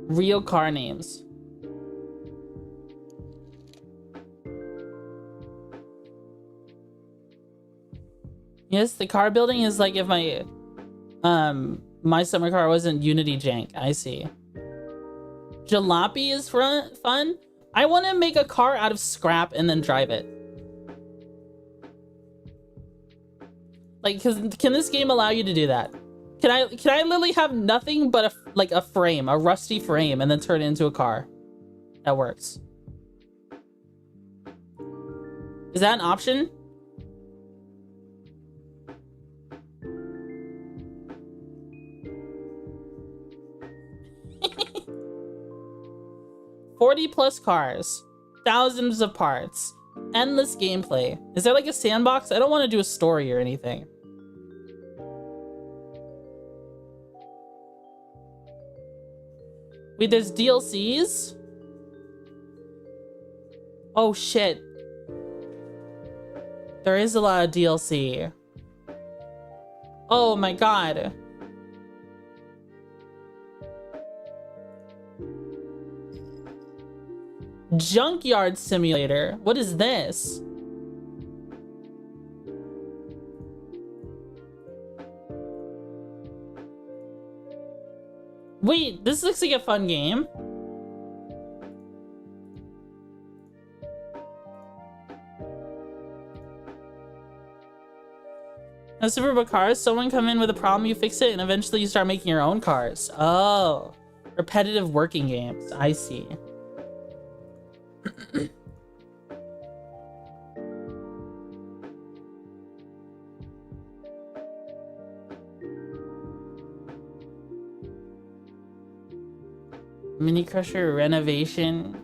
[SPEAKER 1] Real car names. Yes, the car building is like if my summer car wasn't Unity jank. I see. Jalopy is fun. I want to make a car out of scrap and then drive it. Like, can this game allow you to do that? Can I literally have nothing but a frame, a rusty frame, and then turn it into a car? That works. Is that an option? +40 cars, thousands of parts, endless gameplay. Is there like a sandbox? I don't want to do a story or anything. Wait, there's DLCs? Oh shit. There is a lot of DLC. Oh my god. Junkyard Simulator. What is this? Wait, this looks like a fun game. No Superbook cars. Someone come in with a problem, you fix it, and eventually you start making your own cars. Oh, repetitive working games. I see. Mini Crusher renovation.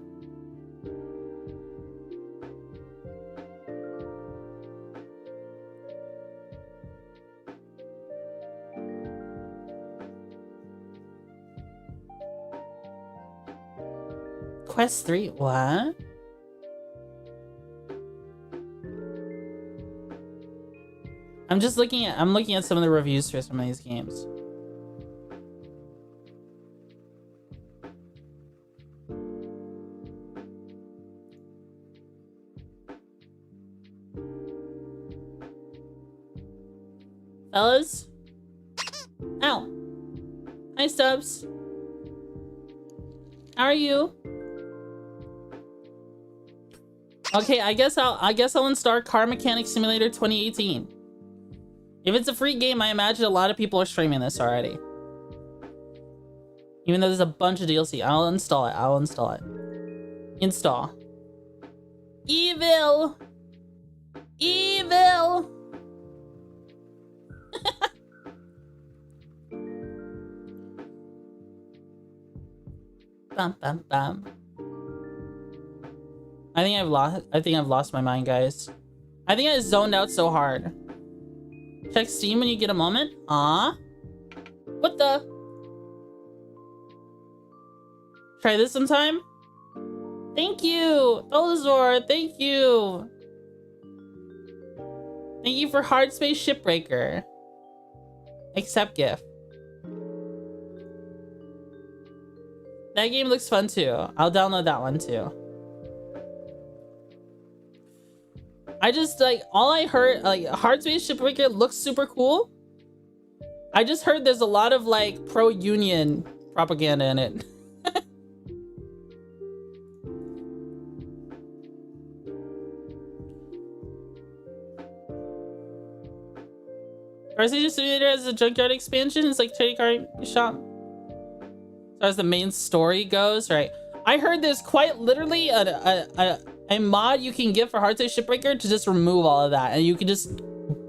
[SPEAKER 1] Quest 3? What? I'm looking at some of the reviews for some of these games. Fellas? Ow. Hi, Stubbs. How are you? Okay, I guess I'll install Car Mechanic Simulator 2018. If it's a free game, I imagine a lot of people are streaming this already. Even though there's a bunch of DLC, I'll install it. I'll install it. Install. Evil! Evil! Bum, bum, bum. I think I've lost my mind, guys. I think I zoned out so hard. Check Steam when you get a moment. Ah, what the? Try this sometime. Thank you, Olazor. Thank you. Thank you for Hard Space Shipbreaker. Accept gift. That game looks fun too. I'll download that one too. I just like all I heard, like Hard Space Shipbreaker looks super cool. I just heard there's a lot of like pro-union propaganda in it. Parasocial Simulator has a junkyard expansion. It's like trading card shop. So as the main story goes, right? I heard there's quite literally a mod you can get for Hard Space Shipbreaker to just remove all of that, and you can just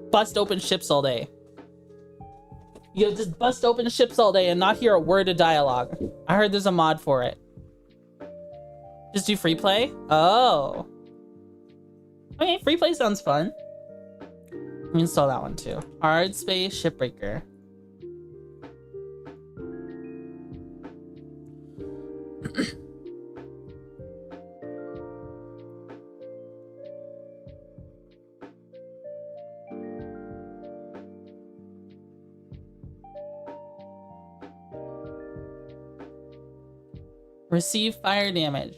[SPEAKER 1] bust open ships all day. You just bust open ships all day and not hear a word of dialogue. I heard there's a mod for it. Just do free play? Oh. Okay, free play sounds fun. Let me install that one too. Hard Space Shipbreaker. Receive fire damage.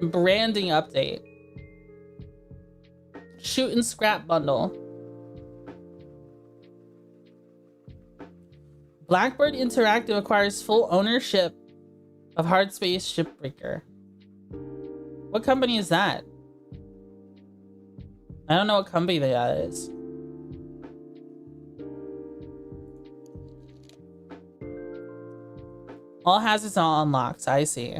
[SPEAKER 1] Branding update. Shoot and scrap bundle. Blackbird Interactive acquires full ownership of Hard Space Shipbreaker. What company is that? I don't know what company that is. All hazards are unlocked. I see.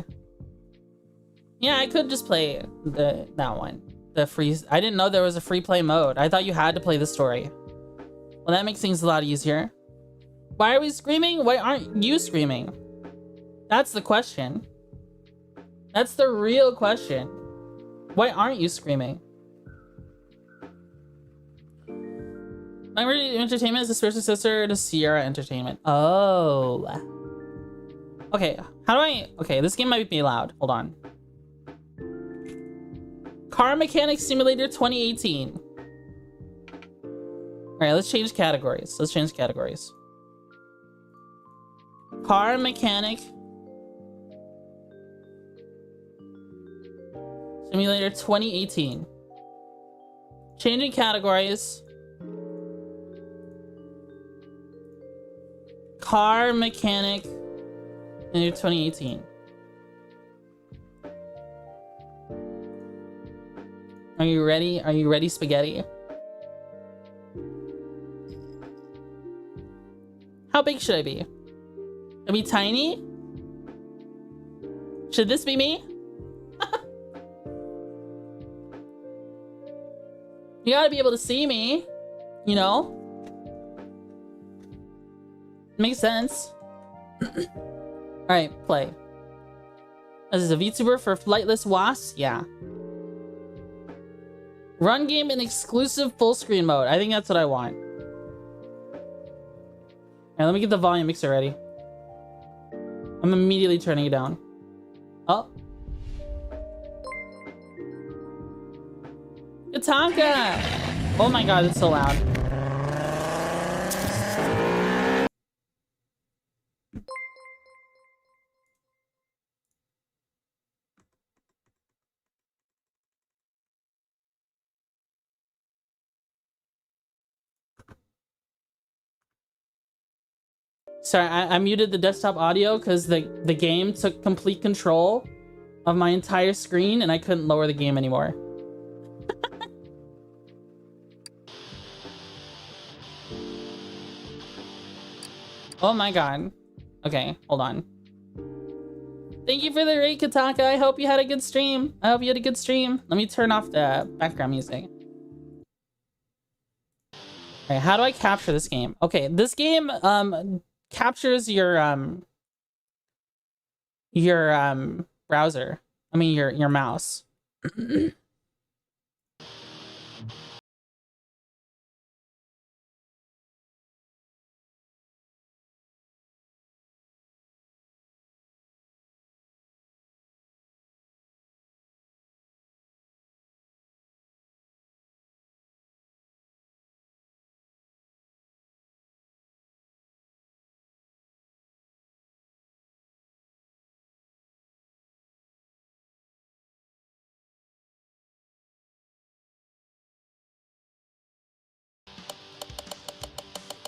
[SPEAKER 1] Yeah, I could just play that one. The free. I didn't know there was a free play mode. I thought you had to play the story. Well, that makes things a lot easier. Why are we screaming? Why aren't you screaming? That's the question. That's the real question. Why aren't you screaming? Library Entertainment is the spiritual sister to Sierra Entertainment. Oh. Okay, how do I... Okay, this game might be loud. Hold on. Car Mechanic Simulator 2018. Alright, let's change categories. Let's change categories. Car Mechanic Simulator 2018. Changing categories. Car Mechanic Simulator 2018. Are you ready? Are you ready, spaghetti? How big should I be? Should I be tiny? Should this be me? You gotta be able to see me, you know? Makes sense. Alright, play. This is a VTuber for Flightless Wasps? Yeah. Run game in exclusive full screen mode. I think that's what I want. Alright, let me get the volume mixer ready. I'm immediately turning it down. Oh. Katanka! Oh my god, it's so loud. Sorry, I muted the desktop audio because the game took complete control of my entire screen and I couldn't lower the game anymore. Oh my god. Okay, hold on. Thank you for the raid, Kataka. I hope you had a good stream. I hope you had a good stream. Let me turn off the background music. Alright, how do I capture this game? Okay, this game captures your browser. I mean your mouse.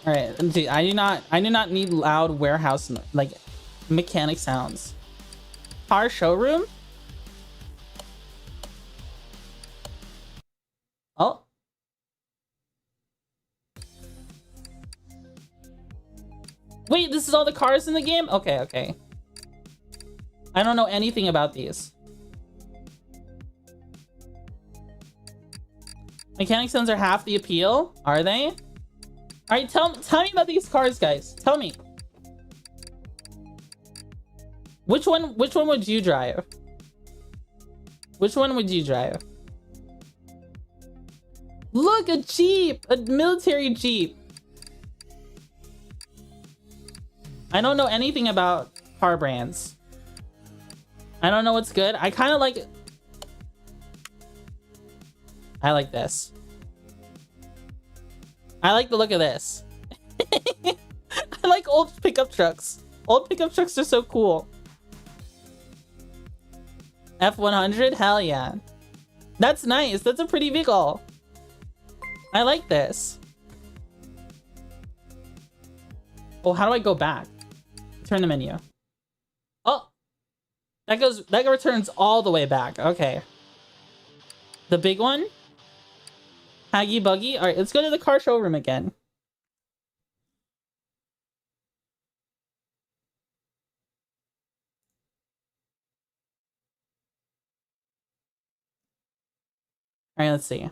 [SPEAKER 1] All right, I do not need loud warehouse like mechanic sounds. Car showroom? Oh. Wait, this is all the cars in the game? Okay, okay. I don't know anything about these. Mechanic sounds are half the appeal, are they? All right, tell me about these cars, guys. Tell me. Which one would you drive? Which one would you drive? Look, a Jeep! A military Jeep! I don't know anything about car brands. I don't know what's good. I kind of like it. I like this. I like the look of this. I like old pickup trucks. Old pickup trucks are so cool. F100? Hell yeah. That's nice. That's a pretty vehicle. I like this. Oh, how do I go back? Turn the menu. Oh! That returns all the way back. Okay. The big one? Haggy Buggy? Alright, let's go to the car showroom again. Alright, let's see.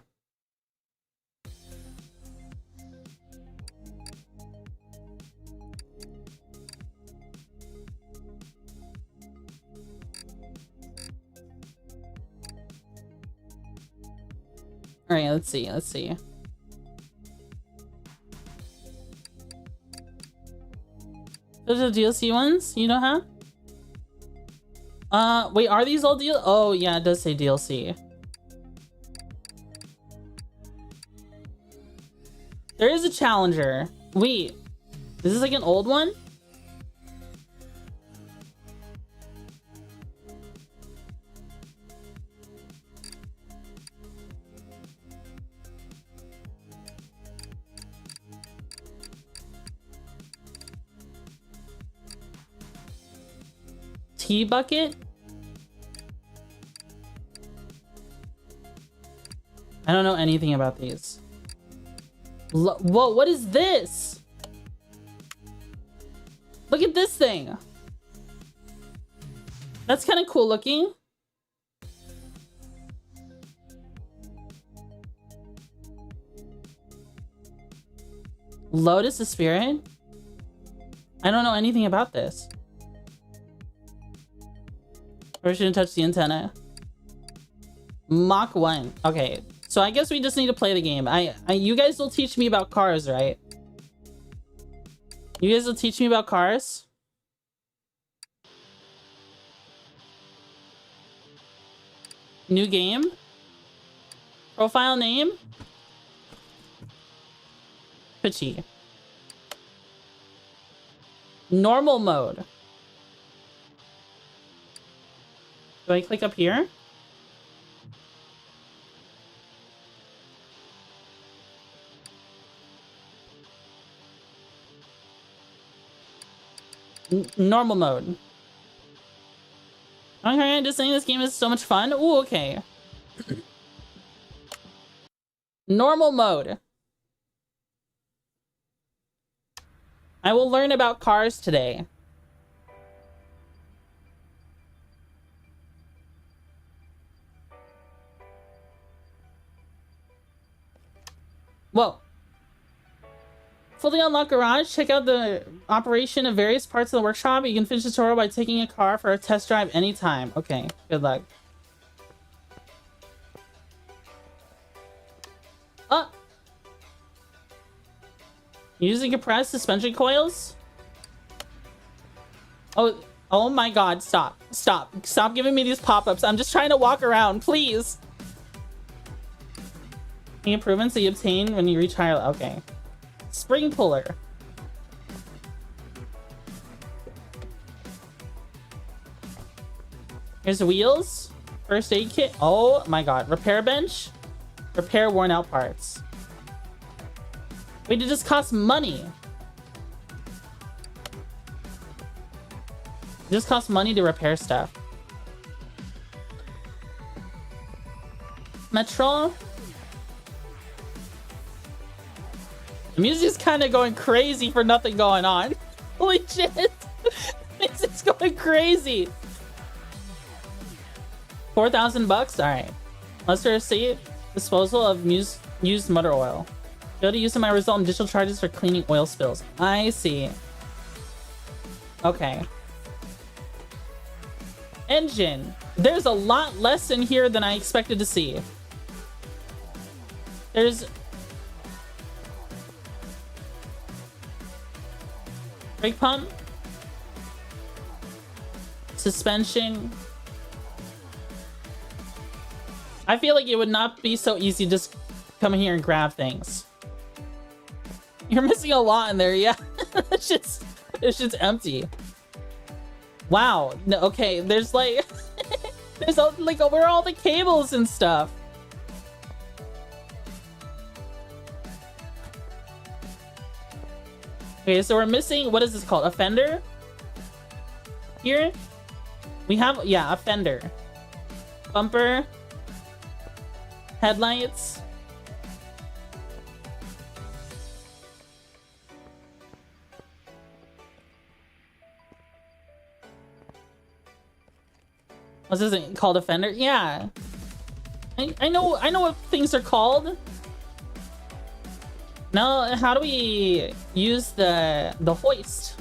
[SPEAKER 1] Alright, let's see. Those are the DLC ones? You don't have? Wait, are these all DLC? Oh, yeah, it does say DLC. There is a Challenger. Wait, is this like an old one? Tea bucket? I don't know anything about these. Whoa, what is this? Look at this thing. That's kind of cool looking. Lotus the Spirit? I don't know anything about this. Or shouldn't touch the antenna. Mach 1. Okay, so I guess we just need to play the game. You guys will teach me about cars, right? You guys will teach me about cars? New game? Profile name? Twitchy. Normal mode. Do I click up here? Normal mode. Okay, just saying this game is so much fun. Ooh, okay. Normal mode. I will learn about cars today. Whoa. Fully unlock garage. Check out the operation of various parts of the workshop. You can finish the tutorial by taking a car for a test drive anytime. Okay, good luck. Using compressed suspension coils? Oh my god, stop. Stop giving me these pop-ups. I'm just trying to walk around, please. The improvements that you obtain when you reach higher... Okay. Spring puller. Here's the wheels. First aid kit. Oh my god. Repair bench. Repair worn out parts. Wait, it just costs money. It just costs money to repair stuff. Metro. The music's kind of going crazy for nothing going on. Holy shit. Music's going crazy. 4,000 bucks? Alright. Let's receipt disposal of used motor oil. Go to use my result in additional charges for cleaning oil spills. I see. Okay. Engine. There's a lot less in here than I expected to see. There's... brake pump. Suspension. I feel like it would not be so easy to just come in here and grab things. You're missing a lot in there, yeah. it's just empty. Wow. No, okay, there's like... there's like where are all the cables and stuff? Okay, so we're missing... what is this called? A fender? Here? We have... yeah, a fender. Bumper. Headlights. This isn't called a fender? Yeah. I know what things are called. Now, how do we use the hoist?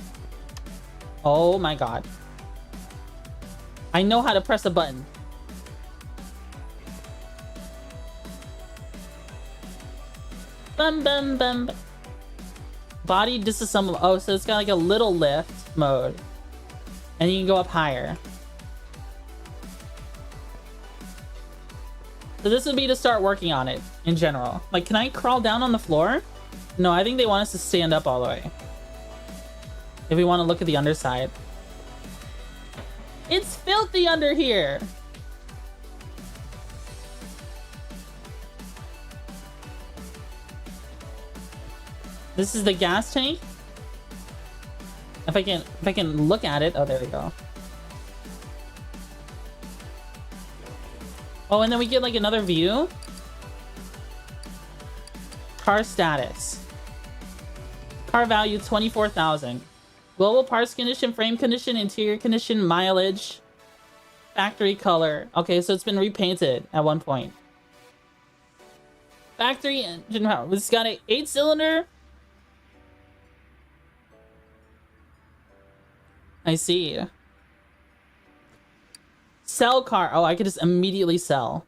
[SPEAKER 1] Oh my god. I know how to press a button. Bum bum bum. Body disassemble. Oh, so it's got like a little lift mode. And you can go up higher. So this would be to start working on it in general. Like, can I crawl down on the floor? No, I think they want us to stand up all the way. If we want to look at the underside. It's filthy under here. This is the gas tank. If I can look at it. Oh, there we go. Oh, and then we get like another view. Car status. Car value 24,000. Global parts condition, frame condition, interior condition, mileage, factory color. Okay, so it's been repainted at one point. Factory engine power. It's got an 8-cylinder. I see. Sell car. Oh, I could just immediately sell.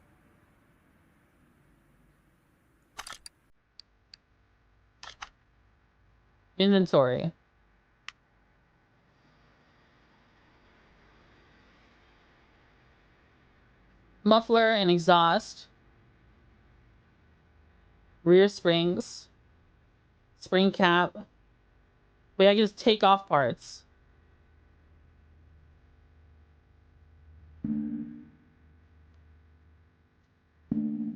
[SPEAKER 1] Inventory. Muffler and exhaust. Rear springs. Spring cap. Wait, I can just take off parts.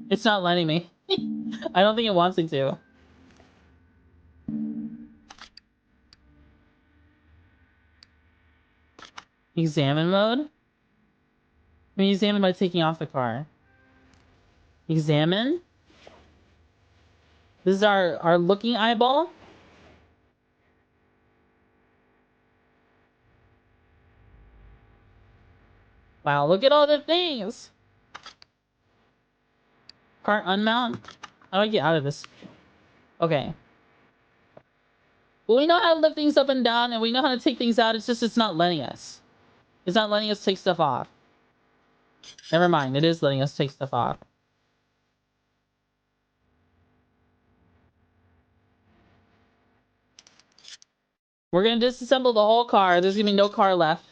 [SPEAKER 1] It's not letting me. I don't think it wants me to. Examine mode? I mean, examine by taking off the car. Examine? This is our looking eyeball? Wow, look at all the things! Car unmount? How do I get out of this? Okay. Well, we know how to lift things up and down, and we know how to take things out. It's just it's not letting us. It's not letting us take stuff off. Never mind, it is letting us take stuff off. We're gonna disassemble the whole car. There's gonna be no car left.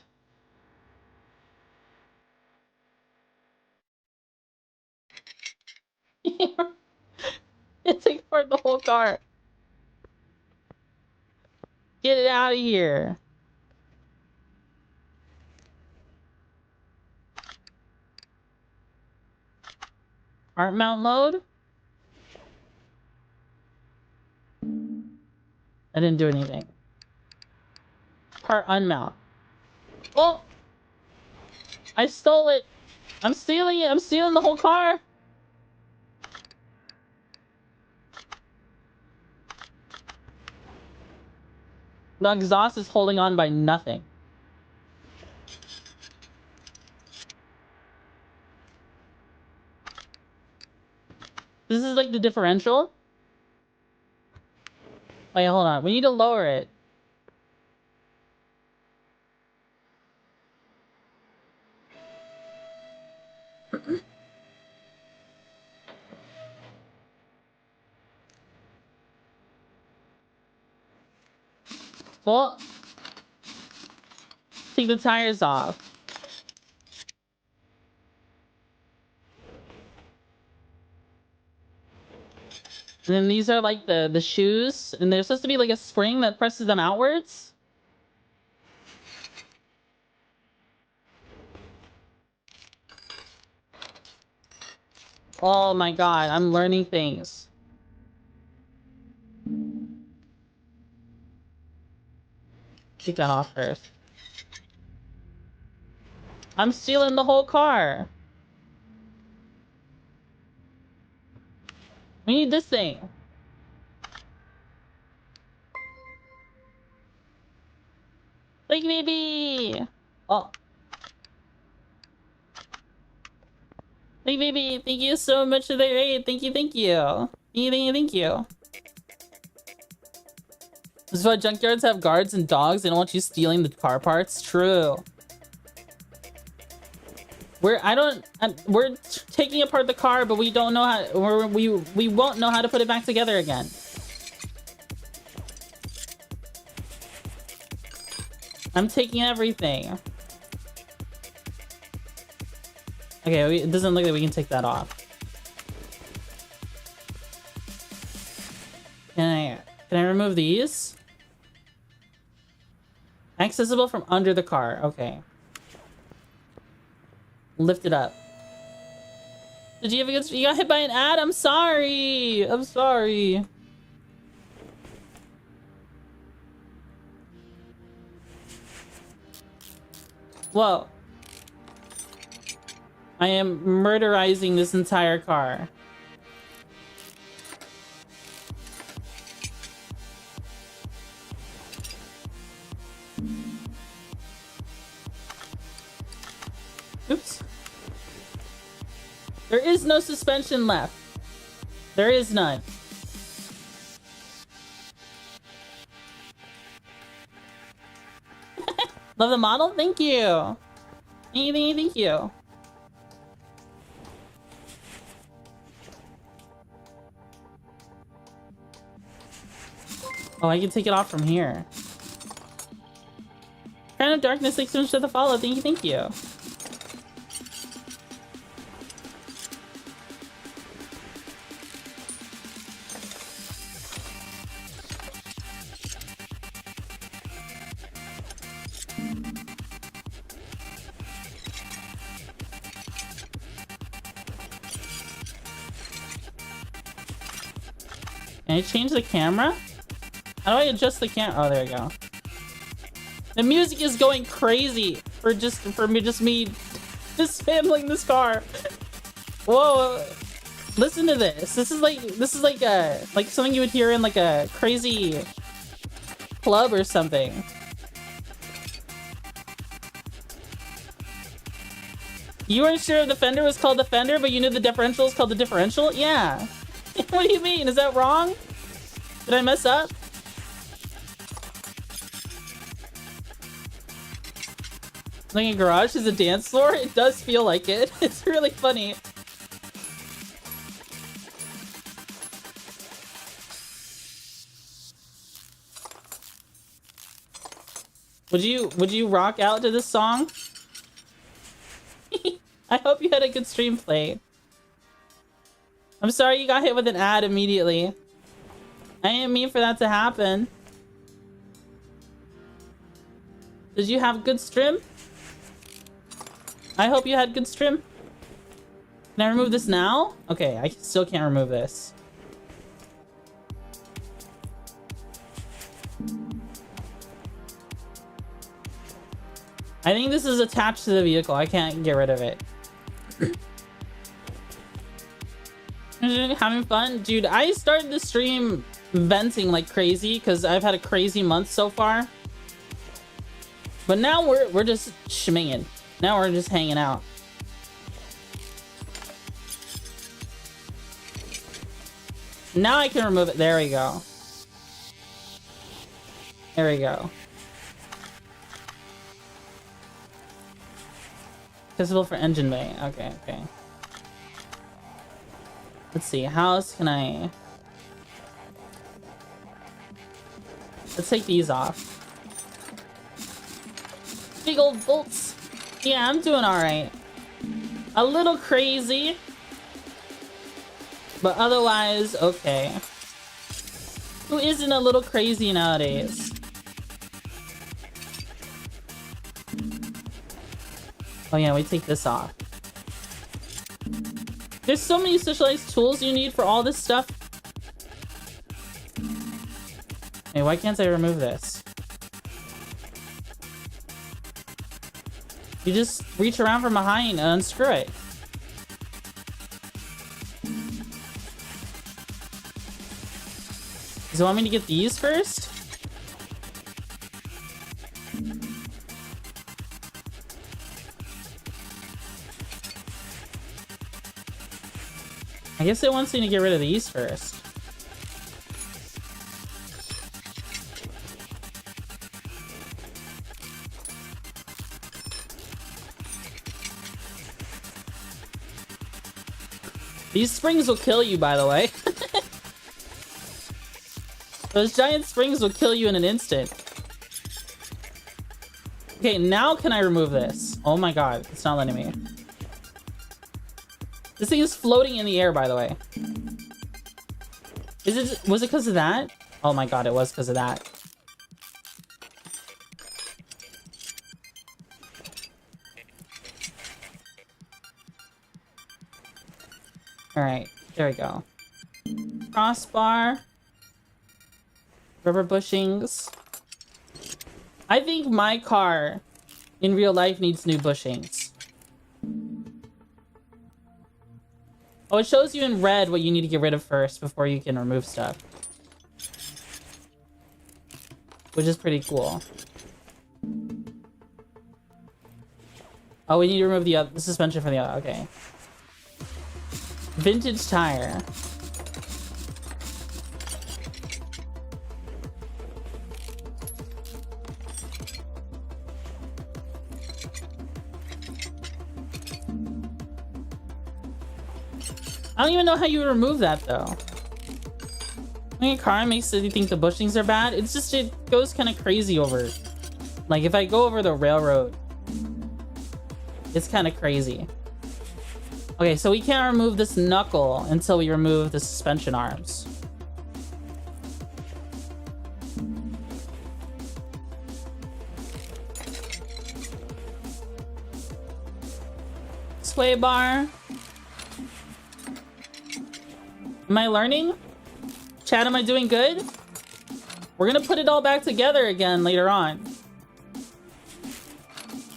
[SPEAKER 1] It takes apart the whole car. Get it out of here. Art mount load? I didn't do anything. Part unmount. Oh! I stole it! I'm stealing it! I'm stealing the whole car! The exhaust is holding on by nothing. This is like the differential. Wait, hold on. We need to lower it. Well, take the tires off. And then these are like the shoes, and there's supposed to be like a spring that presses them outwards. Oh my god, I'm learning things. Take that off first. I'm stealing the whole car. We need this thing. Thank you, baby. Oh. Thank you, baby. Thank you so much for the raid. Thank you, thank you. Thank you, thank you, thank you. This is why junkyards have guards and dogs. They don't want you stealing the car parts. True. We're taking apart the car, but we don't know how. We won't know how to put it back together again. I'm taking everything. Okay, it doesn't look like we can take that off. Can I remove these? Accessible from under the car. Okay. Lift it up. Did you have a good... You got hit by an ad? I'm sorry. I'm sorry. Whoa. I am murderizing this entire car. Oops. There is no suspension left. There is none. Love the model? Thank you. Thank you. Oh, I can take it off from here. Crown of Darkness, thanks so much for the follow. Thank you. Can I change the camera? How do I adjust the camera? Oh, there we go. The music is going crazy for me dismantling this car. Whoa! Listen to this. This is like something you would hear in like a crazy club or something. You weren't sure if the fender was called the fender, but you knew the differential is called the differential? Yeah. What do you mean? Is that wrong? Did I mess up? Like a garage is a dance floor? It does feel like it. It's really funny. Would you rock out to this song? I hope you had a good stream play. I'm sorry you got hit with an ad immediately. I didn't mean for that to happen. Did you have good stream? I hope you had good stream. Can I remove this now? Okay, I still can't remove this. I think this is attached to the vehicle. I can't get rid of it. Having fun? Dude, I started the stream venting like crazy because I've had a crazy month so far. But now we're just schminging. Now we're just hanging out. Now I can remove it. There we go. There we go. Accessible for engine bay. Okay, okay. Let's see, how else can I... Let's take these off. Big old bolts. Yeah, I'm doing alright. A little crazy. But otherwise, okay. Who isn't a little crazy nowadays? Oh yeah, we take this off. There's so many specialized tools you need for all this stuff. Hey, why can't I remove this? You just reach around from behind and unscrew it. Does it want me to get these first? I guess it wants me to get rid of these first. These springs will kill you, by the way. Those giant springs will kill you in an instant. Okay, now can I remove this? Oh my god, it's not letting me. This thing is floating in the air, by the way. Was it because of that? Oh my god, it was because of that. Alright, there we go. Crossbar. Rubber bushings. I think my car in real life needs new bushings. Oh, it shows you in red what you need to get rid of first before you can remove stuff. Which is pretty cool. Oh, we need to remove the suspension from the other. Okay. Vintage tire. I don't even know how you remove that though. When a car makes you think the bushings are bad, it's just, it goes kind of crazy over. Like if I go over the railroad, it's kind of crazy. Okay, so we can't remove this knuckle until we remove the suspension arms. Sway bar. Am I learning? Chat, am I doing good? We're gonna put it all back together again later on.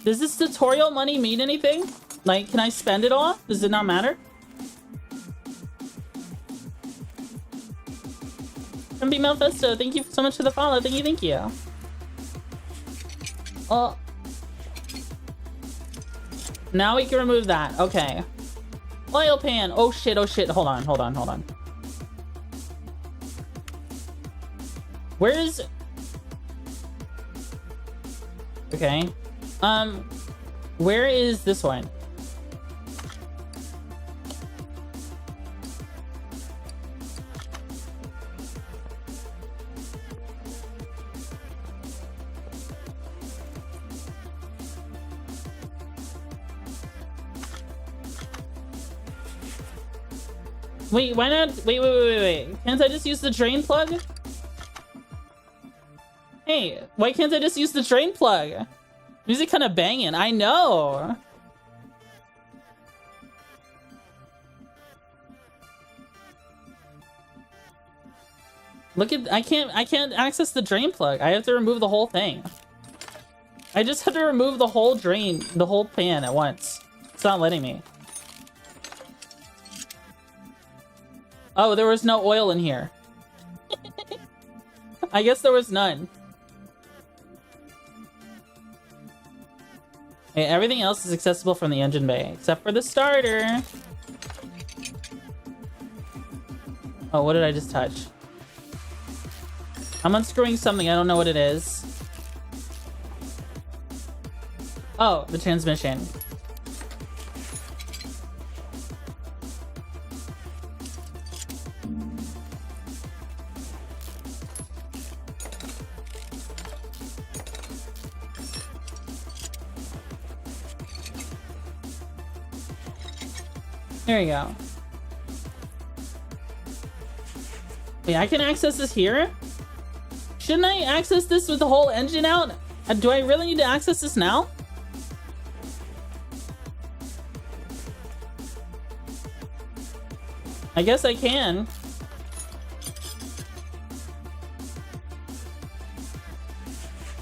[SPEAKER 1] Does this tutorial money mean anything? Like, can I spend it all? Does it not matter? MB Melfesto, thank you so much for the follow. Thank you, thank you. Oh. Now we can remove that. Okay. Oil pan. Oh shit, oh shit. Hold on, hold on, hold on. Where is... Okay. Where is this one? Wait, why not? Wait. Can't I just use the drain plug? Hey, why can't I just use the drain plug? Music kind of banging. I know. Look at, I can't access the drain plug. I have to remove the whole thing. I just have to remove the whole drain, the whole pan at once. It's not letting me. Oh, there was no oil in here. I guess there was none. Okay, everything else is accessible from the engine bay, except for the starter. Oh, what did I just touch? I'm unscrewing something. I don't know what it is. Oh, the transmission. There you go. Wait, I can access this here? Shouldn't I access this with the whole engine out? Do I really need to access this now? I guess I can.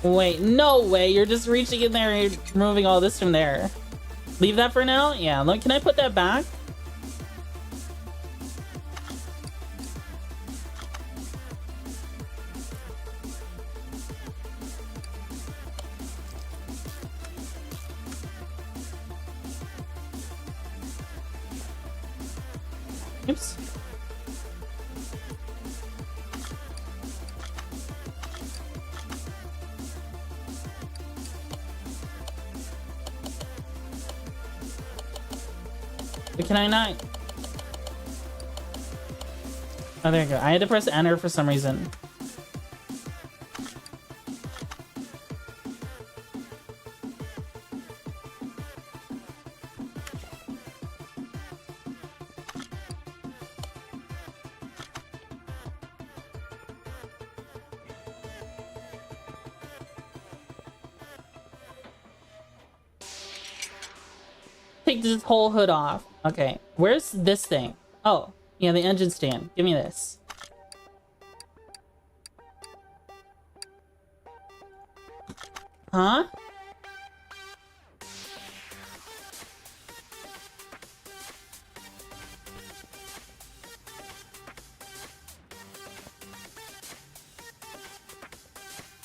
[SPEAKER 1] Wait, no way. You're just reaching in there and removing all this from there. Leave that for now? Yeah, can I put that back? Oops. But can I not? Oh, there you go. I had to press enter for some reason. Take this whole hood off. Okay, where's this thing? Oh, yeah, the engine stand. Give me this. Huh?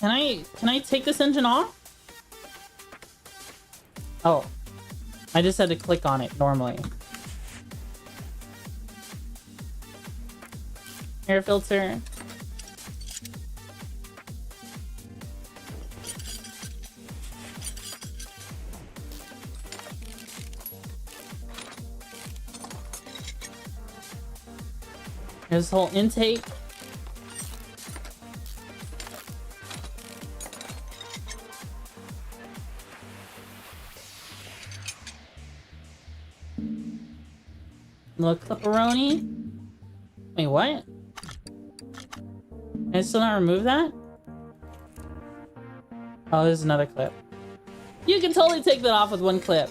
[SPEAKER 1] Can I take this engine off? Oh. I just had to click on it normally. Air filter. There's this whole intake. Little clipperoni. Wait, what? Can I still not remove that? Oh, there's another clip. You can totally take that off with one clip.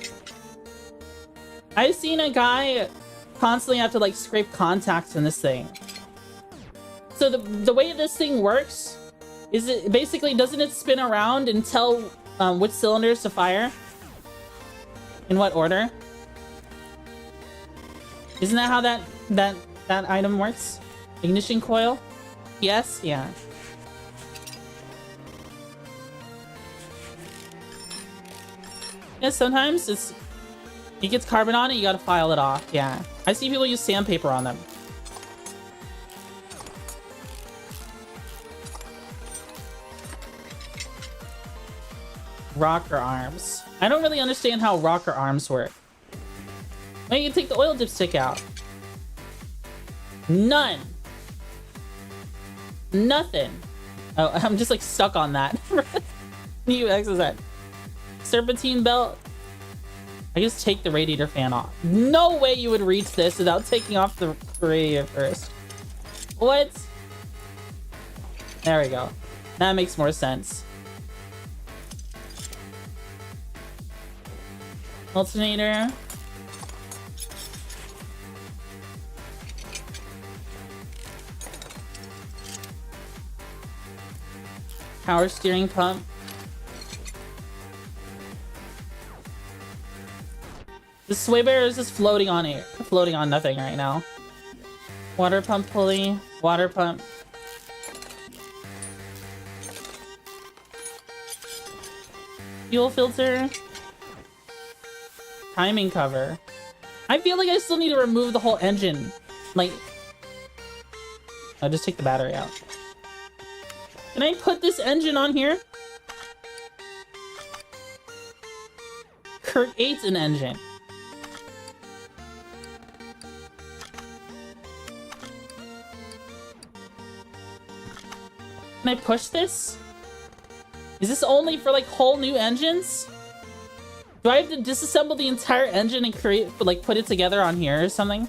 [SPEAKER 1] I've seen a guy constantly have to like scrape contacts in this thing. So the way this thing works is it basically, doesn't it spin around and tell which cylinders to fire? In what order? Isn't that how that item works? Ignition coil? Yes? Yeah. Yeah, sometimes it gets carbon on it, you gotta file it off. Yeah. I see people use sandpaper on them. Rocker arms. I don't really understand how rocker arms work. Wait, you can take the oil dipstick out. None. Nothing. Oh, I'm just like stuck on that. New exercise. Serpentine belt. I just take the radiator fan off. No way you would reach this without taking off the radiator first. What? There we go. That makes more sense. Alternator. Power steering pump. The sway bar is just floating on air, floating on nothing right now. Water pump pulley, water pump. Fuel filter. Timing cover. I feel like I still need to remove the whole engine. Like, I'll just take the battery out. Can I put this engine on here? Create an engine. Can I push this? Is this only for like whole new engines? Do I have to disassemble the entire engine and create, like, put it together on here or something?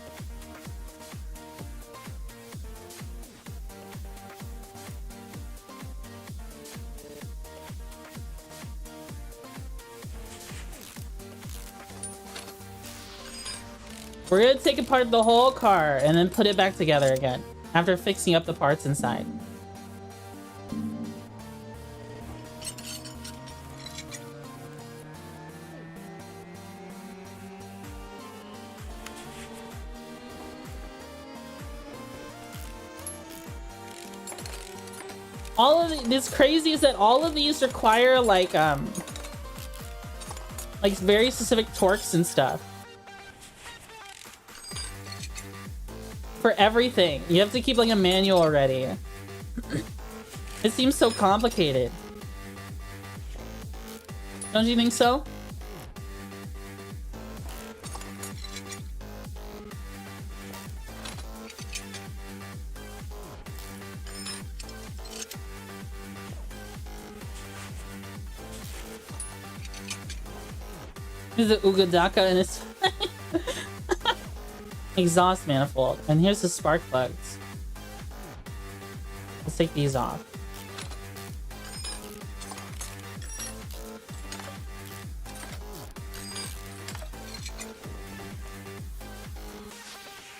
[SPEAKER 1] We're gonna take apart the whole car and then put it back together again after fixing up the parts inside. All of this crazy is that all of these require like very specific torques and stuff. For everything. You have to keep like a manual already. It seems so complicated. Don't you think so? Here's the Ugadaka and its exhaust manifold. And here's the spark plugs. Let's take these off.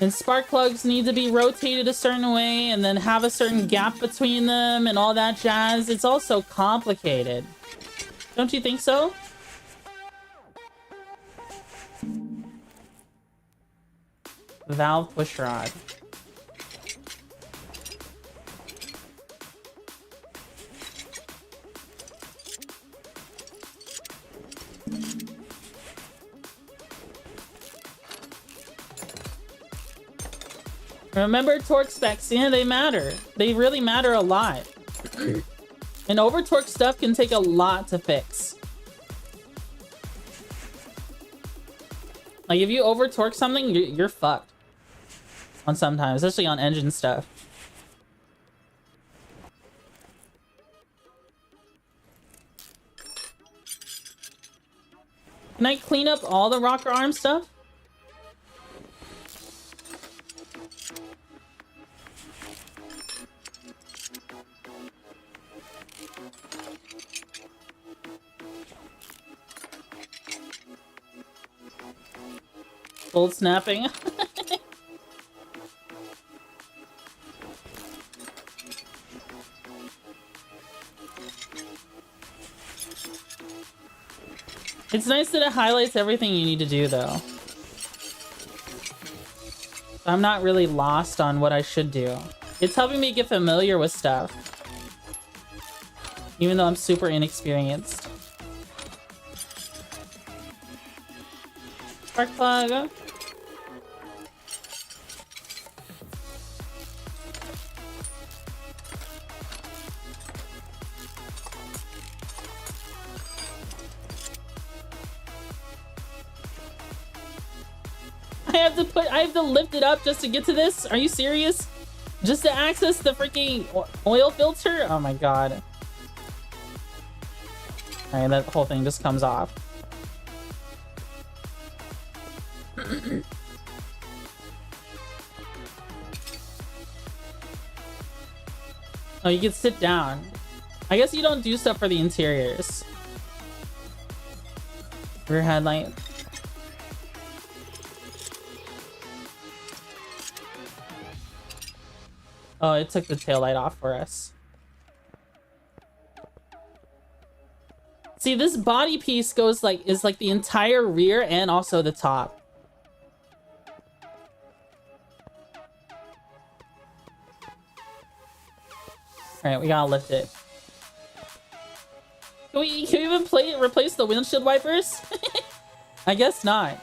[SPEAKER 1] And spark plugs need to be rotated a certain way and then have a certain gap between them and all that jazz. It's all so complicated. Don't you think so? Valve push rod. Remember torque specs, yeah, they matter. They really matter a lot. And over torque stuff can take a lot to fix. Like if you over torque something, you're fucked. On sometimes, especially on engine stuff. Can I clean up all the rocker arm stuff? Bolt snapping. It's nice that it highlights everything you need to do, though. I'm not really lost on what I should do. It's helping me get familiar with stuff. Even though I'm super inexperienced. Spark plug. I have to lift it up just to get to this? Are you serious? Just to access the freaking oil filter? Oh my god. Alright, that whole thing just comes off. Oh, you can sit down. I guess you don't do stuff for the interiors. Rear headlight. Oh, it took the taillight off for us. See, this body piece goes like, is like the entire rear and also the top. Alright, we gotta lift it. Can we even replace the windshield wipers? I guess not.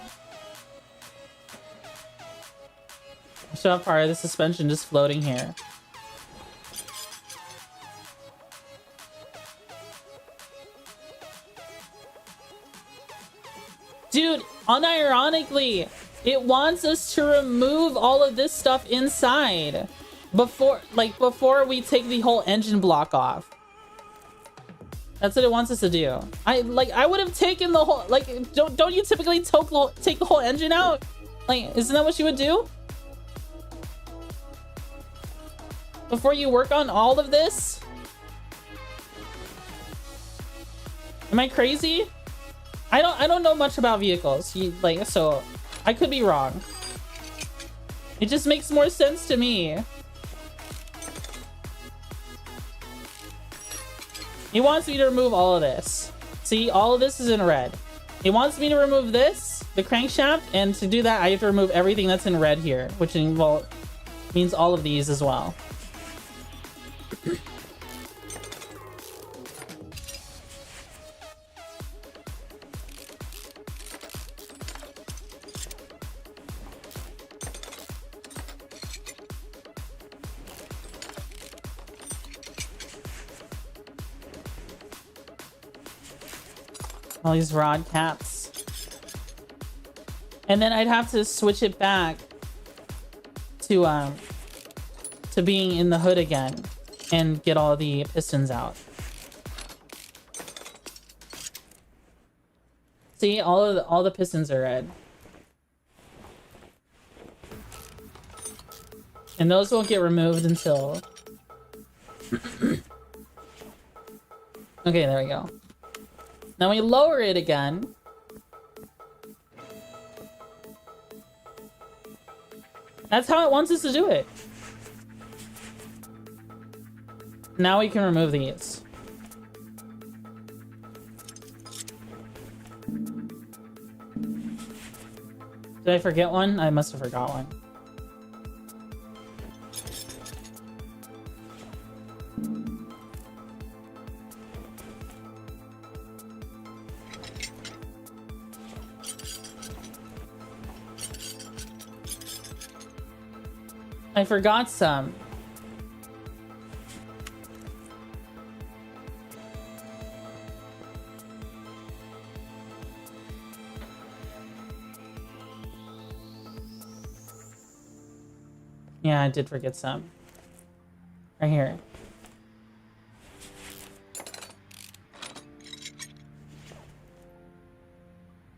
[SPEAKER 1] Show up part of the suspension just floating here. Dude, unironically, it wants us to remove all of this stuff inside before we take the whole engine block off. That's what it wants us to do. I would have taken the whole, like, don't you typically take the whole engine out? Like, isn't that what you would do? Before you work on all of this? Am I crazy? I don't know much about vehicles. So I could be wrong. It just makes more sense to me. He wants me to remove all of this. See, all of this is in red. He wants me to remove this, the crankshaft, and to do that I have to remove everything that's in red here, which means all of these as well. All these rod caps. And then I'd have to switch it back to being in the hood again and get all the pistons out. See, all the pistons are red. And those won't get removed until okay, there we go. Now we lower it again. That's how it wants us to do it. Now we can remove these. Did I forget one? I must have forgot one. I forgot some. Yeah, I did forget some. Right here.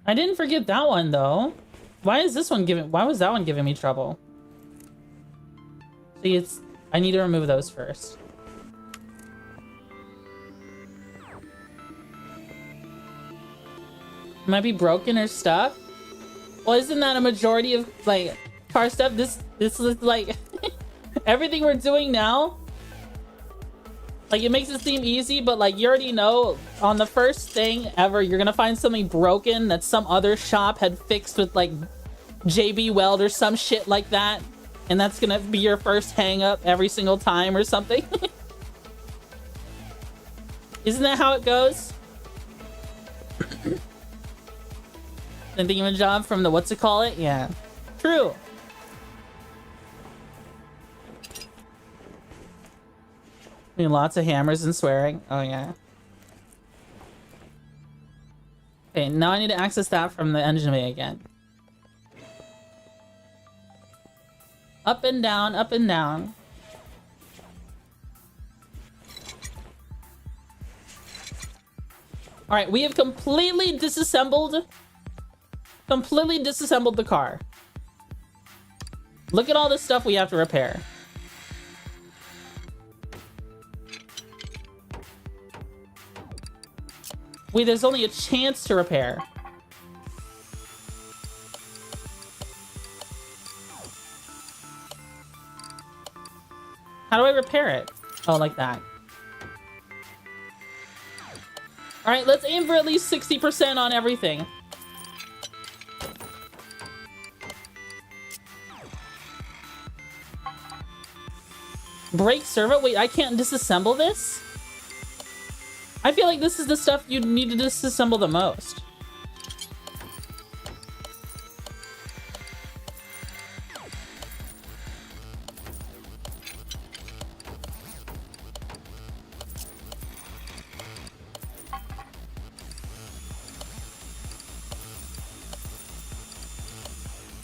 [SPEAKER 1] I didn't forget that one though. Why was that one giving me trouble? See, I need to remove those first. Might be broken or stuck. Well, isn't that a majority of like car stuff? This is like everything we're doing now. Like, it makes it seem easy, but like you already know on the first thing ever, you're gonna find something broken that some other shop had fixed with like JB Weld or some shit like that. And that's gonna be your first hang up every single time or something. Isn't that how it goes? And thinking of a job from the what's it call it? Yeah. True. I mean, lots of hammers and swearing. Oh yeah. Okay, now I need to access that from the engine bay again. Up and down, up and down. All right, we have completely disassembled the car. Look at all this stuff we have to repair. There's only a chance to repair. How do I repair it? Oh, like that. All right, let's aim for at least 60% on everything. Brake servo? Wait, I can't disassemble this? I feel like this is the stuff you need to disassemble the most.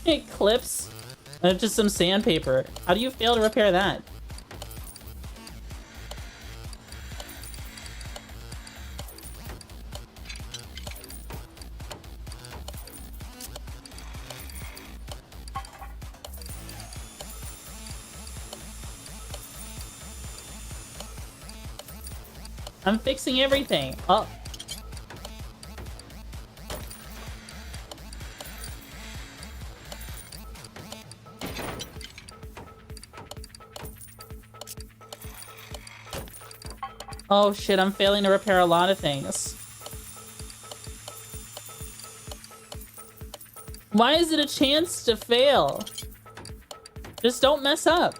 [SPEAKER 1] It clips. And just some sandpaper. How do you fail to repair that? I'm fixing everything. Oh. Oh shit, I'm failing to repair a lot of things. Why is it a chance to fail? Just don't mess up.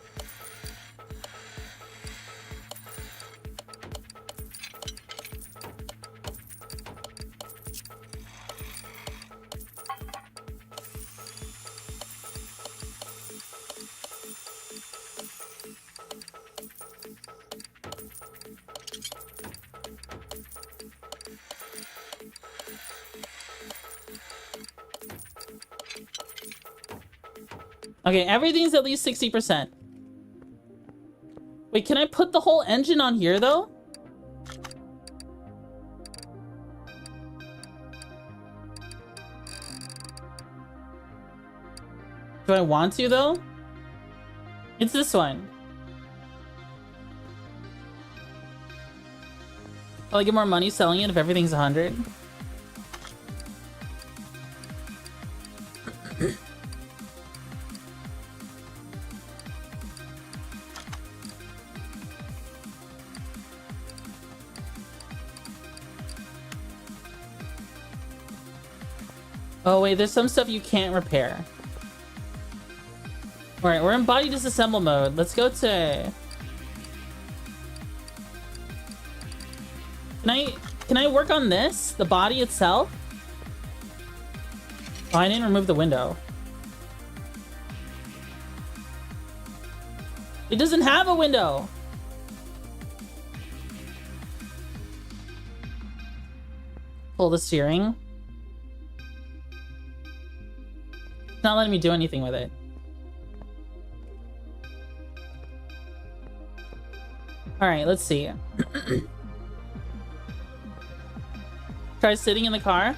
[SPEAKER 1] Okay, everything's at least 60%. Wait, can I put the whole engine on here, though? Do I want to, though? It's this one. Will I get more money selling it if everything's 100? Oh wait, there's some stuff you can't repair. Alright, we're in body disassemble mode. Let's go to... Can I work on this? The body itself? Oh, I didn't remove the window. It doesn't have a window! Pull the steering. It's not letting me do anything with it. Alright, let's see. Try sitting in the car.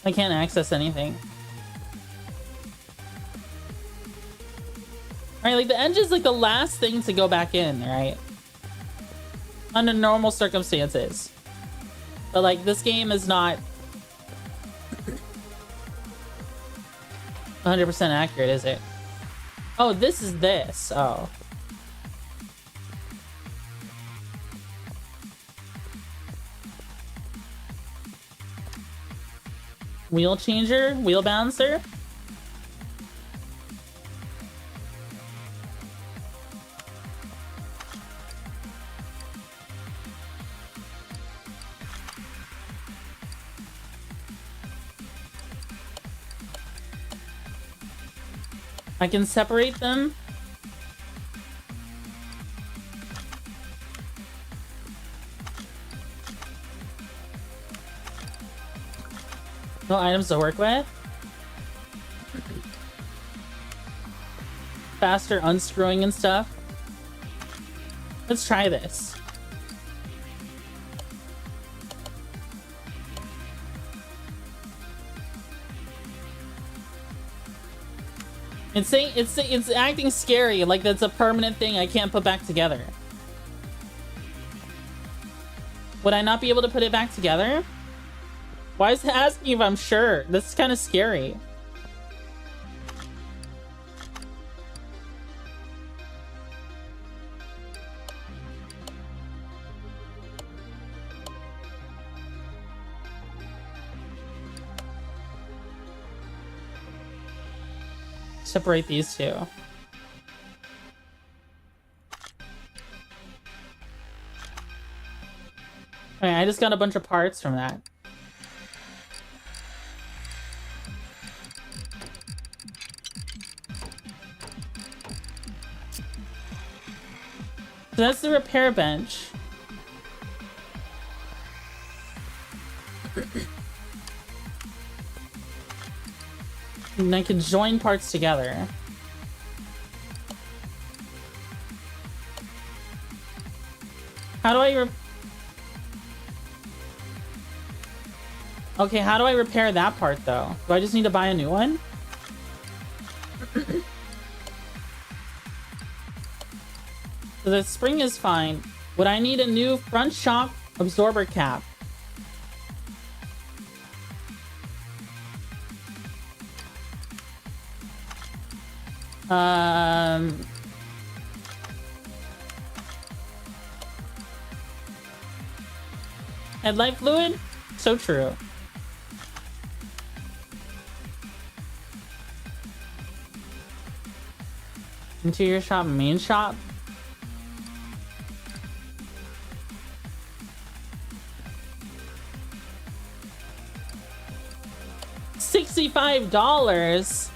[SPEAKER 1] I can't access anything. Alright, like the engine's like the last thing to go back in, right? Under normal circumstances. But like this game is not 100% accurate, is it? Oh, this is this. Oh. Wheel changer? Wheel balancer? I can separate them. No items to work with. Faster unscrewing and stuff. Let's try this. It's acting scary, like that's a permanent thing I can't put back together. Would I not be able to put it back together? Why is it asking if I'm sure? This is kind of scary. Separate these two. Okay, I just got a bunch of parts from that. So that's the repair bench. And I can join parts together. How do I Okay, how do I repair that part though? Do I just need to buy a new one? So the spring is fine. Would I need a new front shock absorber cap? Headlight fluid? So true. Interior shop, main shop? $65?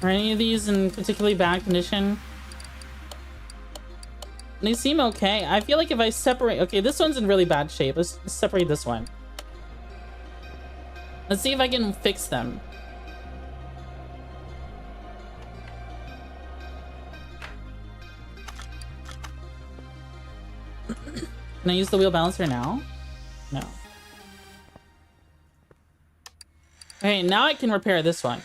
[SPEAKER 1] Are any of these in particularly bad condition? They seem okay. I feel like if I separate... Okay, this one's in really bad shape. Let's separate this one. Let's see if I can fix them. Can I use the wheel balancer now? No. Okay, now I can repair this one.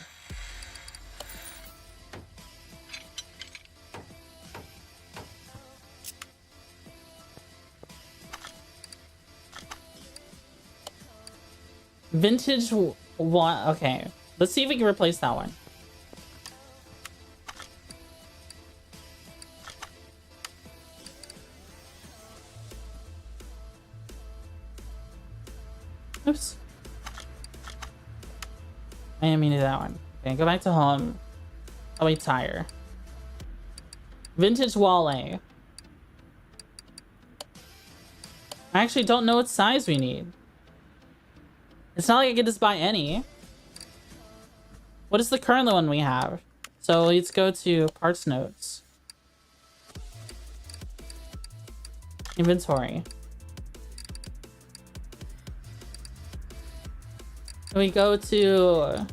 [SPEAKER 1] Vintage one. Okay, let's see if we can replace that one. Oops. I didn't mean to do that one. Okay, go back to home. Oh wait, tire. Vintage wall A. I actually don't know what size we need. It's not like I can just buy any. What is the current one we have? So let's go to parts notes. Inventory. We go to...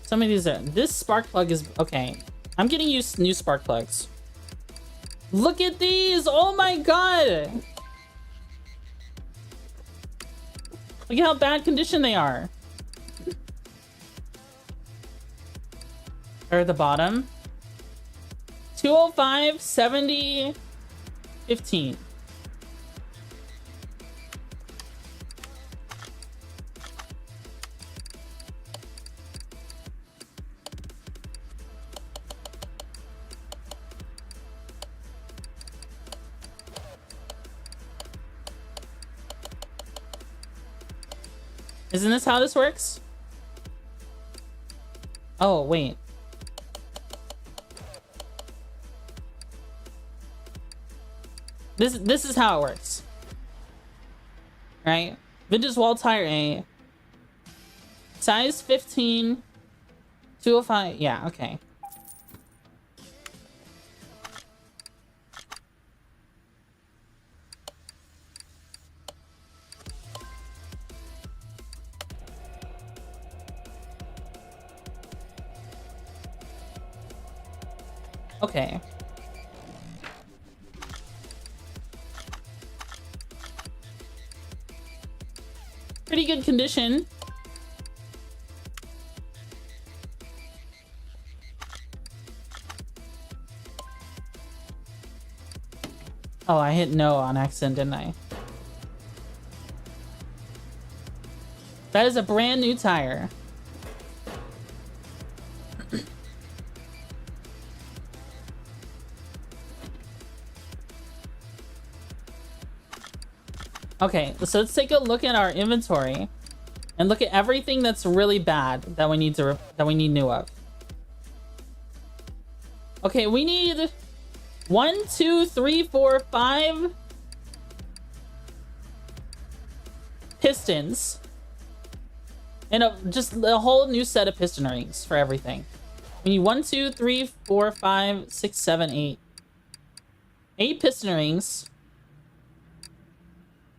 [SPEAKER 1] Some of these are... This spark plug is... Okay. I'm getting used to new spark plugs. Look at these! Oh my god! Look at how bad condition they are. They're at the bottom. 205, 70, 15. Isn't this how this works? Oh, wait. This is how it works. Right? Vintage wall tire A. Size 15. 205. Yeah, okay. Okay. Pretty good condition. Oh, I hit no on accident, didn't I? That is a brand new tire. Okay, so let's take a look at our inventory and look at everything that's really bad that we need new of. Okay, we need 1, 2, 3, 4, 5 pistons. And just a whole new set of piston rings for everything. We need 1, 2, 3, 4, 5, 6, 7, 8. 8 piston rings.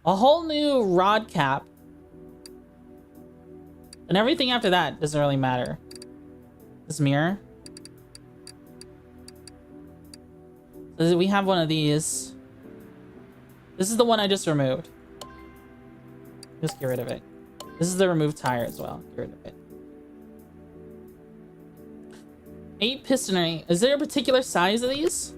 [SPEAKER 1] A whole new rod cap. And everything after that doesn't really matter. This mirror. So we have one of these. This is the one I just removed. Just get rid of it. This is the removed tire as well. Get rid of it. 8 piston ring. Is there a particular size of these?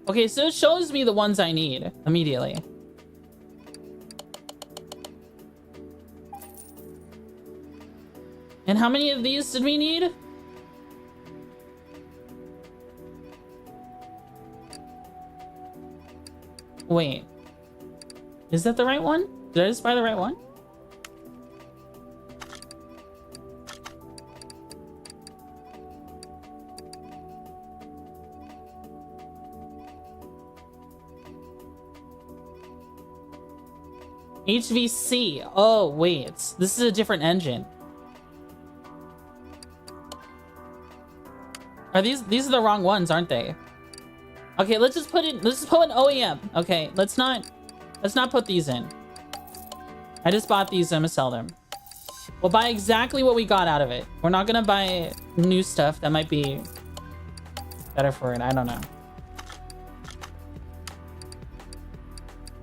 [SPEAKER 1] Okay, so it shows me the ones I need immediately. And how many of these did we need? Wait. Is that the right one? Did I just buy the right one? HVC. Oh, wait. This is a different engine. Are these are the wrong ones, aren't they? Okay, let's just put an OEM. Okay, let's not put these in. I just bought these, I'm gonna sell them. We'll buy exactly what we got out of it. We're not gonna buy new stuff that might be better for it. I don't know.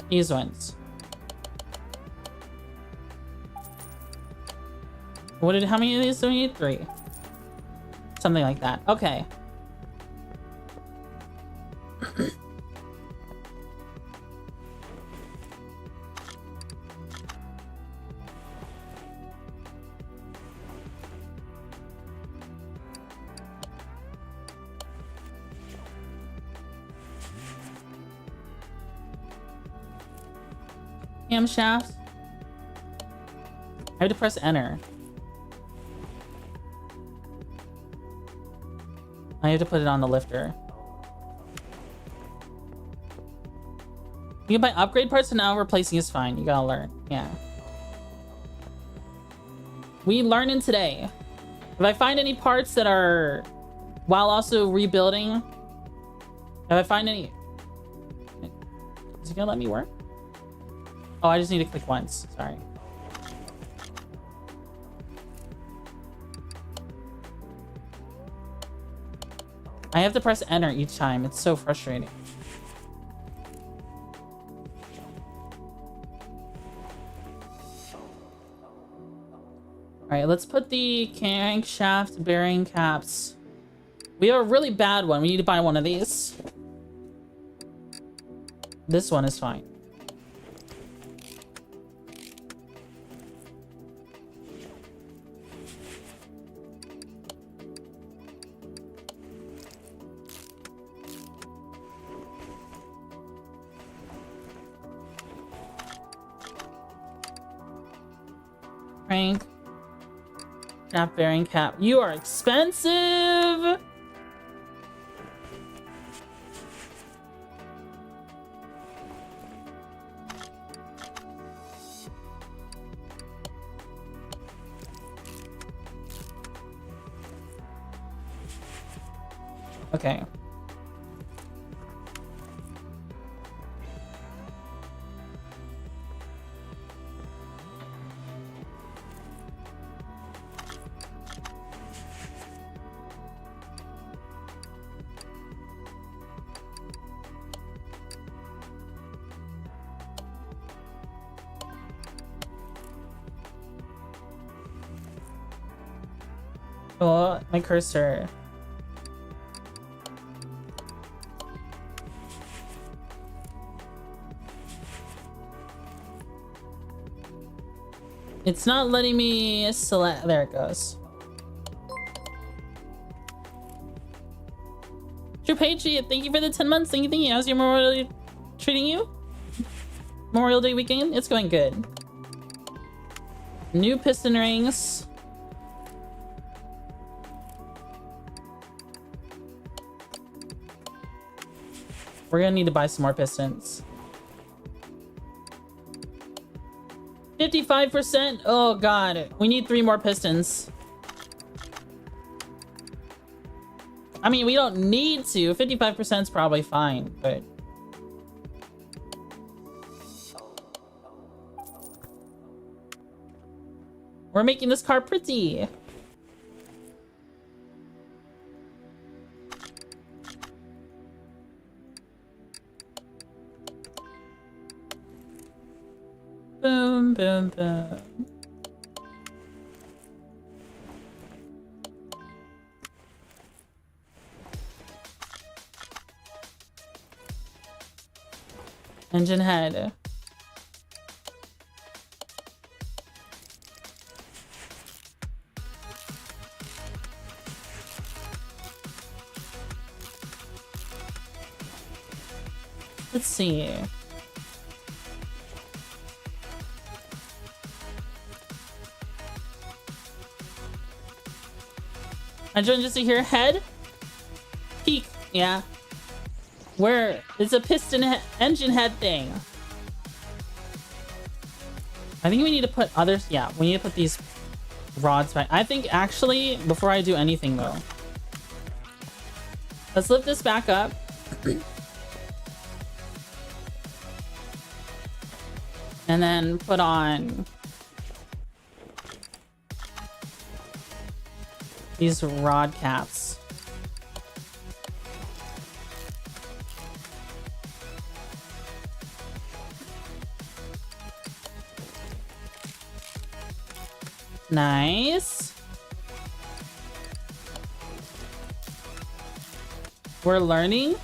[SPEAKER 1] These ones. How many of these do we need? 3. Something like that. Okay. Camshaft. I have to press enter. I have to put it on the lifter. You can buy upgrade parts, and now replacing is fine. You gotta learn. Yeah. We learning today. If I find any parts that are... While also rebuilding... If I find any... Is it gonna let me work? Oh, I just need to click once. Sorry. I have to press enter each time. It's so frustrating. Alright, let's put the crankshaft bearing caps. We have a really bad one. We need to buy one of these. This one is fine. Crank. Shaft bearing cap. You are expensive! Okay. Oh, my cursor. It's not letting me select. There it goes. True Patriot, thank you for the 10 months. Thank you. How's your memorial treating you? Memorial Day weekend? It's going good. New piston rings. We're gonna need to buy some more pistons. 55%? Oh god. We need 3 more pistons. I mean, we don't need to. 55% is probably fine, but... we're making this car pretty. Boom, boom, boom. Engine head. Let's see. I joined just to hear head. Peak, yeah. Where it's a engine head thing. I think we need to put others. Yeah, we need to put these rods back. I think actually, before I do anything though, let's lift this back up. And then put on these rod caps. Nice. We're learning.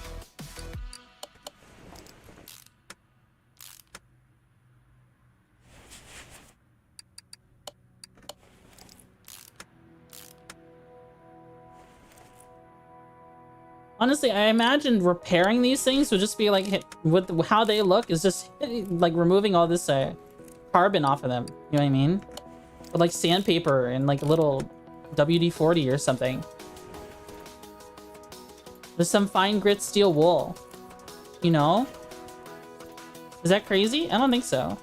[SPEAKER 1] Honestly, I imagined repairing these things would just be like, with how they look, is just like removing all this carbon off of them. You know what I mean? With like sandpaper and like a little WD-40 or something. With some fine grit steel wool. You know? Is that crazy? I don't think so.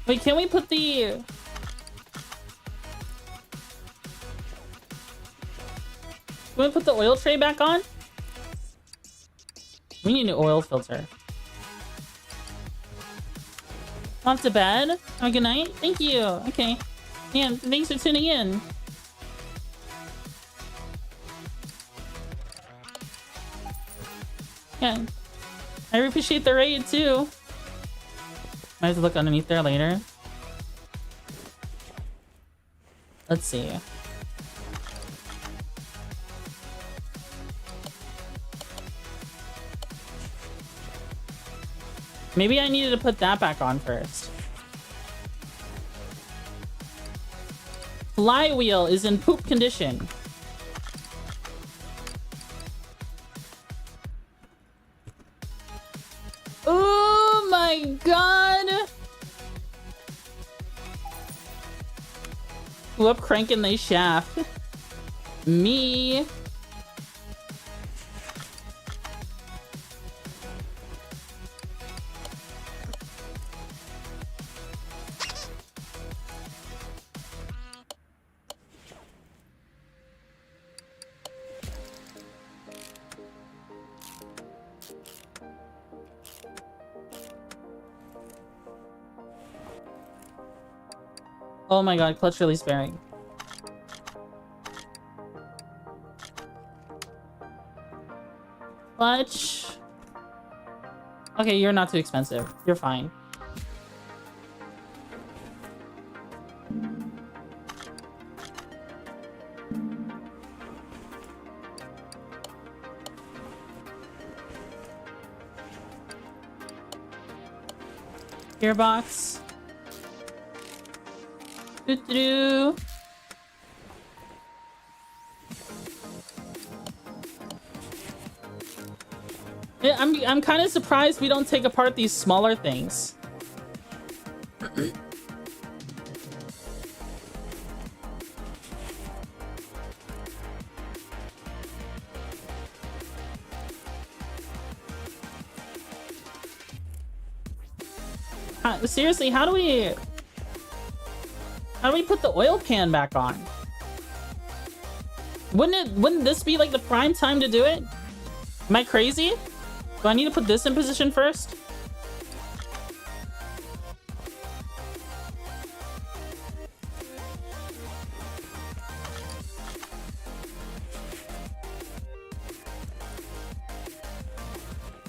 [SPEAKER 1] Wait, can we put the... Can we put the oil tray back on? We need an oil filter. Off to bed? Have a good night? Thank you. Okay. Yeah, thanks for tuning in. Yeah. I appreciate the raid too. I have to look underneath there later. Let's see. Maybe I needed to put that back on first. Flywheel is in poop condition. Oh my god! Who up cranking they shaft? Me. Oh my god, clutch release bearing. Clutch. Okay, you're not too expensive. You're fine. Gearbox. Doo-doo-doo. Yeah, I'm kind of surprised we don't take apart these smaller things. Seriously, how do we put the oil pan back on? Wouldn't this be like the prime time to do it? Am I crazy? Do I need to put this in position first?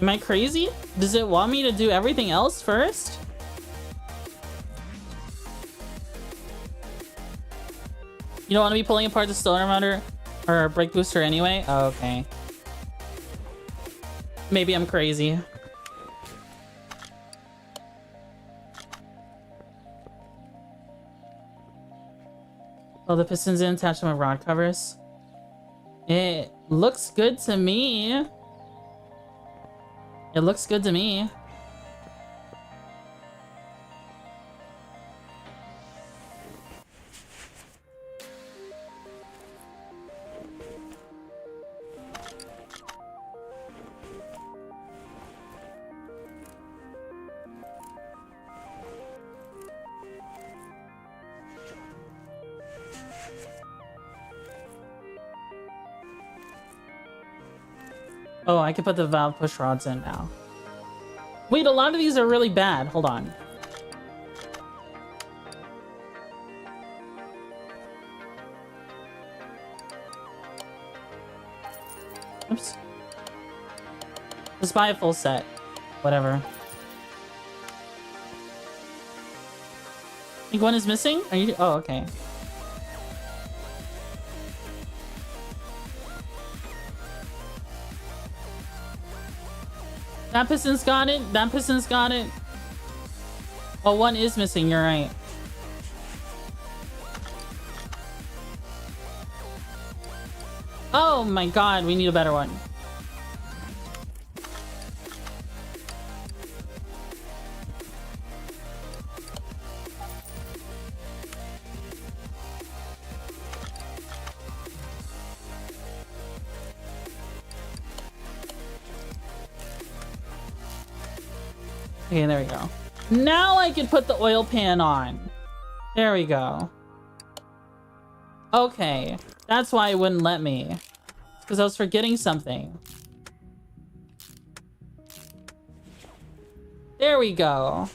[SPEAKER 1] Am I crazy? Does it want me to do everything else first? You don't want to be pulling apart the stoner motor or brake booster anyway? Oh, okay. Maybe I'm crazy. Oh, the piston's in attached to my rod covers. It looks good to me. It looks good to me. Oh, I can put the valve push rods in now. Wait, a lot of these are really bad. Hold on. Oops. Let's buy a full set. Whatever. I think one is missing? Are you? Oh, okay. That piston's got it. That piston's got it. Oh, one is missing. You're right. Oh my god, we need a better one. Okay, there we go. Now I can put the oil pan on. There we go. Okay, that's why it wouldn't let me. It's because I was forgetting something. There we go.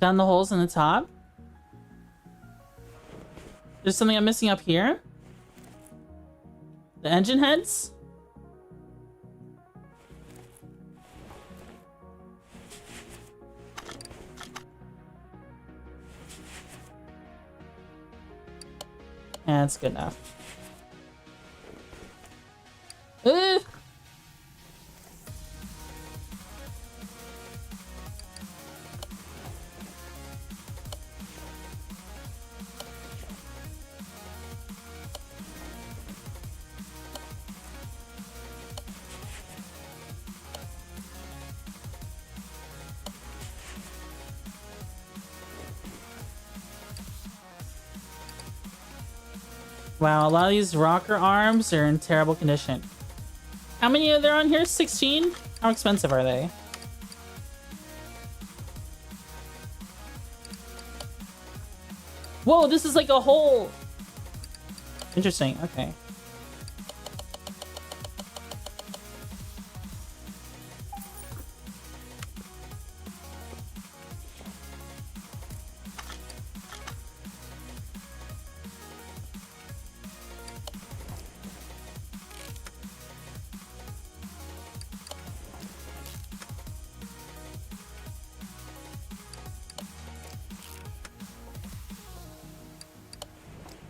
[SPEAKER 1] Down the holes in the top. There's something I'm missing up here. The engine heads. Yeah, that's good enough. Ugh. Wow, a lot of these rocker arms are in terrible condition. How many are there on here? 16? How expensive are they? Whoa, this is like a whole... Interesting, okay.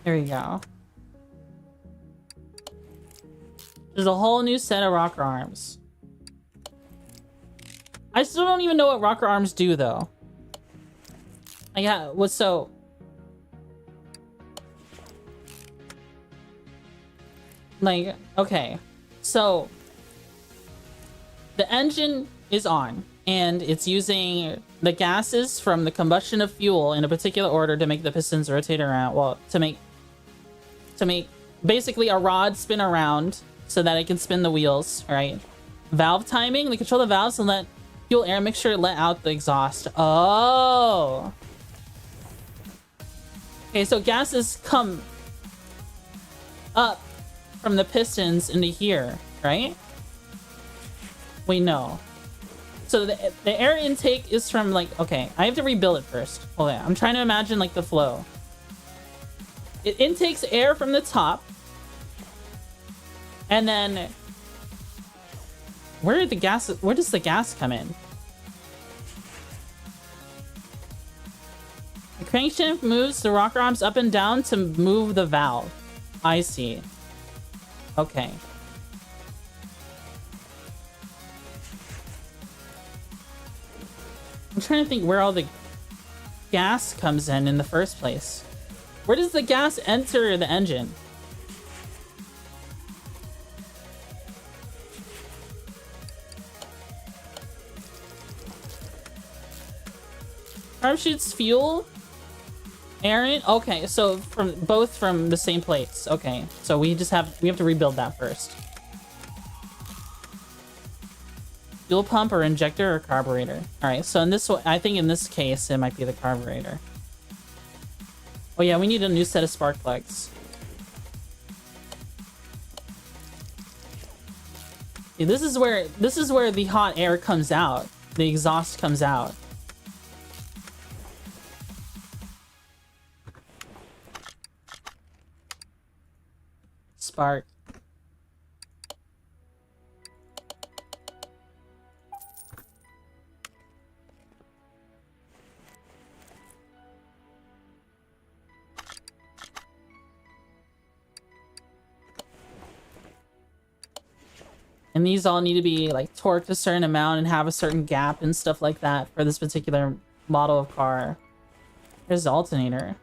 [SPEAKER 1] There we go. There's a whole new set of rocker arms. I still don't even know what rocker arms do, though. What's so... Like, okay. So, the engine is on, and it's using the gases from the combustion of fuel in a particular order to make the pistons rotate around. Well, to make basically a rod spin around so that it can spin the wheels, right? Valve timing, they control the valves and let fuel air mixture let out the exhaust. Oh. Okay, so gases come up from the pistons into here, right? Wait, no. So the air intake is from, like, okay, I have to rebuild it first. Hold on, I'm trying to imagine, like, the flow. It intakes air from the top. And then where does the gas come in? The crankshaft moves the rocker arms up and down to move the valve. I see. Okay. I'm trying to think where all the gas comes in the first place. Where does the gas enter the engine? Carb shoots fuel, air in. Okay, so both from the same place. Okay, so we have to rebuild that first. Fuel pump or injector or carburetor. All right, so I think in this case it might be the carburetor. Oh yeah, we need a new set of spark plugs. See, this is where the hot air comes out. The exhaust comes out. Spark. And these all need to be like torqued a certain amount and have a certain gap and stuff like that for this particular model of car. Here's the alternator.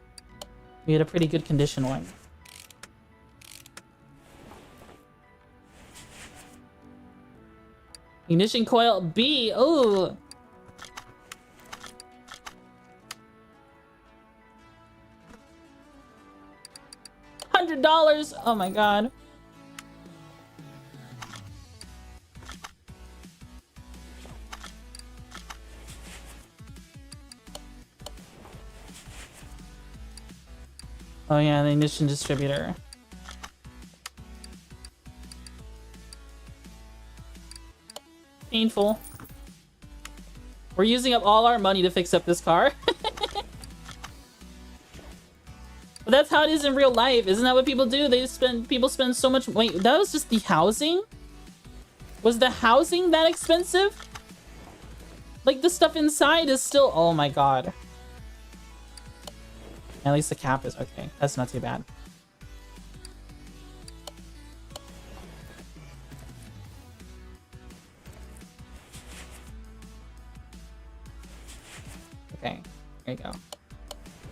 [SPEAKER 1] We had a pretty good condition one. Ignition coil B. Oh. $100. Oh my god. Oh yeah, the ignition distributor. Painful. We're using up all our money to fix up this car. But that's how it is in real life. Isn't that what people do? People spend so much. Wait, that was just the housing? Was the housing that expensive? Like the stuff inside is still, oh my god. At least the cap is okay. That's not too bad. Okay, there you go.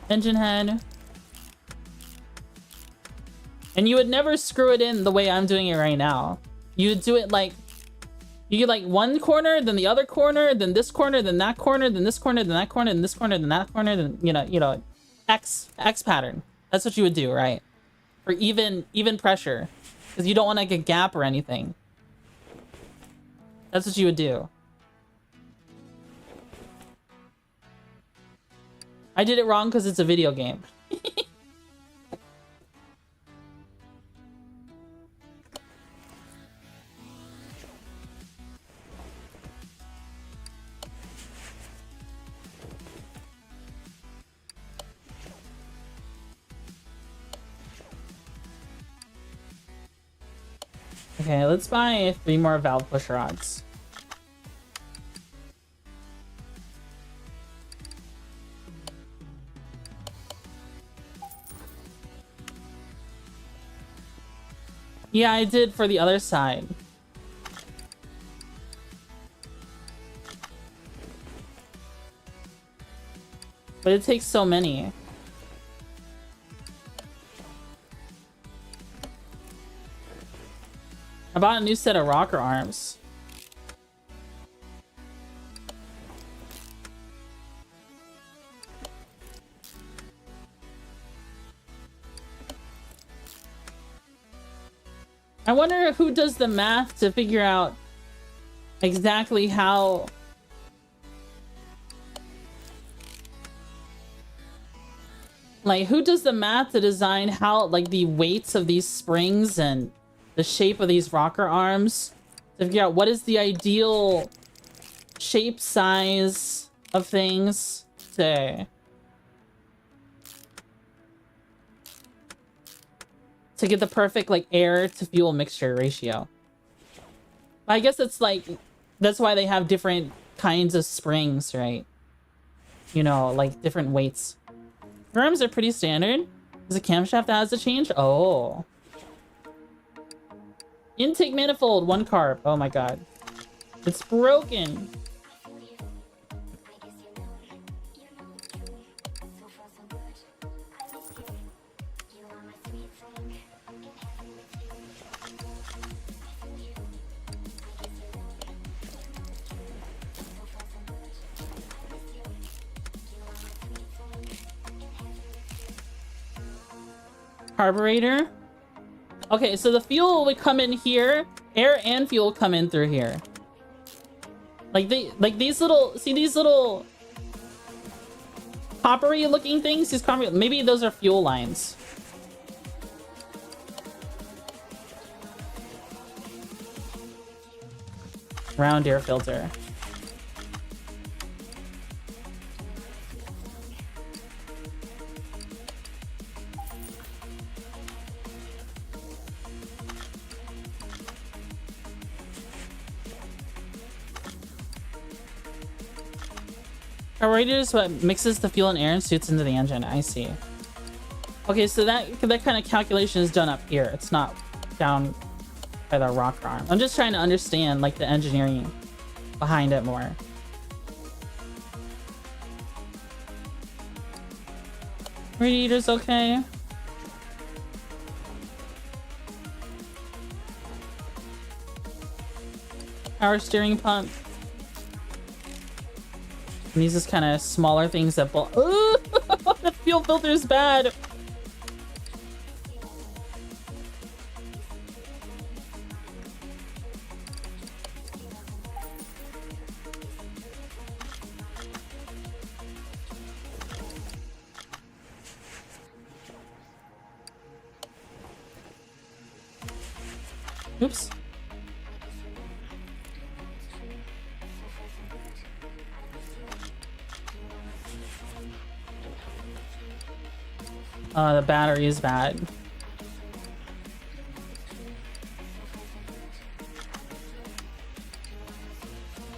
[SPEAKER 1] Engine head. And you would never screw it in the way I'm doing it right now. You would do it like, you get like one corner, then the other corner, then this corner, then that corner, then this corner, then that corner, then this corner, then that corner, then you know, X pattern. That's what you would do, right? For even pressure, because you don't want like a gap or anything. That's what you would do. I did it wrong because it's a video game. Okay, let's buy 3 more valve push rods. Yeah, I did for the other side. But it takes so many. I bought a new set of rocker arms. I wonder who does the math to figure out exactly how... Like, who does the math to design how, like, the weights of these springs and the shape of these rocker arms to figure out what is the ideal shape, size of things to get the perfect, like, air to fuel mixture ratio. I guess it's like, that's why they have different kinds of springs, right? You know, like different weights. Arms are pretty standard. Is a camshaft that has to change? Oh. Intake manifold, 1 carb. Oh my god. It's broken. Carburetor. Okay, so the fuel would come in here. Air and fuel come in through here. Like these little, see these little coppery looking things? These maybe those are fuel lines. Round air filter. Carburetor is what mixes the fuel and air and suits into the engine. I see. Okay, so that kind of calculation is done up here. It's not down by the rocker arm. I'm just trying to understand like the engineering behind it more. Radiator's okay. Power steering pump. And these is kind of smaller things that blow. Ooh, the fuel filter is bad. Oops. The battery is bad.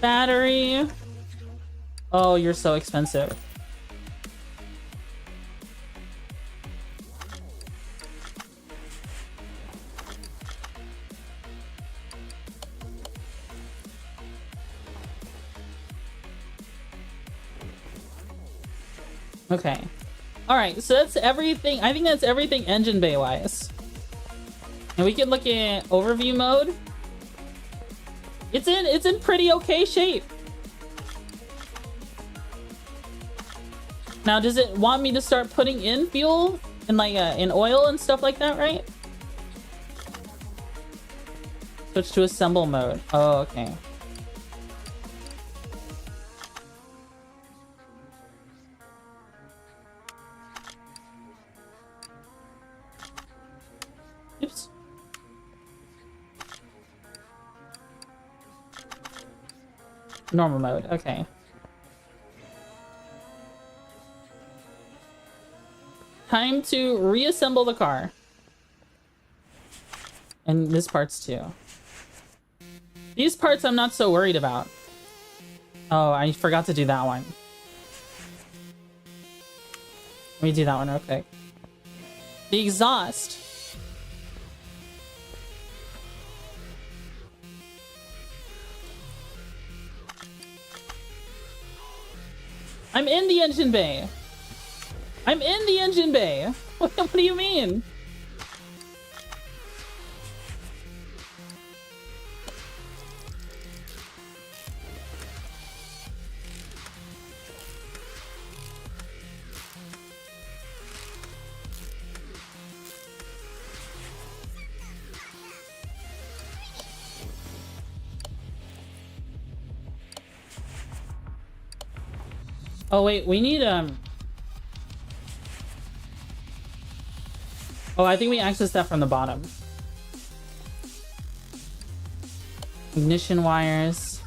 [SPEAKER 1] Battery. Oh, you're so expensive. Okay. All right, so that's everything. I think that's everything engine bay wise. And we can look at overview mode. It's in pretty okay shape. Now, does it want me to start putting in fuel and like in oil and stuff like that, right? Switch to assemble mode. Oh, okay. Oops. Normal mode, okay. Time to reassemble the car. And this part's too. These parts I'm not so worried about. Oh, I forgot to do that one. Let me do that one real quick. The exhaust. I'm in the engine bay. I'm in the engine bay. What do you mean? Oh wait, we need oh, I think we accessed that from the bottom. Ignition wires.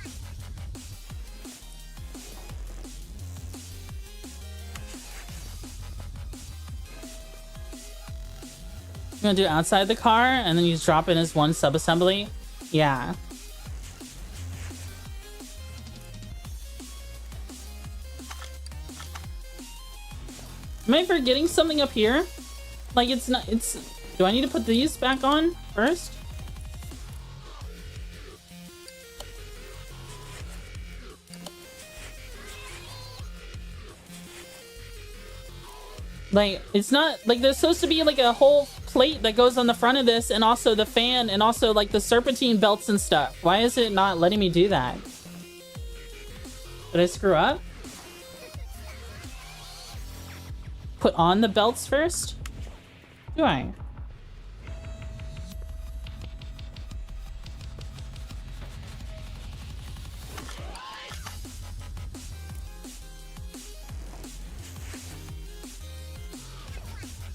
[SPEAKER 1] You're gonna do it outside the car and then you just drop in as one sub-assembly? Yeah. Am I forgetting something up here? Like it's not, it's, do I need to put these back on first? Like, it's not, like there's supposed to be like a whole plate that goes on the front of this and also the fan and also like the serpentine belts and stuff. Why is it not letting me do that? Did I screw up? Put on the belts first? Do I?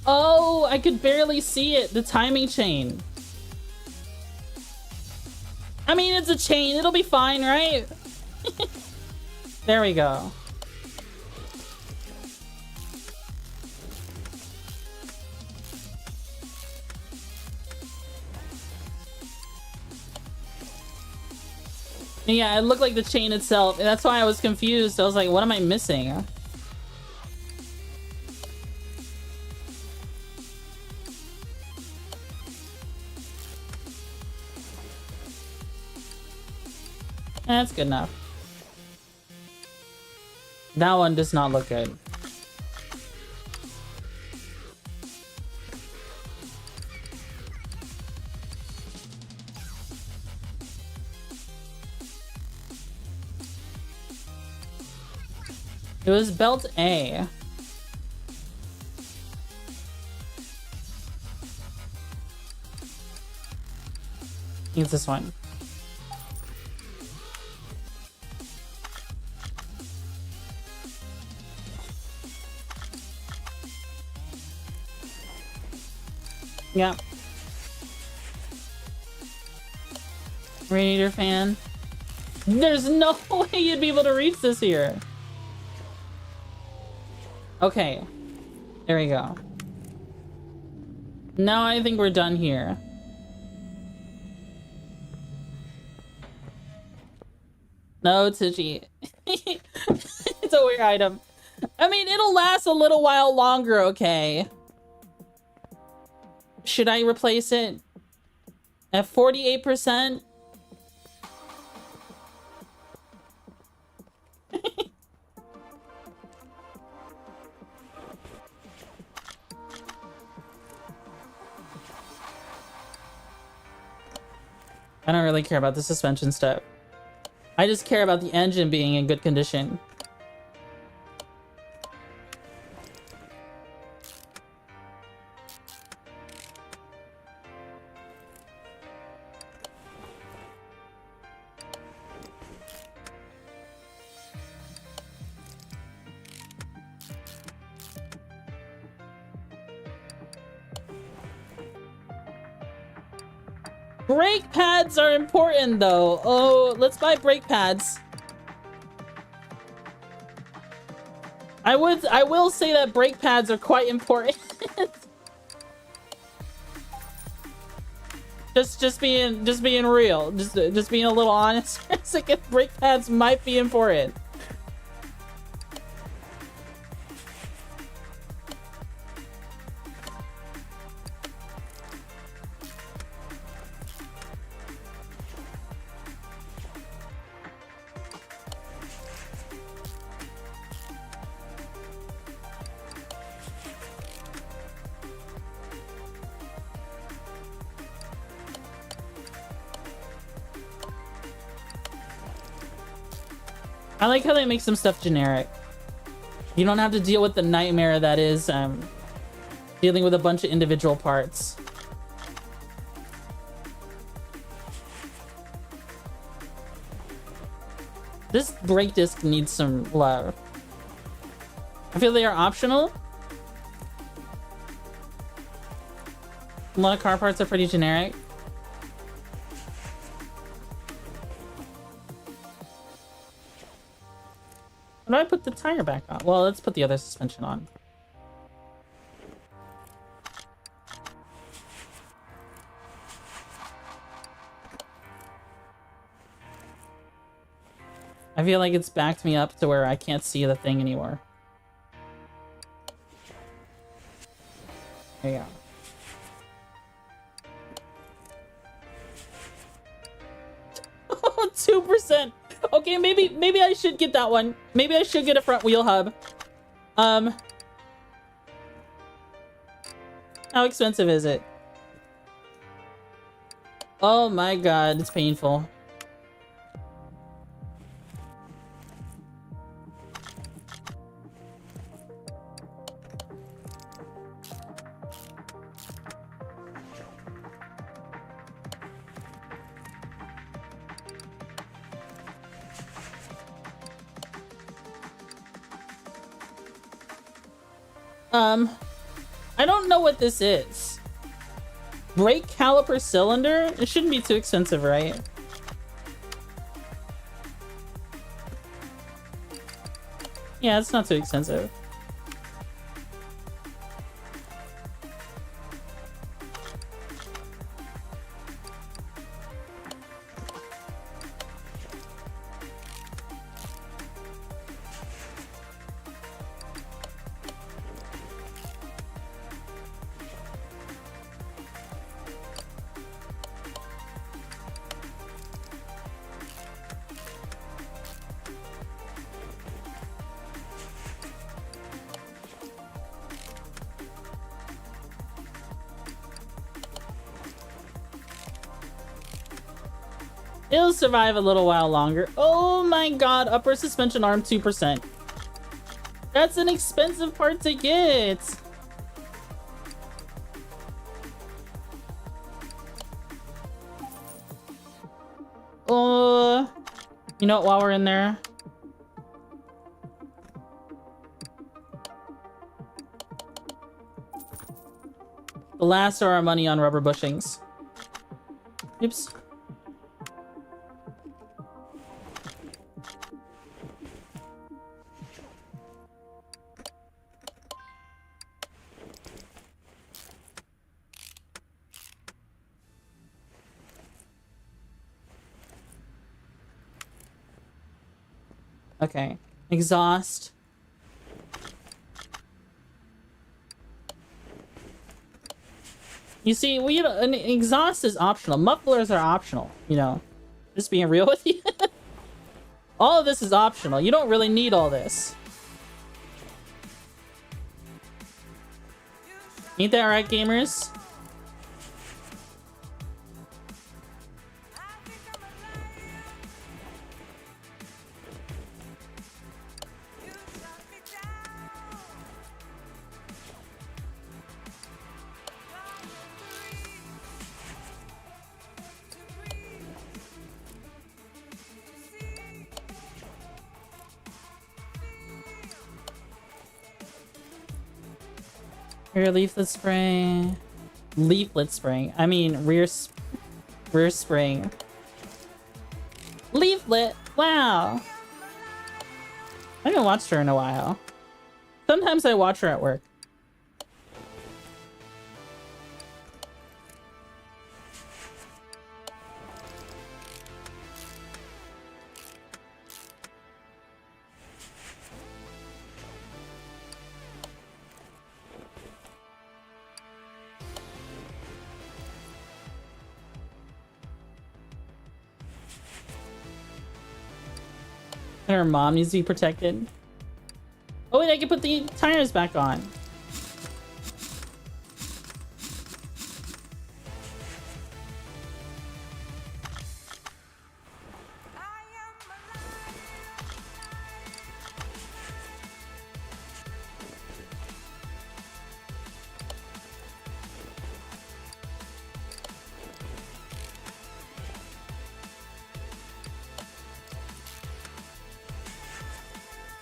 [SPEAKER 1] Oh, I could barely see it. The timing chain. I mean, it's a chain. It'll be fine, right? There we go. Yeah, it looked like the chain itself. And that's why I was confused. I was like, what am I missing? That's good enough. That one does not look good. It was belt A. I think it's this one. Yeah. Radiator fan. There's no way you'd be able to reach this here. Okay. There we go. Now I think we're done here. No, Twitchy. It's a weird item. I mean, it'll last a little while longer, okay? Should I replace it at 48%? I don't really care about the suspension step. I just care about the engine being in good condition. Brake pads are important though. Oh, let's buy brake pads. I will say that brake pads are quite important. just being real. Just being a little honest. Like, brake pads might be important. I like how they make some stuff generic. You don't have to deal with the nightmare that is dealing with a bunch of individual parts. This brake disc needs some love. I feel they are optional. A lot of car parts are pretty generic. How do I put the tire back on? Well, let's put the other suspension on. I feel like it's backed me up to where I can't see the thing anymore. There you go. 2%. Okay, maybe I should get that one. Maybe I should get a front wheel hub. How expensive is it? Oh my god, it's painful. I don't know what this is. Brake caliper cylinder? It shouldn't be too expensive, right? Yeah, it's not too expensive. It'll survive a little while longer. Oh my god, upper suspension arm 2%. That's an expensive part to get. You know what, while we're in there, the last of our money on rubber bushings. Oops. Okay, exhaust. You see, an exhaust is optional. Mufflers are optional, you know. Just being real with you. All of this is optional. You don't really need all this. Ain't that right, gamers? Rear leaflet spring. Leaflet spring. I mean rear spring. Leaflet. Wow. I haven't watched her in a while. Sometimes I watch her at work. Her mom needs to be protected. Oh wait, I can put the tires back on.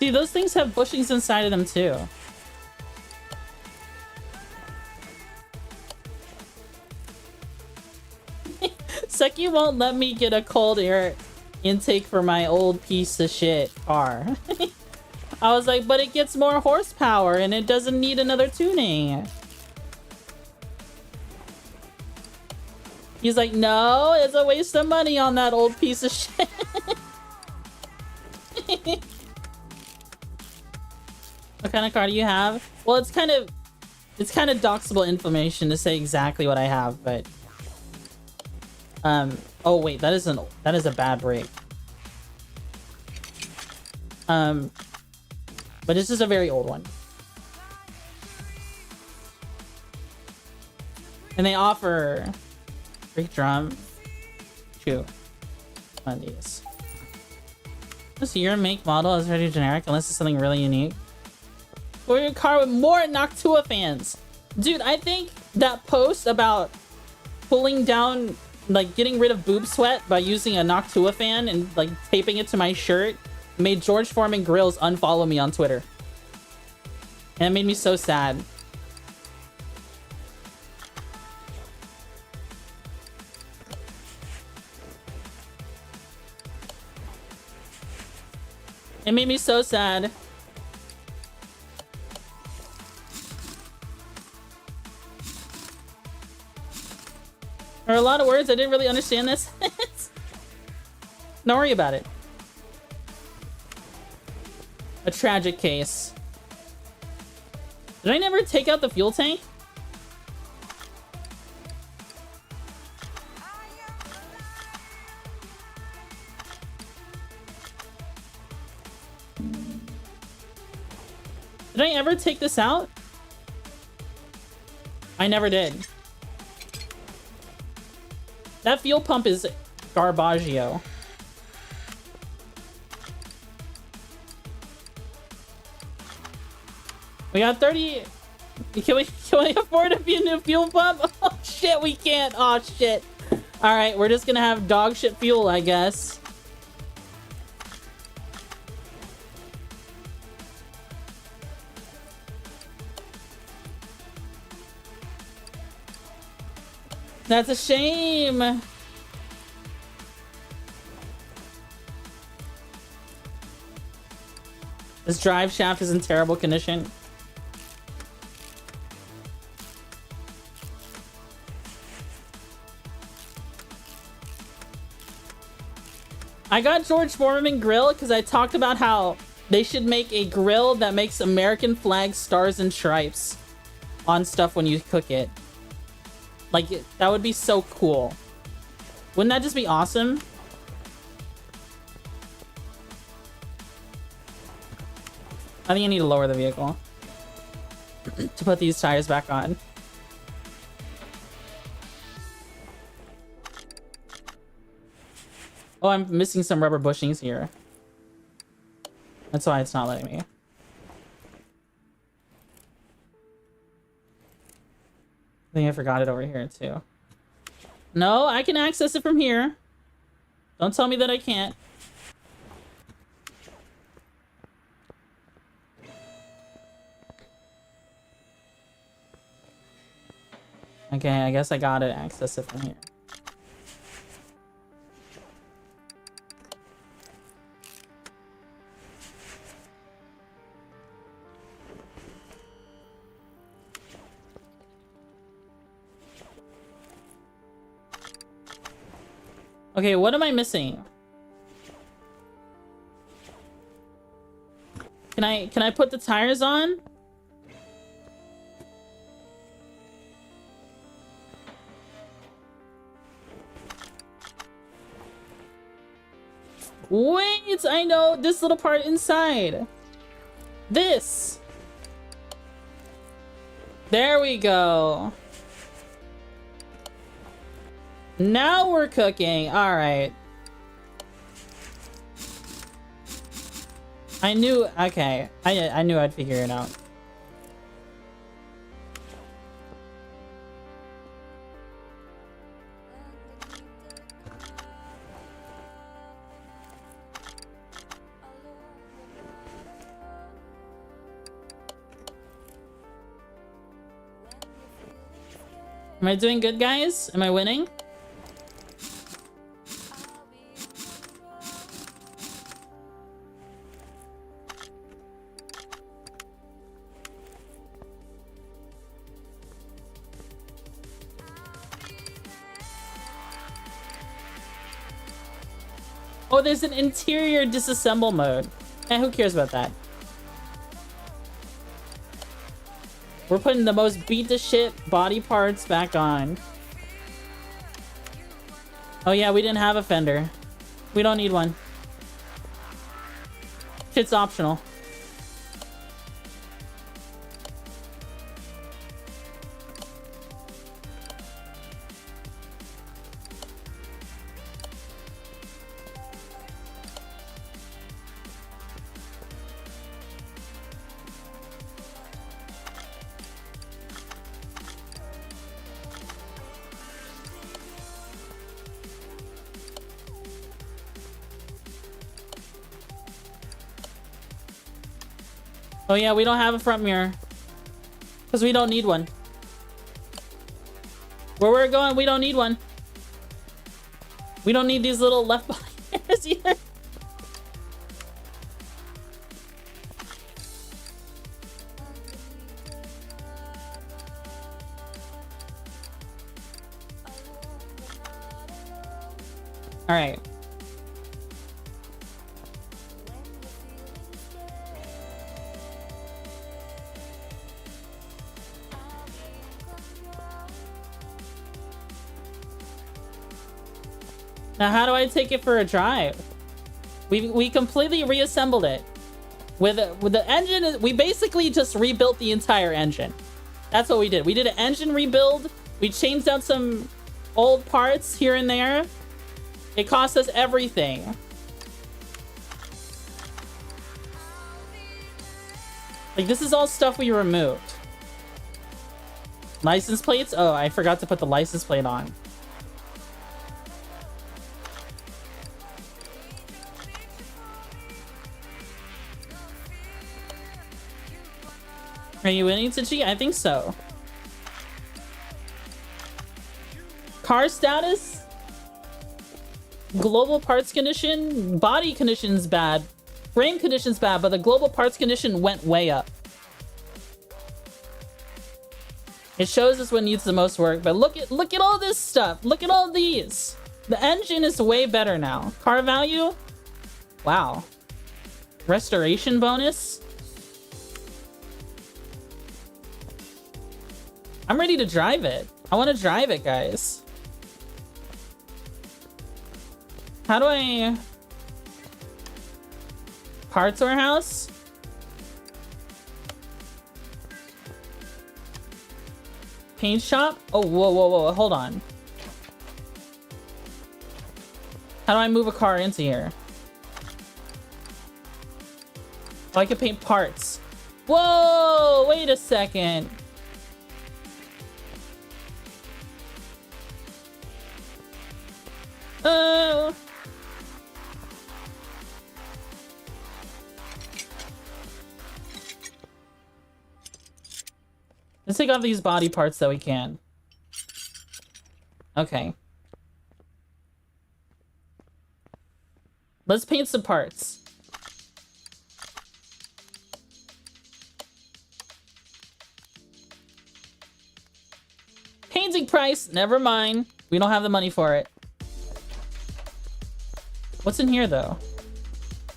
[SPEAKER 1] See, those things have bushings inside of them too. Seki won't let me get a cold air intake for my old piece of shit car. I was like, but it gets more horsepower and it doesn't need another tuning. He's like, no, it's a waste of money on that old piece of shit. What kind of car do you have? Well, it's kind of doxable information to say exactly what I have, but oh wait, that is a bad break. But this is a very old one. And they offer brake drum. Shoot. One of these. This year make model is very generic unless it's something really unique. Or your car with more Noctua fans. Dude, I think that post about pulling down, like getting rid of boob sweat by using a Noctua fan and like taping it to my shirt made George Foreman Grills unfollow me on Twitter. And it made me so sad. It made me so sad. There are a lot of words I didn't really understand this. Don't worry about it. A tragic case. Did I never take out the fuel tank? Did I ever take this out? I never did. That fuel pump is garbaggio. We got 30. Can we afford a new fuel pump? Oh shit, we can't. Oh shit. All right, we're just gonna have dog shit fuel, I guess. That's a shame. This drive shaft is in terrible condition. I got George Foreman grill because I talked about how they should make a grill that makes American flag stars and stripes on stuff when you cook it. Like, that would be so cool. Wouldn't that just be awesome? I think I need to lower the vehicle to put these tires back on. Oh, I'm missing some rubber bushings here. That's why it's not letting me. I think I forgot it over here too. No, I can access it from here. Don't tell me that I can't. Okay, I guess I gotta access it from here. Okay, what am I missing? Can I put the tires on? Wait, I know this little part inside. This. There we go. Now we're cooking. All right. I knew. Okay. I knew I'd figure it out. Am I doing good, guys? Am I winning? Oh, there's an interior disassemble mode. Eh, who cares about that? We're putting the most beat to shit body parts back on. Oh yeah, we didn't have a fender. We don't need one. Shit's optional. Oh yeah, we don't have a front mirror. Because we don't need one. Where we're going, we don't need one. We don't need these little left body mirrors either. Alright. Now, how do I take it for a drive? We completely reassembled it. With the engine, we basically just rebuilt the entire engine. That's what we did. We did an engine rebuild. We changed out some old parts here and there. It cost us everything. Like, this is all stuff we removed. License plates? Oh, I forgot to put the license plate on. Are you winning, Twitchy? I think so. Car status? Global parts condition? Body condition's bad. Frame condition's bad, but the global parts condition went way up. It shows us what needs the most work, but look at all this stuff. Look at all these. The engine is way better now. Car value? Wow. Restoration bonus? I'm ready to drive it. I want to drive it, guys. How do I... Parts warehouse? Paint shop? Oh, whoa, hold on. How do I move a car into here? Oh, I can paint parts. Whoa, wait a second. Let's take off these body parts that we can. Okay. Let's paint some parts. Painting price, never mind. We don't have the money for it. What's in here, though?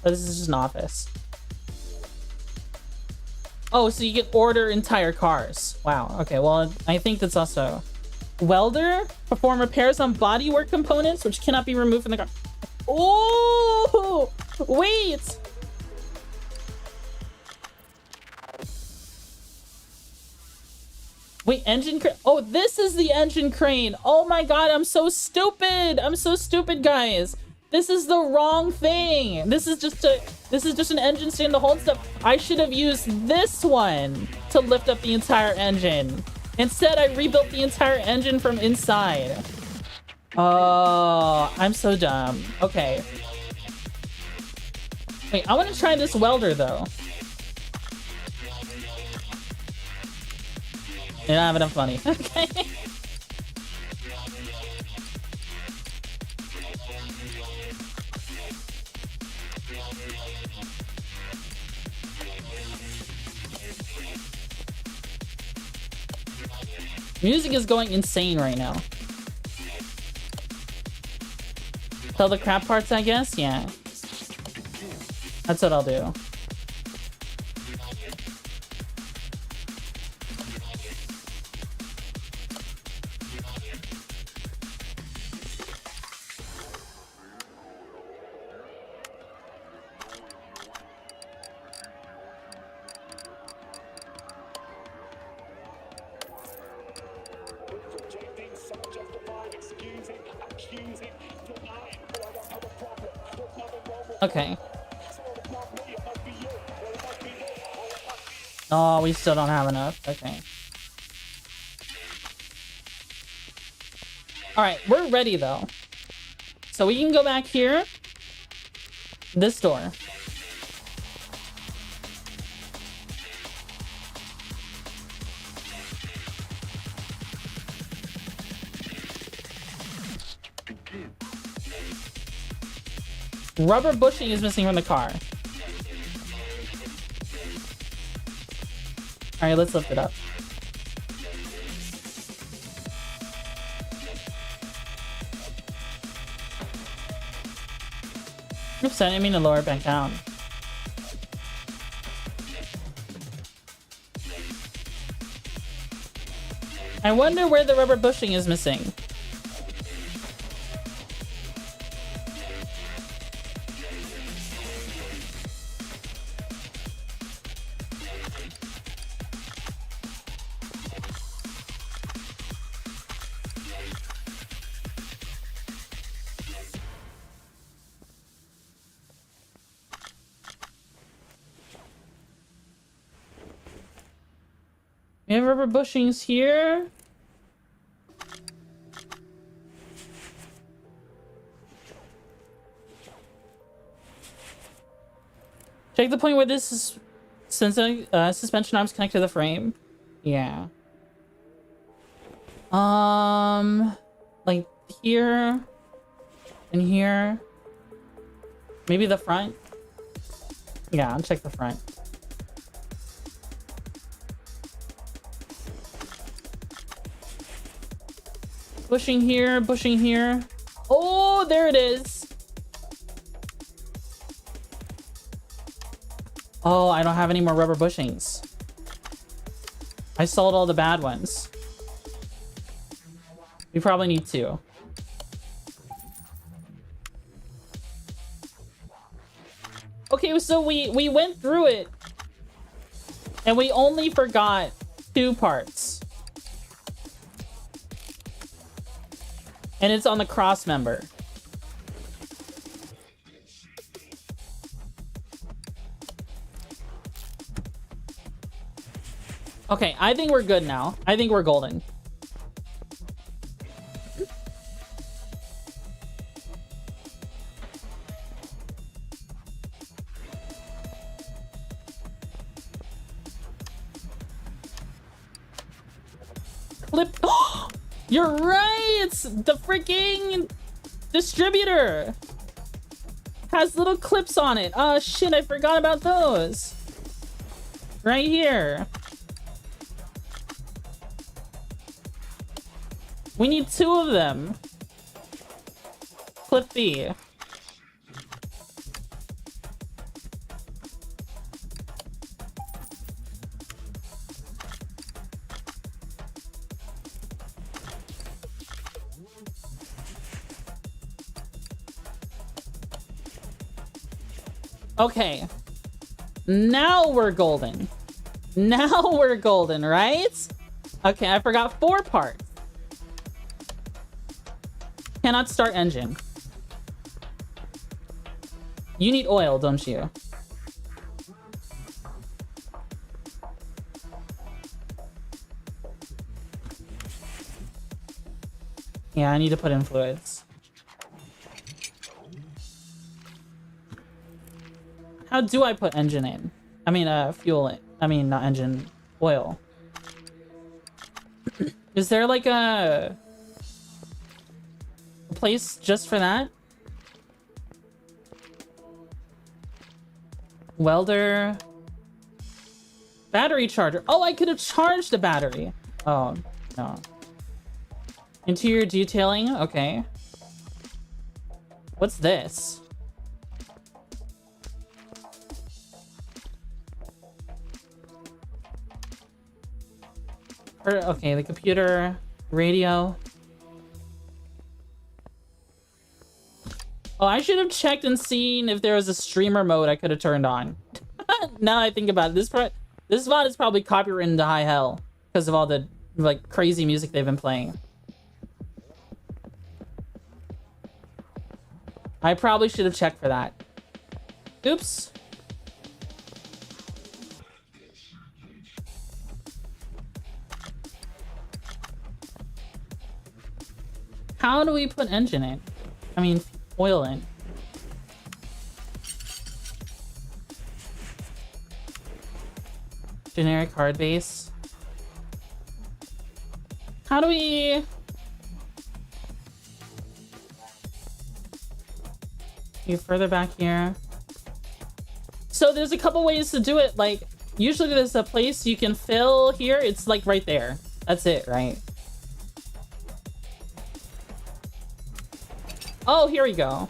[SPEAKER 1] Oh, this is just an office. Oh, so you can order entire cars. Wow. Okay, well, I think that's also... Welder? Perform repairs on bodywork components, which cannot be removed from the car. Oh! Wait! Wait, engine crane? Oh, this is the engine crane. Oh my god, I'm so stupid. I'm so stupid, guys. This is the wrong thing. This is just an engine stand to hold stuff. I should have used this one to lift up the entire engine. Instead, I rebuilt the entire engine from inside. Oh, I'm so dumb. Okay. Wait, I want to try this welder, though. I don't have enough money. Okay. Music is going insane right now. Tell the crap parts, I guess? Yeah. That's what I'll do. Okay. Oh, we still don't have enough. Okay. Alright, we're ready though. So we can go back here. This door. Rubber bushing is missing from the car. Alright, let's lift it up. Oops, I didn't mean to lower it back down. I wonder where the rubber bushing is missing. We have rubber bushings here. Check the point where this is suspension arms connect to the frame. Yeah. Like here and here. Maybe the front. Yeah, I'll check the front. Bushing here, bushing here. Oh, there it is. Oh, I don't have any more rubber bushings. I sold all the bad ones. We probably need two. Okay, so we went through it and we only forgot two parts. And it's on the cross member. Okay, I think we're good now. I think we're golden. Clip. You're right! It's the freaking distributor! Has little clips on it. Oh shit, I forgot about those. Right here. We need two of them. Clip B. Okay. Now we're golden. Now we're golden, right? Okay, I forgot 4 parts. Cannot start engine. You need oil, don't you? Yeah, I need to put in fluids. How do I put engine in? I mean, fuel in. I mean, not engine, oil. Is there like a place just for that? Welder. Battery charger. Oh, I could have charged the battery. Oh, no. Interior detailing, okay. What's this? Okay, the computer, radio. Oh, I should have checked and seen if there was a streamer mode I could have turned on. Now I think about it, this VOD is probably copywritten to high hell because of all the like crazy music they've been playing. I probably should have checked for that. Oops. How do we put engine in? I mean, oil in. Generic hard base. How do we... You further back here. So there's a couple ways to do it. Like, usually there's a place you can fill here. It's like right there. That's it, right? Oh, here we go.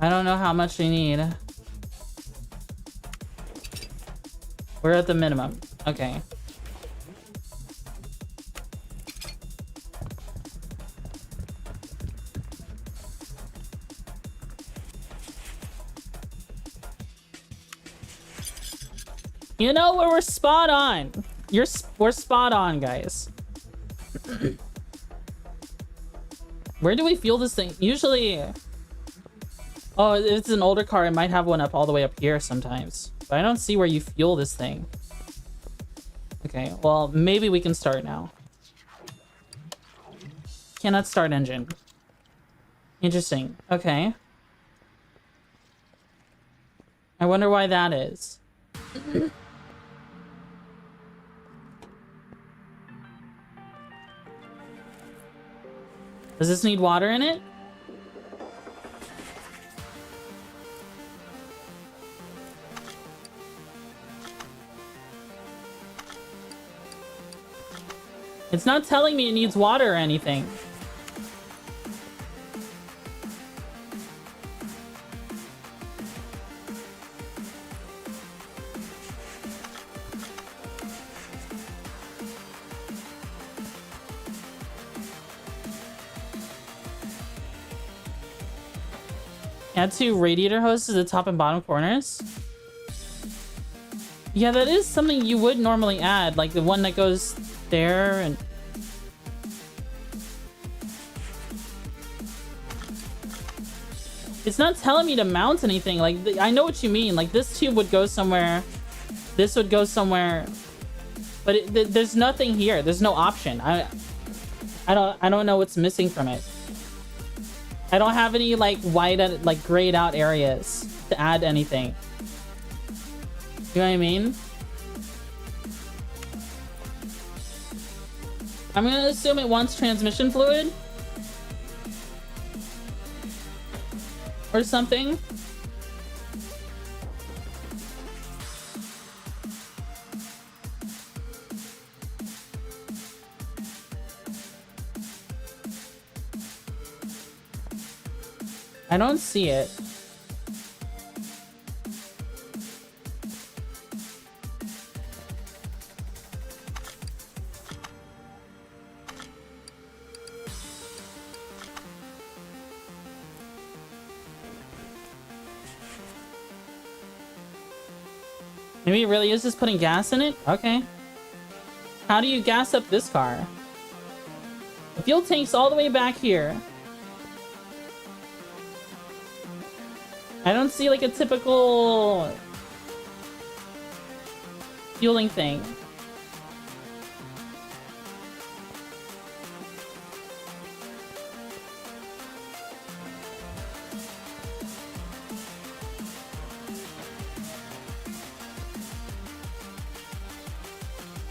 [SPEAKER 1] I don't know how much we need. We're at the minimum. Okay. You know what? We're spot on. We're spot on, guys. Where do we fuel this thing? Usually... Oh, if it's an older car, it might have one up all the way up here sometimes. But I don't see where you fuel this thing. Okay, well, maybe we can start now. Cannot start engine. Interesting. Okay. I wonder why that is. Does this need water in it? It's not telling me it needs water or anything. Add 2 radiator hoses to the top and bottom corners. Yeah, that is something you would normally add, like the one that goes there and... It's not telling me to mount anything. Like, I know what you mean. Like, this tube would go somewhere. This would go somewhere. But there's nothing here. There's no option. I don't know what's missing from it. I don't have any, like, white, like, grayed out areas to add anything. You know what I mean? I'm gonna assume it wants transmission fluid. Or something. I don't see it. Maybe it really is just putting gas in it? Okay. How do you gas up this car? The fuel tank's all the way back here. I don't see like a typical fueling thing.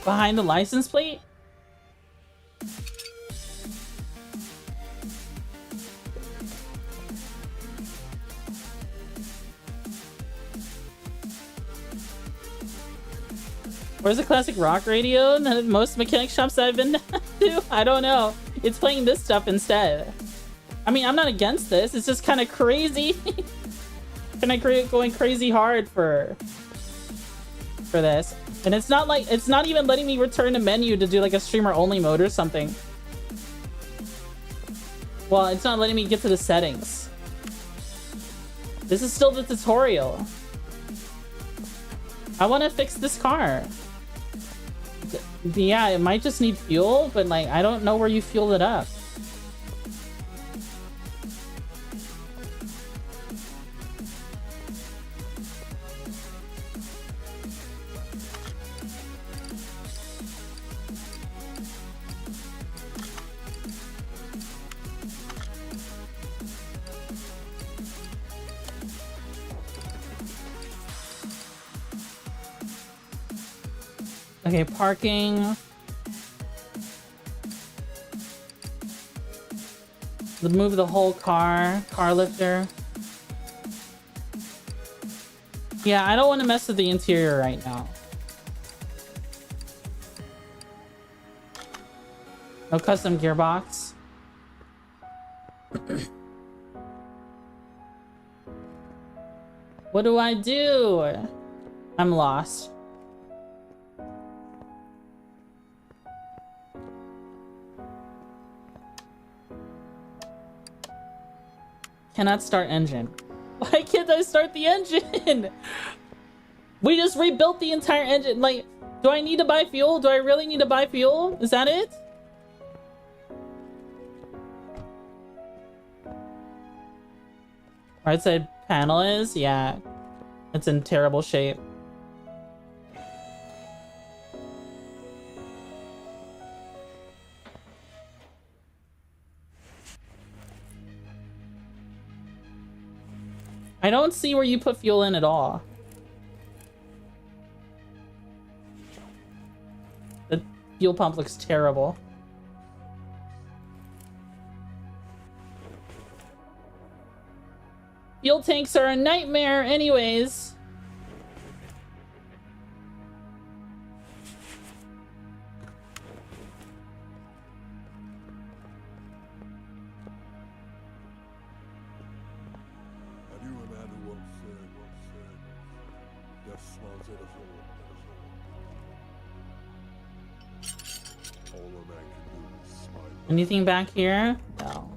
[SPEAKER 1] Behind the license plate? Where's the classic rock radio? Most mechanic shops that I've been to? I don't know. It's playing this stuff instead. I mean, I'm not against this. It's just kind of crazy. Kind of going crazy hard for this. And it's not like, it's not even letting me return to menu to do like a streamer only mode or something. Well, it's not letting me get to the settings. This is still the tutorial. I want to fix this car. Yeah, it might just need fuel, but like, I don't know where you fuel it up. Okay, parking. Move the whole car lifter. Yeah, I don't want to mess with the interior right now. No custom gearbox. What do I do? I'm lost. Cannot start engine. Why can't I start the engine? We just rebuilt the entire engine. Like, do I need to buy fuel? Do I really need to buy fuel? Is that it? Right side panel is? Yeah. It's in terrible shape. I don't see where you put fuel in at all. The fuel pump looks terrible. Fuel tanks are a nightmare anyways. Anything back here? No.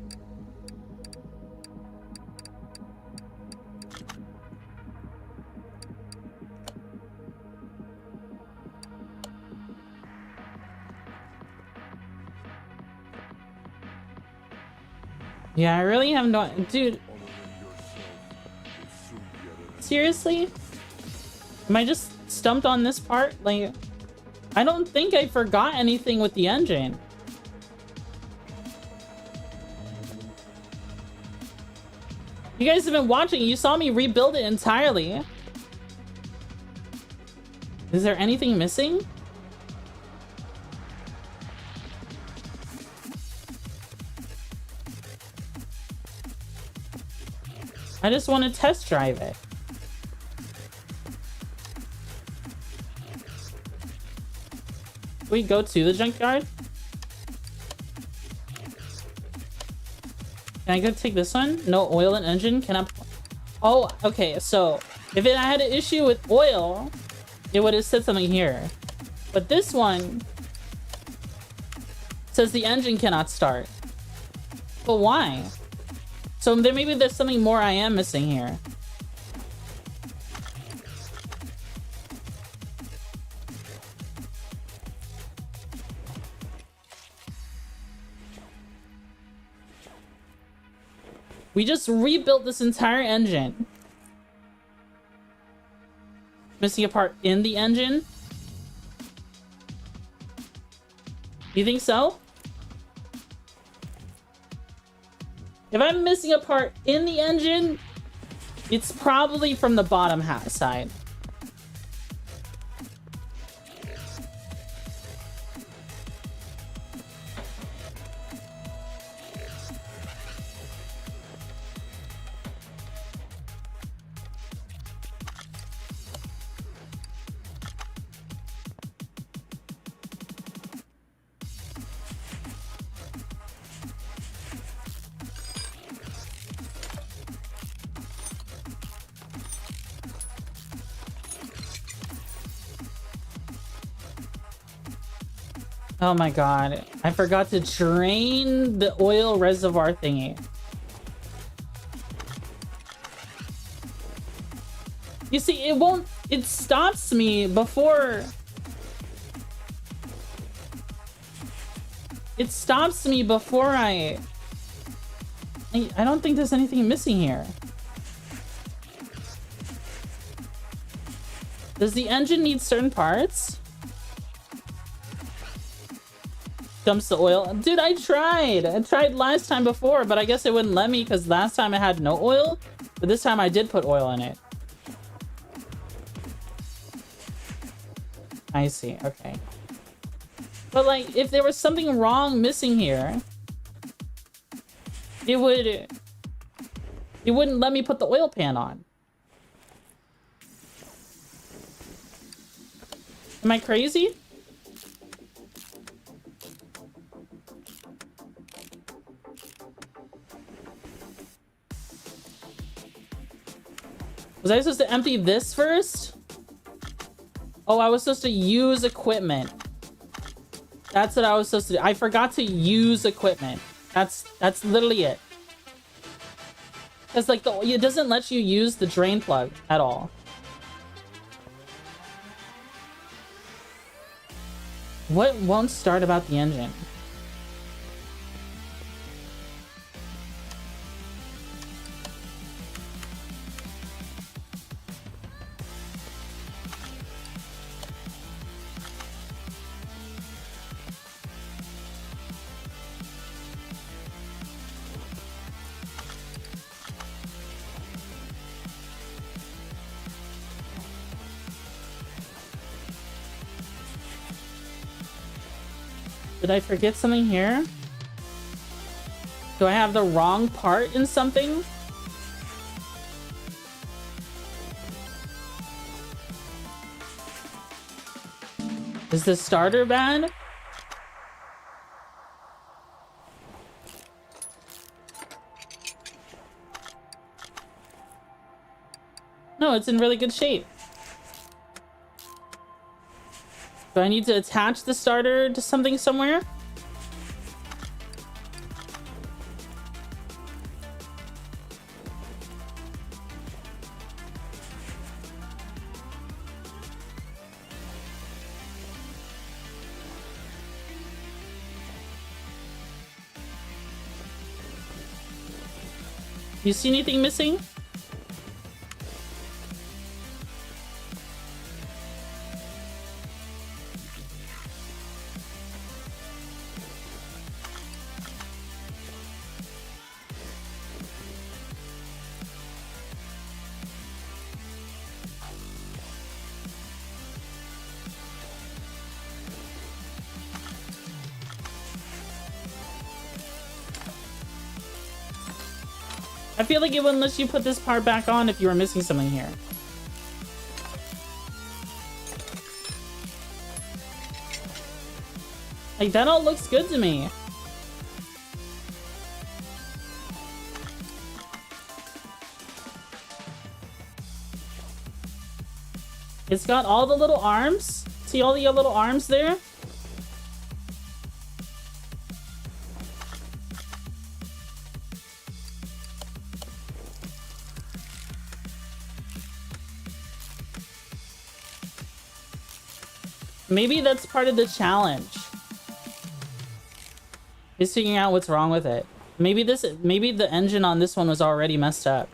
[SPEAKER 1] Yeah, I really have no... Dude. Seriously? Am I just stumped on this part? Like, I don't think I forgot anything with the engine. You guys have been watching. You saw me rebuild it entirely. Is there anything missing? I just want to test drive it. Can we go to the junkyard? Can I go take this one? No oil and engine? Can I... Oh, okay. So, if it had an issue with oil, it would have said something here. But this one says the engine cannot start. But why? So there maybe there's something more I am missing here. We just rebuilt this entire engine. Missing a part in the engine? You think so? If I'm missing a part in the engine, it's probably from the bottom half side. Oh my god. I forgot to drain the oil reservoir thingy. You see, it won't... It stops me before... It stops me before I don't think there's anything missing here. Does the engine need certain parts? Dumps the oil. Dude, I tried. I tried last time before, but I guess it wouldn't let me because last time I had no oil. But this time I did put oil in it. I see. Okay. But like, if there was something wrong missing here, it wouldn't let me put the oil pan on. Am I crazy? Was I supposed to empty this first? Oh, I was supposed to use equipment. That's what I was supposed to do. I forgot to use equipment. That's literally it. Because like it doesn't let you use the drain plug at all. What won't start about the engine? Did I forget something here? Do I have the wrong part in something? Is the starter bad? No, it's in really good shape. Do I need to attach the starter to something somewhere? You see anything missing? I feel like it wouldn't let you put this part back on if you were missing something here. Like, that all looks good to me. It's got all the little arms. See all the little arms there? Maybe that's part of the challenge. Is figuring out what's wrong with it. Maybe the engine on this one was already messed up.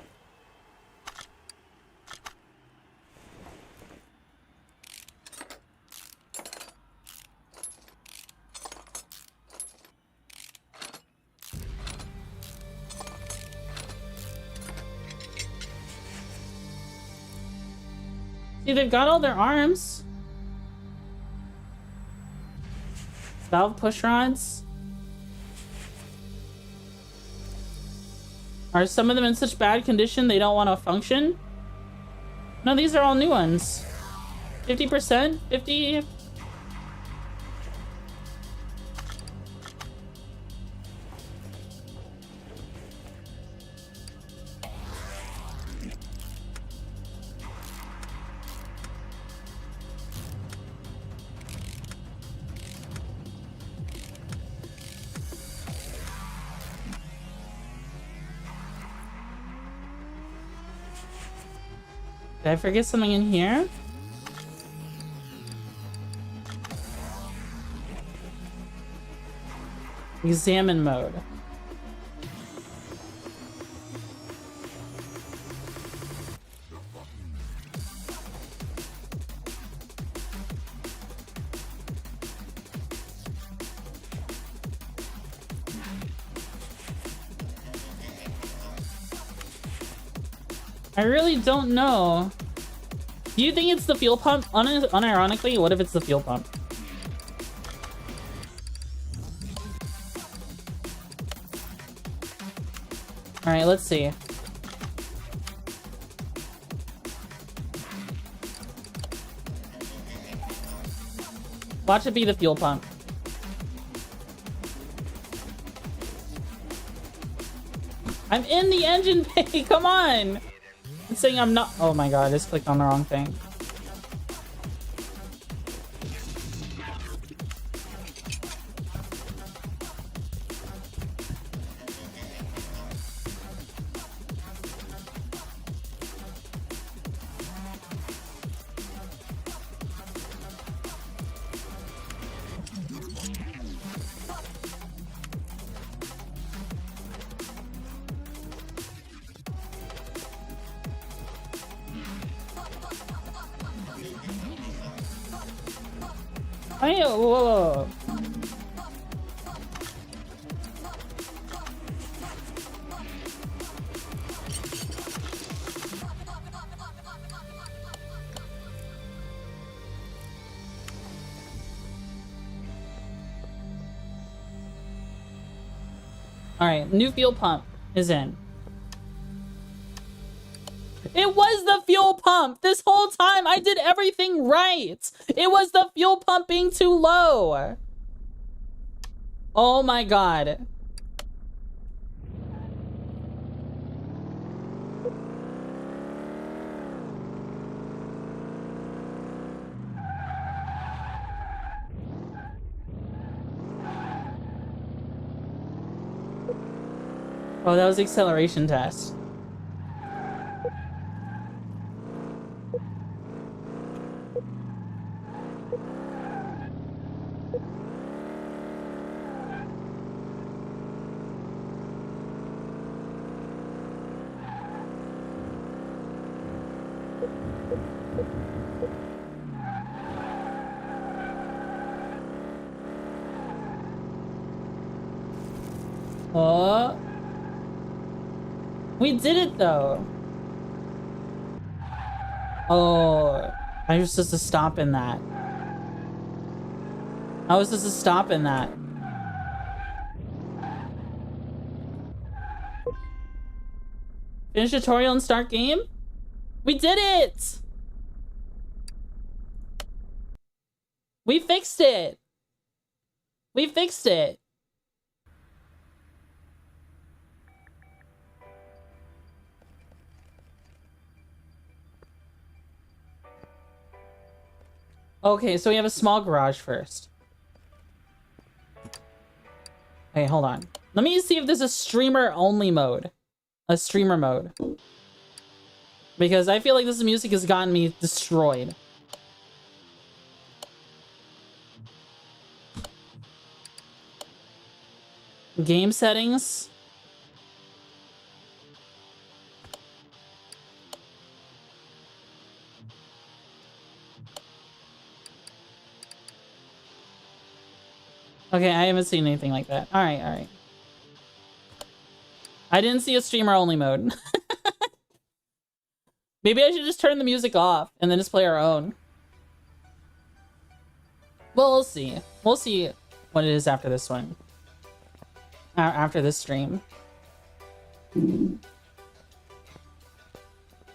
[SPEAKER 1] See, they've got all their arms. Valve push rods. Are some of them in such bad condition they don't want to function? No, these are all new ones. 50%? 50? Did I forget something in here? Examine mode. I really don't know. Do you think it's the fuel pump? Unironically, what if it's the fuel pump? Alright, let's see. Watch it be the fuel pump. I'm in the engine bay, come on! It's saying I'm not. Oh my god, I just clicked on the wrong thing. Hey, whoa. All right, new fuel pump is in. It was the fuel pump! This whole time I did everything right! It was the fuel pump being too low! Oh my god. Oh, that was the acceleration test. Oh. We did it though. Oh, I was supposed to stop in that. I was supposed to stop in that. Finish tutorial and start game? We did it! We fixed it! We fixed it! Okay, so we have a small garage first. Okay, hold on. Let me see if there's a streamer only mode. A streamer mode. Because I feel like this music has gotten me destroyed. Game settings. Okay, I haven't seen anything like that. Alright, alright. I didn't see a streamer only mode. Maybe I should just turn the music off and then just play our own. Well, we'll see. We'll see what it is after this one. After this stream.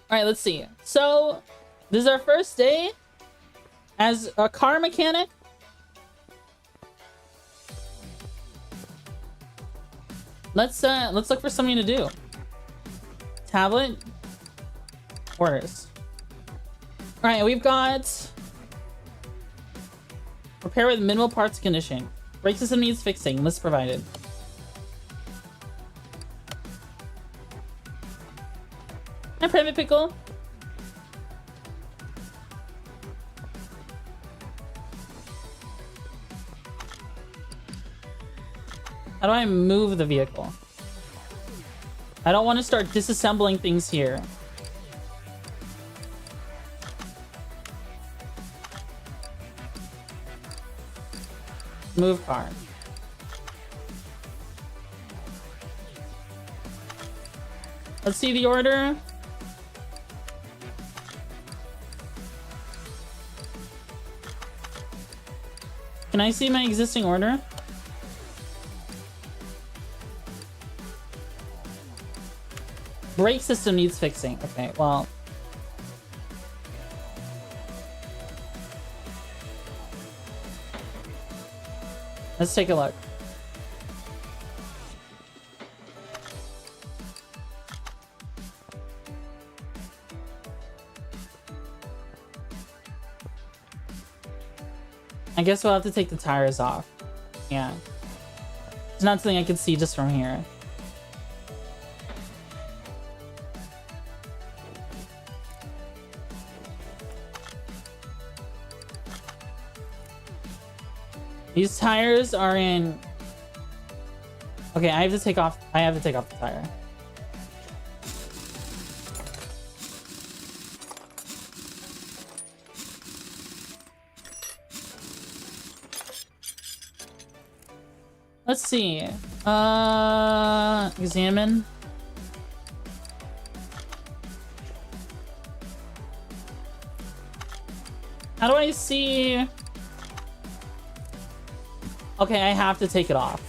[SPEAKER 1] Alright, let's see. So, this is our first day as a car mechanic. Let's look for something to do. Tablet. Orders. Alright, we've got repair with minimal parts condition. Brake system needs fixing. List provided. Hi, Private Pickle. How do I move the vehicle? I don't want to start disassembling things here. Move car. Let's see the order. Can I see my existing order? Brake system needs fixing. Okay, well. Let's take a look. I guess we'll have to take the tires off. Yeah. It's not something I can see just from here. These tires are in... Okay, I have to take off the tire. Let's see. Examine. How do I see? Okay, I have to take it off.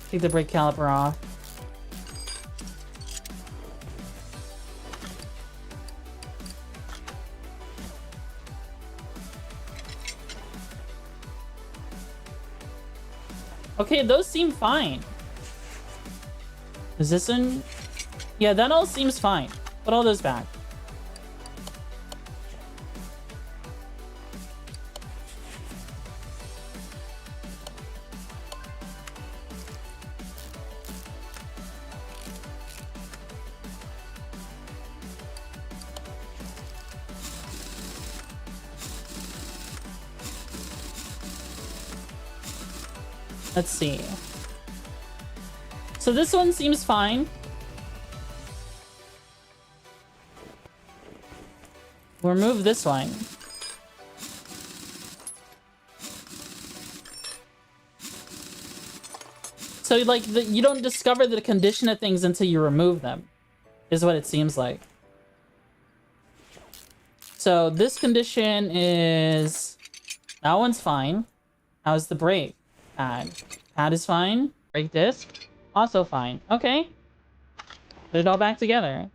[SPEAKER 1] Take the brake caliper off. Okay, those seem fine. Is this in? Yeah, that all seems fine. Put all those back. Let's see. So this one seems fine. We'll remove this one. So like you don't discover the condition of things until you remove them, is what it seems like. So this condition is... That one's fine. How's the brake? Pad is fine. Brake disc, also fine. Okay. Put it all back together.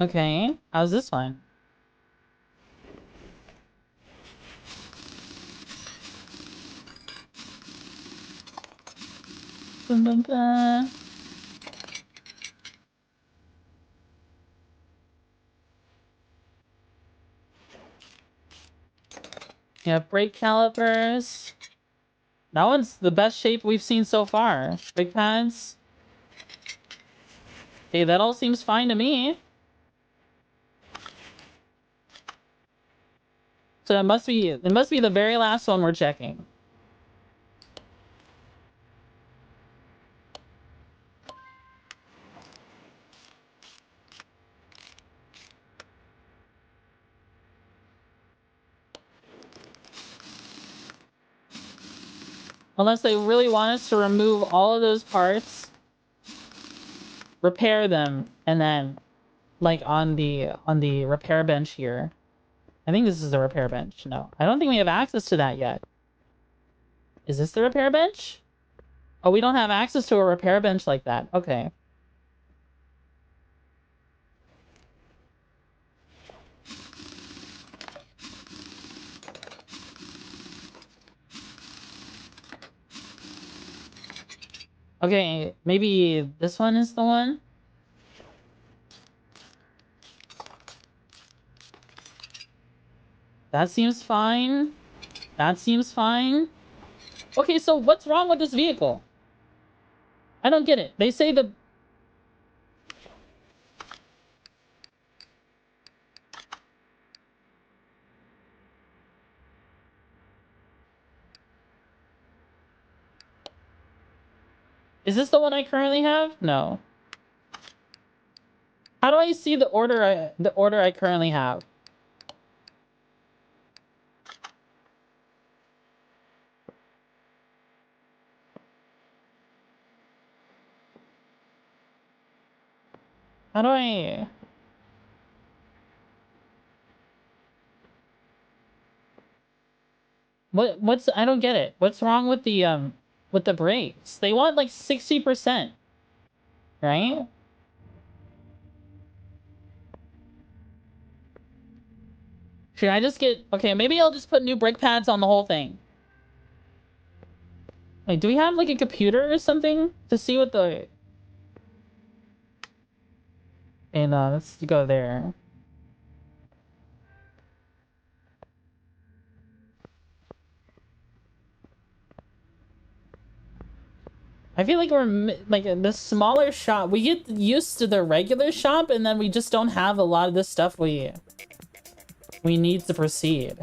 [SPEAKER 1] Okay, how's this one? Bum, bum, bum. Yeah, brake calipers. That one's the best shape we've seen so far. Brake pads. Okay, that all seems fine to me. So it must be the very last one we're checking. Unless they really want us to remove all of those parts, repair them, and then like on the repair bench here. I think this is the repair bench. No, I don't think we have access to that yet. Is this the repair bench? Oh, we don't have access to a repair bench like that. Okay. Okay, maybe this one is the one? That seems fine. That seems fine. Okay, so what's wrong with this vehicle? I don't get it. They say the... Is this the one I currently have? No. How do I see the order I currently have? How do I... What's... I don't get it. What's wrong with the brakes? They want like 60%. Right? Should I just get... Okay, maybe I'll just put new brake pads on the whole thing. Wait, do we have like a computer or something to see what the... And let's go there. I feel like we're like the smaller shop. We get used to the regular shop, and then we just don't have a lot of this stuff we need to proceed.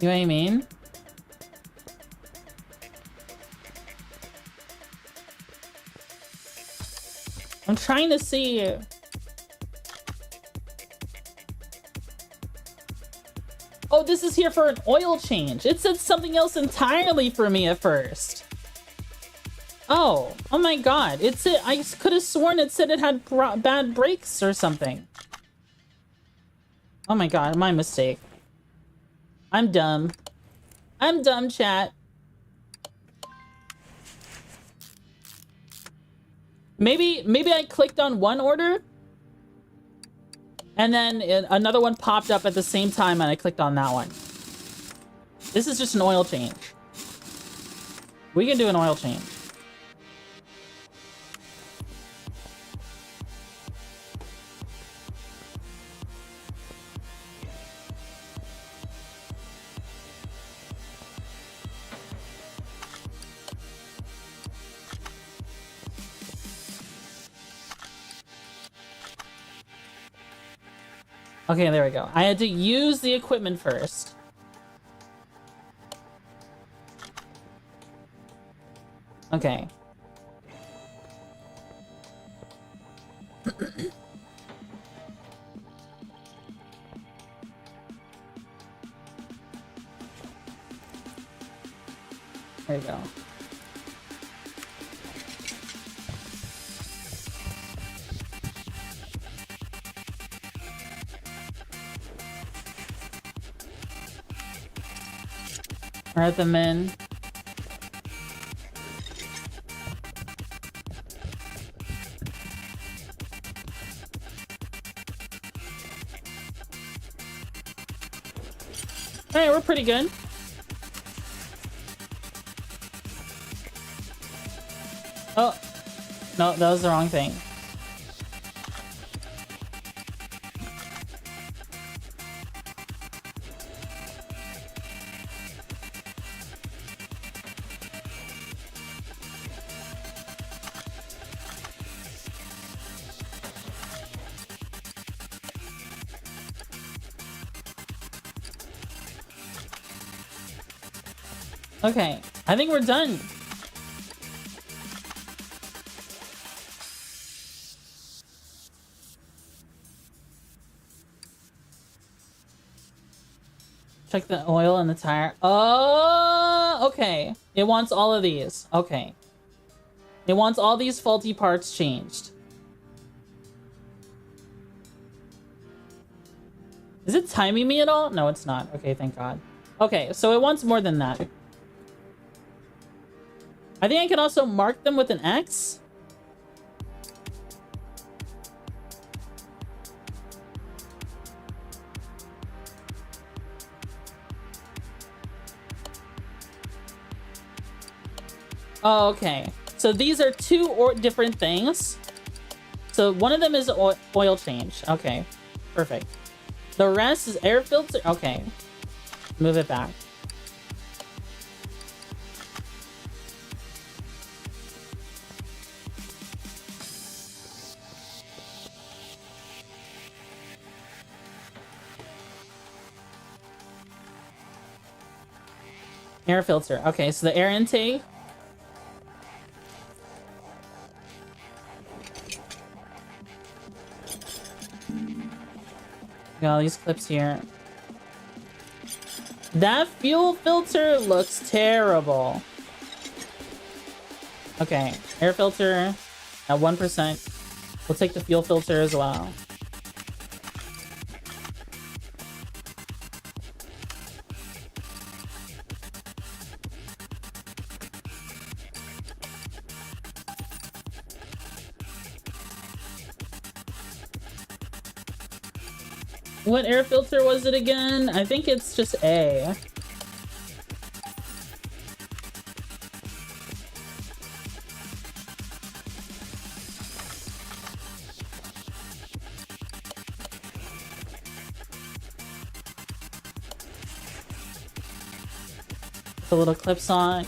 [SPEAKER 1] You know what I mean? I'm trying to see. Oh, this is here for an oil change. It said something else entirely for me at first. Oh my god. It said, I could have sworn it said it had bad brakes or something. Oh my god, my mistake. I'm dumb. I'm dumb, chat. Maybe I clicked on one order and then another one popped up at the same time and I clicked on that one. This is just an oil change. We can do an oil change. Okay, there we go. I had to use the equipment first. Okay. There you go. Alright, the men. Alright, we're pretty good. Oh. No, that was the wrong thing. Okay, I think we're done. Check the oil in the tire. Oh, okay. It wants all of these. Okay. It wants all these faulty parts changed. Is it timing me at all? No, it's not. Okay, thank God. Okay, so it wants more than that. I think I can also mark them with an X. Oh, okay. So these are two different things. So one of them is oil change. Okay, perfect. The rest is air filter. Okay, move it back. Air filter. Okay, so the air intake. Got all these clips here. That fuel filter looks terrible. Okay, air filter at 1%. We'll take the fuel filter as well. What air filter was it again? I think it's just A. The little clips on.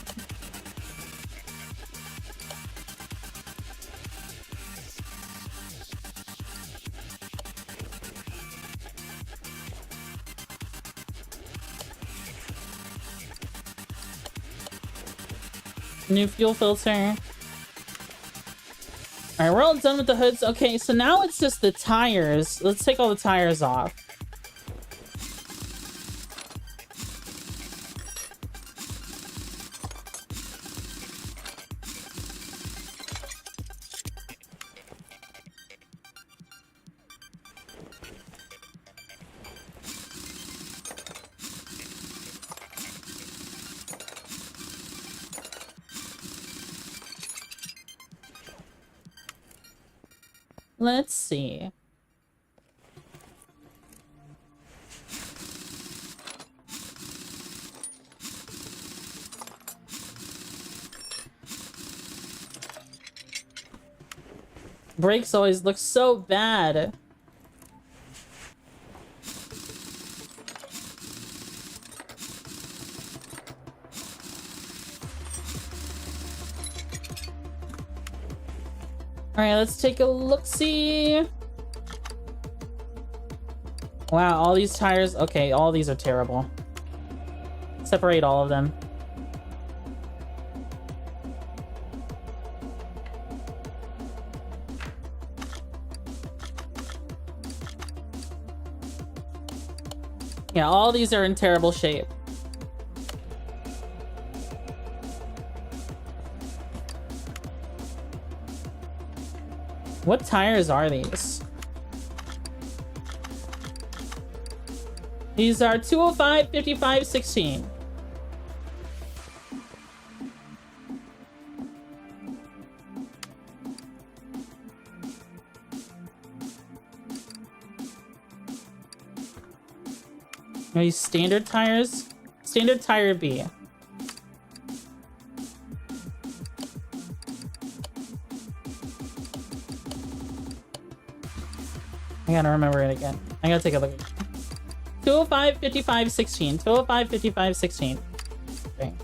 [SPEAKER 1] New fuel filter. Alright, we're all done with the hoods. Okay, so now it's just the tires. Let's take all the tires off. Let's see. Brakes always look so bad. Alright, let's take a look-see. Wow, all these tires... Okay, all these are terrible. Separate all of them. Yeah, all these are in terrible shape. What tires are these? These are 205, 55, 16. Are these standard tires? Standard tire B. I gotta remember it again. I gotta take a look. 205, 55, 16. 205, 55, 16. Okay.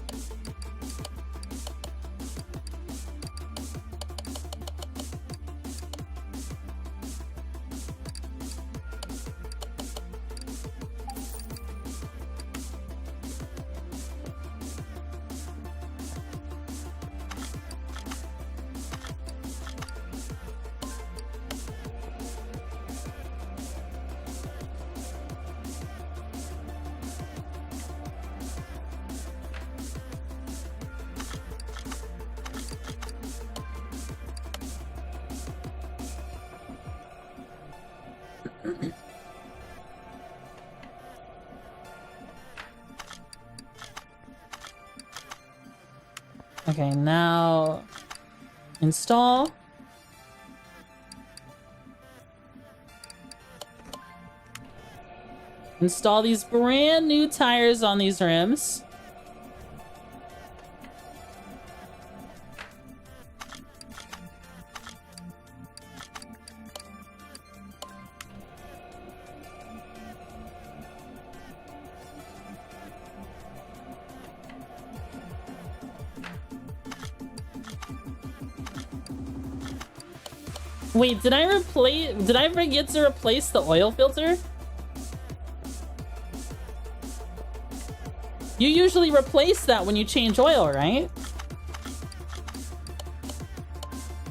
[SPEAKER 1] Okay, now install. Install these brand new tires on these rims. Wait, did I forget to replace the oil filter? You usually replace that when you change oil, right?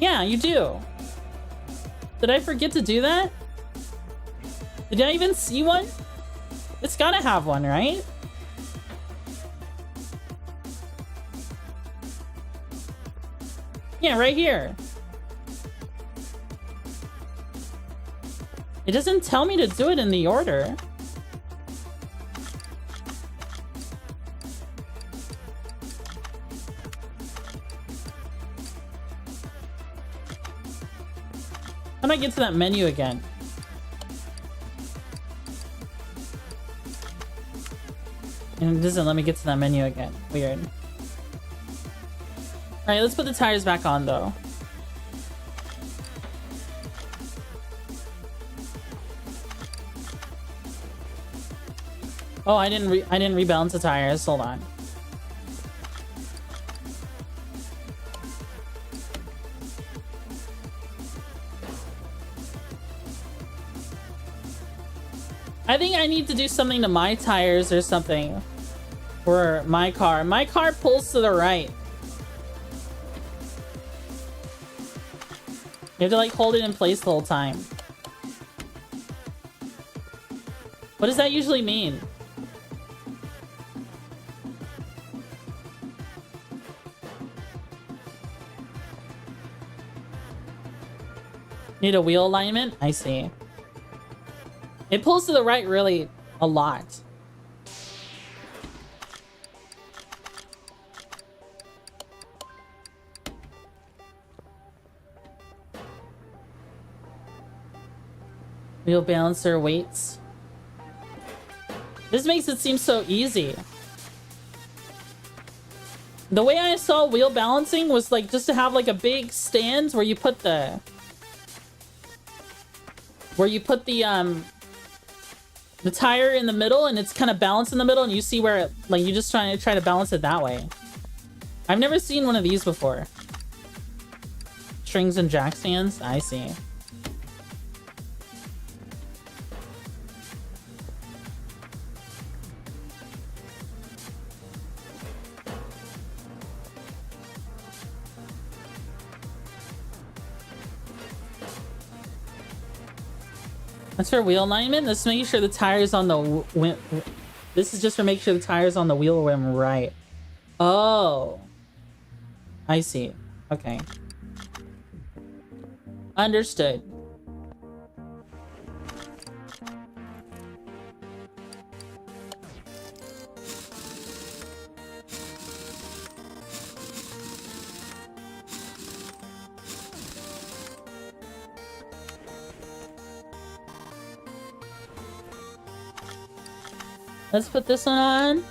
[SPEAKER 1] Yeah, you do. Did I forget to do that? Did I even see one? It's gotta have one, right? Yeah, right here. It doesn't tell me to do it in the order. How do I get to that menu again? And it doesn't let me get to that menu again. Weird. Alright, let's put the tires back on though. Oh, I didn't rebalance the tires. Hold on. I think I need to do something to my tires or something. For my car. My car pulls to the right. You have to like hold it in place the whole time. What does that usually mean? Need a wheel alignment? I see. It pulls to the right really a lot. Wheel balancer weights. This makes it seem so easy. The way I saw wheel balancing was like just to have like a big stand where you put the tire in the middle and it's kind of balanced in the middle and you see where it, like you just try to balance it that way. I've never seen one of these before. Strings and jack stands? I see. That's for wheel alignment. This is making sure the tires on the this is just for making sure the tires on the wheel rim right. Oh, I see. Okay, understood. Let's put this one on.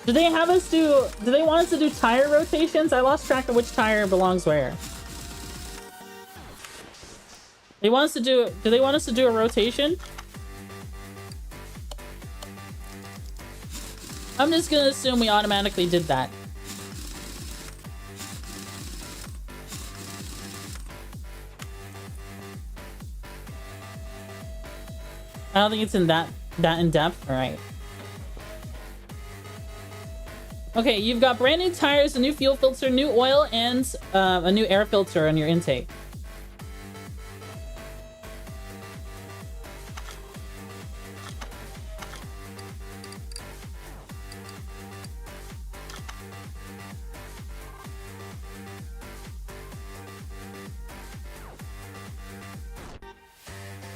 [SPEAKER 1] Do they have us do they want us to do tire rotations? I lost track of which tire belongs where. They want us to do they want us to do a rotation? I'm just gonna assume we automatically did that. I don't think it's in that in depth. All right. Okay, you've got brand new tires, a new fuel filter, new oil, and a new air filter on your intake.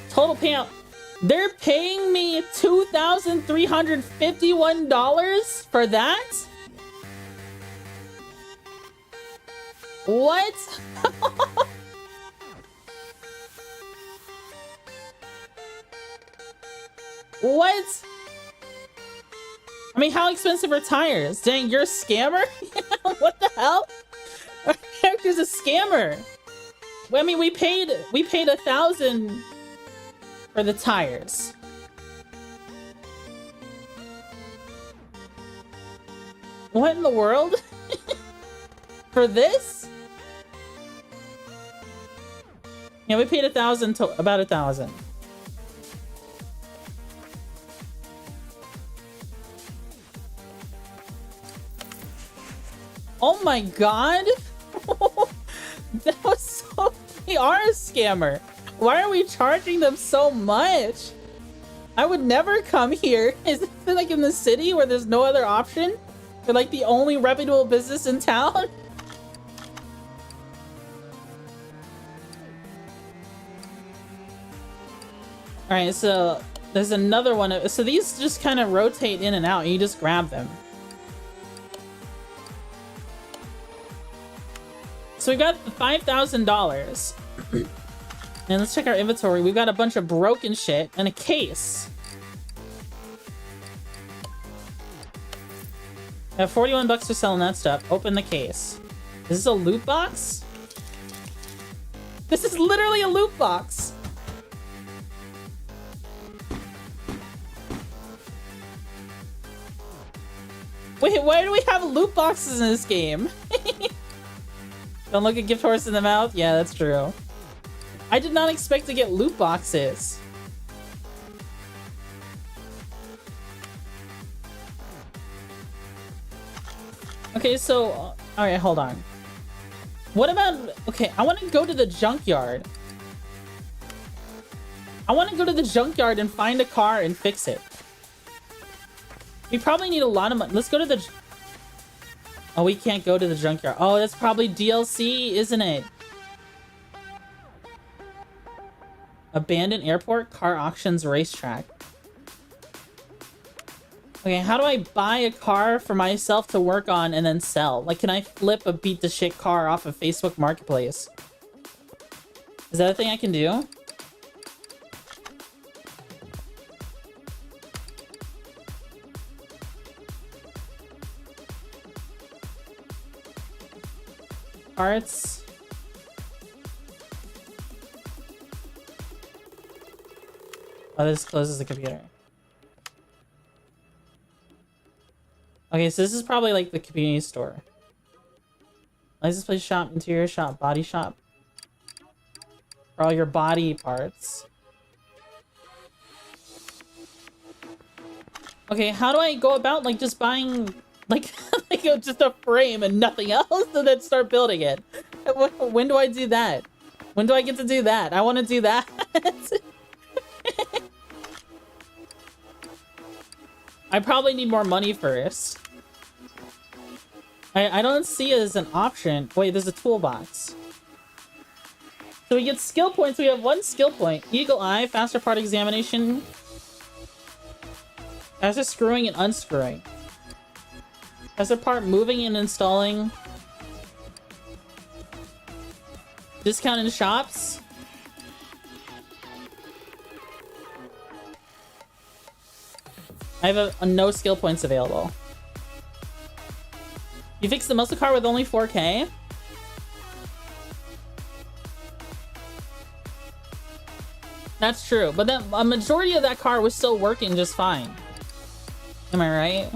[SPEAKER 1] Total payout. They're paying me $2,351 for that? What? What? I mean, how expensive are tires? Dang, you're a scammer? What the hell? Our character's a scammer. I mean, we paid 1,000 for the tires. What in the world? For this? Yeah, we paid 1,000 to about 1,000. Oh my god! That was so... They are a scammer. Why are we charging them so much? I would never come here. Is it like in the city where there's no other option? They're like the only reputable business in town? Alright, so there's another one. So these just kind of rotate in and out. And you just grab them. So we got $5,000. And let's check our inventory. We've got a bunch of broken shit and a case. I have 41 bucks for selling that stuff. Open the case. Is this a loot box? This is literally a loot box. Wait, why do we have loot boxes in this game? Don't look a gift horse in the mouth? Yeah, that's true. I did not expect to get loot boxes. Okay, so... Alright, hold on. What about... Okay, I want to go to the junkyard. I want to go to the junkyard and find a car and fix it. We probably need a lot of money. Let's go to the... Oh, we can't go to the junkyard. Oh, that's probably DLC, isn't it? Abandoned airport, car auctions, racetrack. Okay, how do I buy a car for myself to work on and then sell? Like, can I flip a beat the shit car off of Facebook Marketplace? Is that a thing I can do? Parts. Oh, this closes the computer. Okay, so this is probably like the community store. License plate shop, interior shop, body shop. For all your body parts. Okay, how do I go about like just buying like just a frame and nothing else and then start building it? When do I do that? When do I get to do that? I want to do that. I probably need more money first. I don't see it as an option. Wait, there's a toolbox. So we get skill points. We have 1 skill point. Eagle eye, faster part examination. Faster screwing and unscrewing. Faster part moving and installing. Discount in shops. I have no skill points available. You fixed the muscle car with only 4K? That's true, but then a majority of that car was still working just fine. Am I right?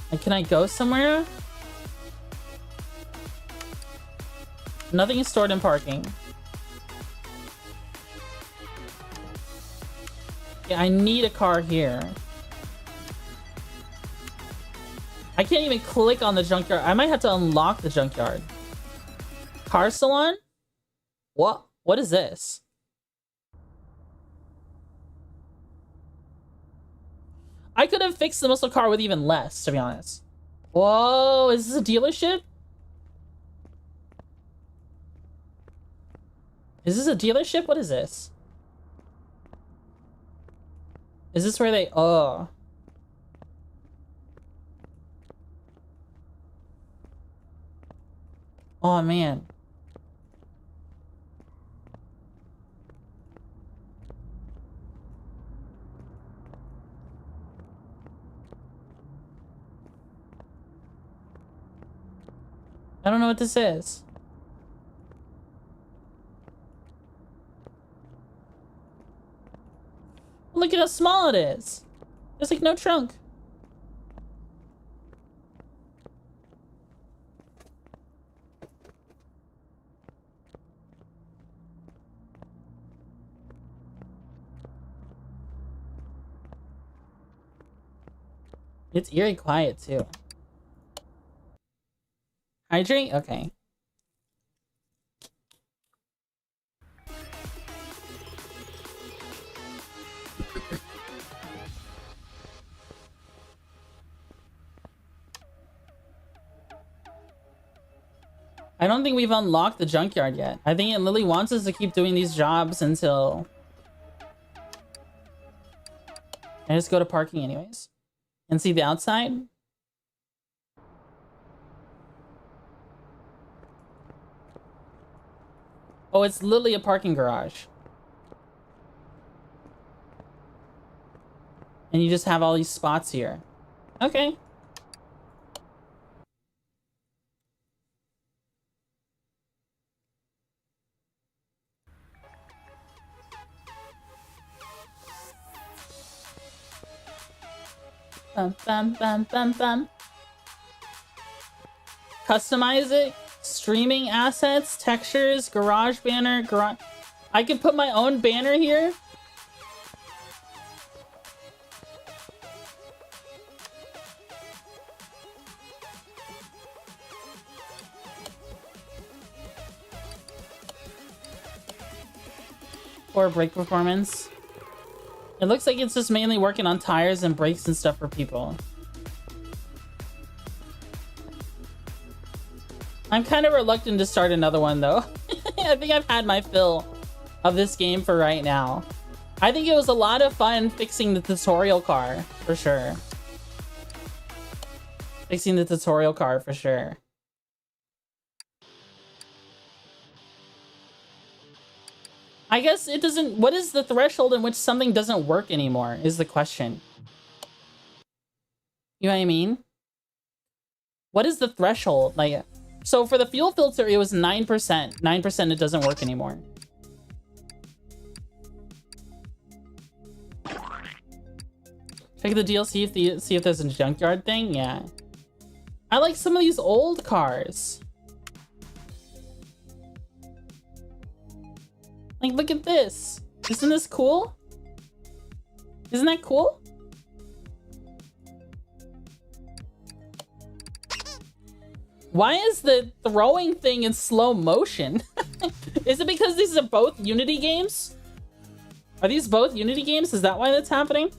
[SPEAKER 1] Like, can I go somewhere? Nothing is stored in parking. Yeah, I need a car here. I can't even click on the junkyard. I might have to unlock the junkyard. Car salon? What? What is this? I could have fixed the muscle car with even less, to be honest. Whoa, is this a dealership? Is this a dealership? What is this? Is this where they... Oh. Oh, man. I don't know what this is. Look at how small it is. There's like no trunk. It's eerie quiet too. Hydrate? Okay. I don't think we've unlocked the junkyard yet. I think it literally wants us to keep doing these jobs until... I just go to parking anyways. And see the outside? Oh, it's literally a parking garage. And you just have all these spots here. Okay. Bum, bum, bum, bum, bum. Customize it. Streaming assets, textures, garage banner, garage. I can put my own banner here. Or brake performance. It looks like it's just mainly working on tires and brakes and stuff for people. I'm kind of reluctant to start another one though. I think I've had my fill of this game for right now. I think it was a lot of fun fixing the tutorial car, for sure. Fixing the tutorial car, for sure. I guess it doesn't... What is the threshold in which something doesn't work anymore, is the question. You know what I mean? What is the threshold? Like... So for the fuel filter, it was 9%. 9% it doesn't work anymore. Check the DLC, see if there's a junkyard thing. Yeah. I like some of these old cars. Like, look at this. Isn't this cool? Isn't that cool? Why is the throwing thing in slow motion? Is it because these are both Unity games? Are these both Unity games? Is that why that's happening?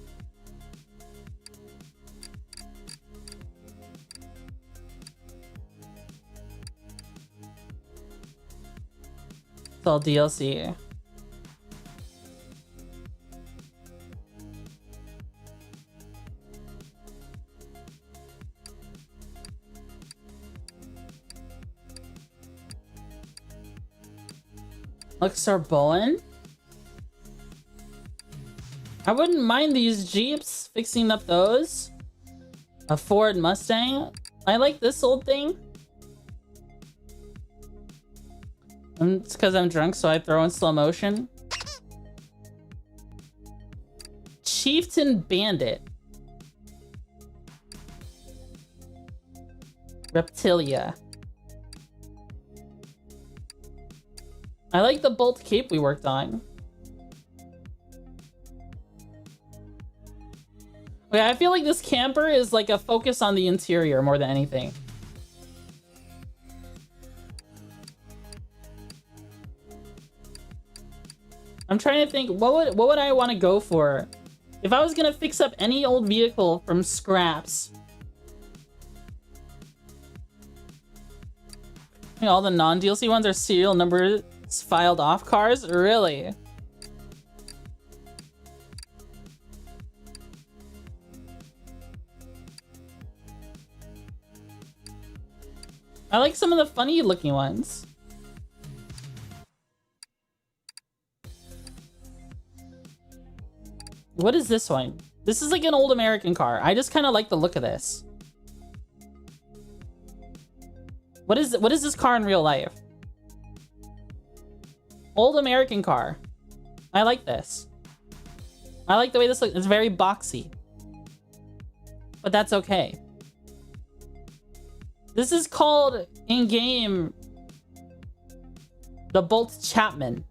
[SPEAKER 1] It's all DLC. Looks are bowling. I wouldn't mind these Jeeps, fixing up those. A Ford Mustang. I like this old thing. It's because I'm drunk, so I throw in slow motion. Chieftain Bandit. Reptilia. I like the bolt cape we worked on. Okay, I feel like this camper is like a focus on the interior more than anything. I'm trying to think, what would I want to go for? If I was gonna fix up any old vehicle from scraps. I think all the non-DLC ones are serial numbers filed off cars? Really? I like some of the funny looking ones. What is this one? This is like an old American car. I just kind of like the look of this. What is this car in real life? Old American car. I like this. I like the way this looks. It's very boxy. But that's okay. This is called, in-game, the Bolt Chapman.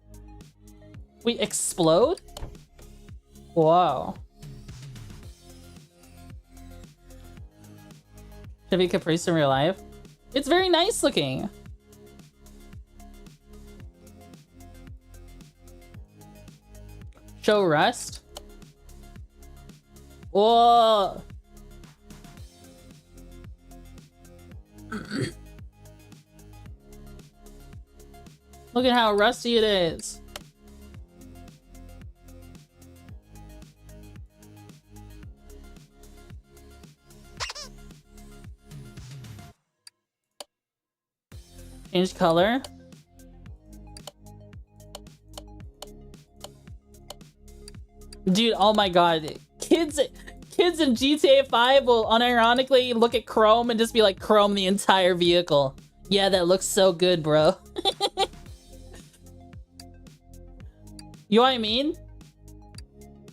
[SPEAKER 1] We explode? Whoa. Should be Caprice in real life. It's very nice looking. Show Rust. Whoa. Look at how rusty it is. Change color. Dude, oh my god. Kids in GTA 5 will unironically look at Chrome and just be like, Chrome the entire vehicle. Yeah, that looks so good, bro. You know what I mean?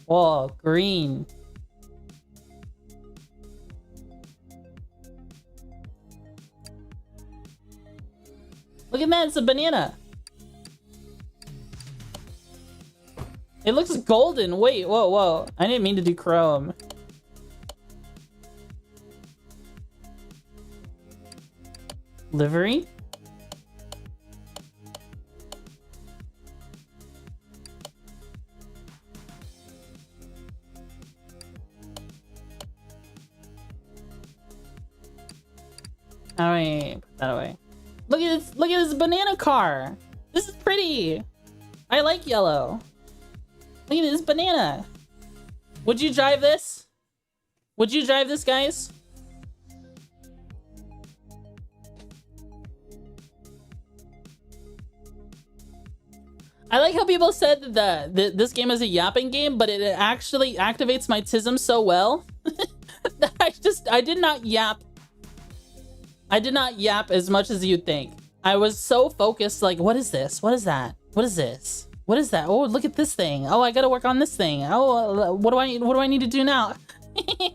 [SPEAKER 1] Whoa, green. Look at that, it's a banana. It looks golden. Wait, whoa, whoa. I didn't mean to do chrome. Livery? How do I put that away? Look at this banana car. This is pretty. I like yellow. Look at this banana. Would you drive this? Would you drive this, guys? I like how people said that this game is a yapping game, but it actually activates my tism so well. I did not yap. I did not yap as much as you'd think. I was so focused, like, what is this? What is that? What is this? What is that? Oh, look at this thing. Oh, I gotta work on this thing. Oh, what do I need to do now? You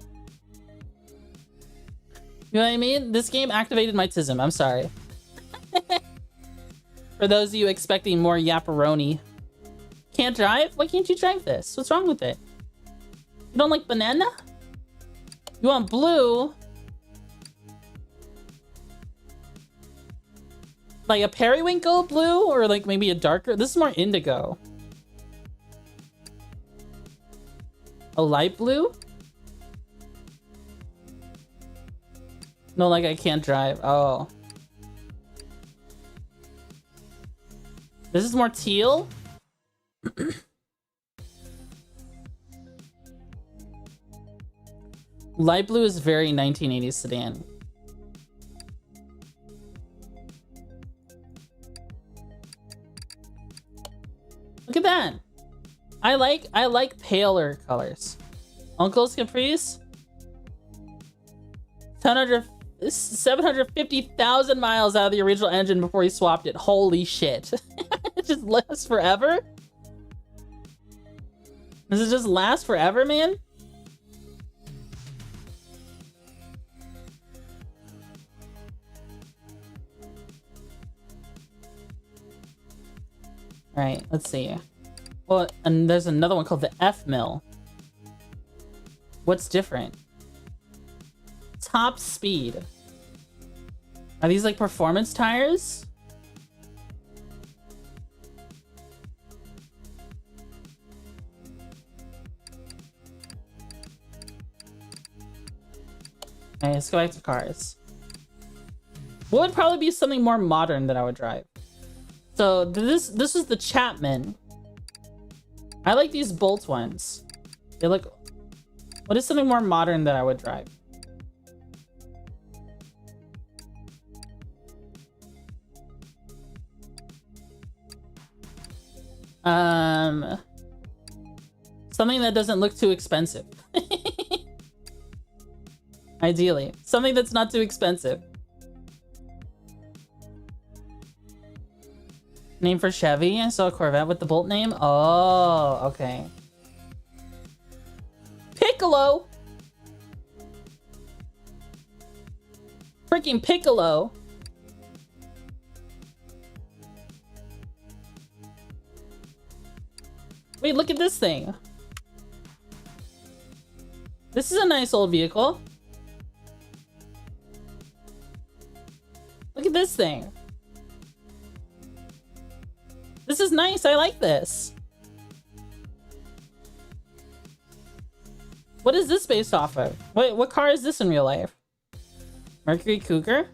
[SPEAKER 1] know what I mean? This game activated my tism. I'm sorry. For those of you expecting more yapperoni. Can't drive? Why can't you drive this? What's wrong with it? You don't like banana? You want blue? Like a periwinkle blue? Or like maybe a darker? This is more indigo. A light blue? No, like I can't drive. Oh. This is more teal? Light blue is very 1980s sedan. Look at that. I like paler colors. Uncle's Caprice? 750,000 miles out of the original engine before he swapped it. Holy shit. It just lasts forever? Does it just last forever, man? Alright, let's see. Well, and there's another one called the F-Mill. What's different? Top speed. Are these like performance tires? Okay, let's go back to cars. What would probably be something more modern that I would drive? So this is the Chapman. I like these Bolt ones. They look... What is something more modern that I would drive? Something that doesn't look too expensive. Ideally. Something that's not too expensive. Name for Chevy? I saw a Corvette with the Bolt name. Oh, okay. Piccolo! Freaking Piccolo! Wait, look at this thing. This is a nice old vehicle. Look at this thing. This is nice. I like this. What is this based off of? Wait, what car is this in real life? Mercury Cougar?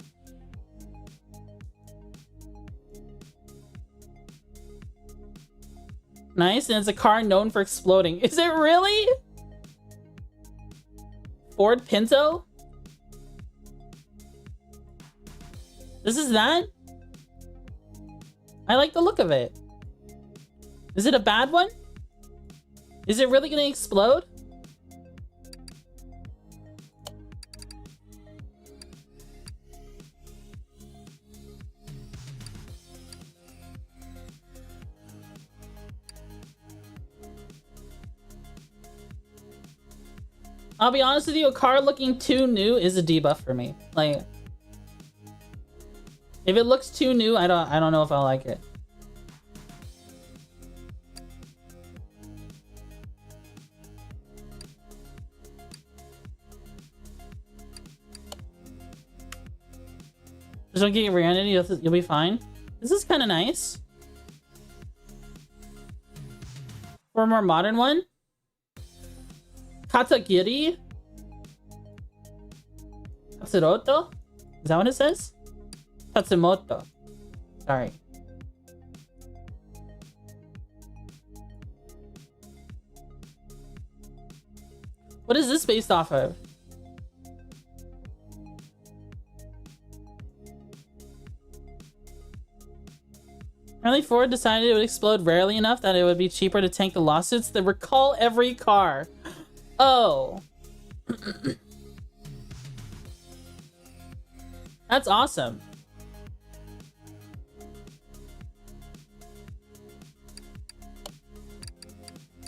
[SPEAKER 1] Nice, and it's a car known for exploding. Is it really? Ford Pinto? This is that? I like the look of it. Is it a bad one? Is it really gonna explode? I'll be honest with you, a car looking too new is a debuff for me. Like, if it looks too new, I don't know if I like it. Just don't get rear-ended, you'll be fine. This is kind of nice. For a more modern one. Katagiri? Katsuroto? Is that what it says? Tatsumoto. Sorry. What is this based off of? Apparently Ford decided it would explode rarely enough that it would be cheaper to tank the lawsuits than recall every car. Oh. That's awesome.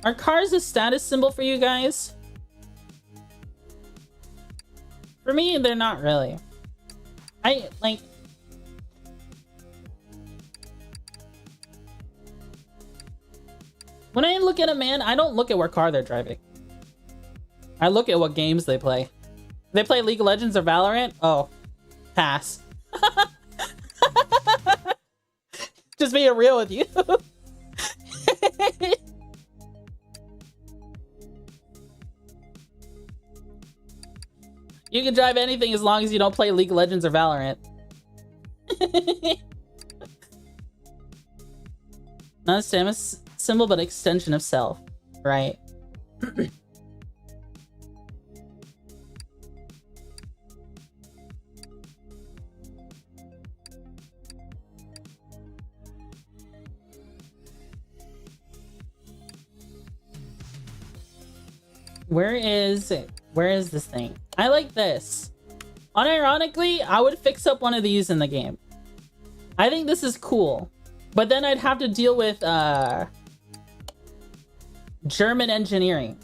[SPEAKER 1] Are cars a status symbol for you guys? For me, they're not really. When I look at a man, I don't look at what car they're driving. I look at what games they play. They play League of Legends or Valorant? Oh, pass. Just being real with you. You can drive anything as long as you don't play League of Legends or Valorant. Not a status symbol, but extension of self, right? Where is it? Where is this thing? I like this. Unironically, I would fix up one of these in the game. I think this is cool. But then I'd have to deal with German engineering.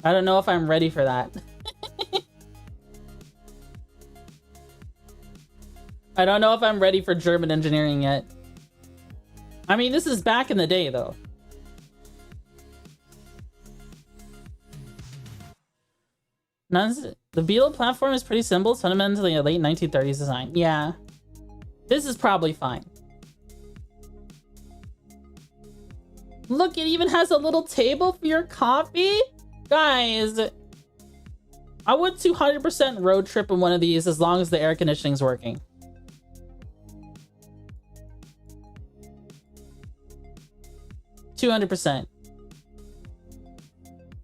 [SPEAKER 1] I don't know if I'm ready for that. I don't know if I'm ready for German engineering yet. I mean, this is back in the day, though. The Beetle platform is pretty simple. It's fundamentally a late 1930s design. Yeah. This is probably fine. Look, it even has a little table for your coffee. Guys, I would 200% road trip in one of these as long as the air conditioning's working. %.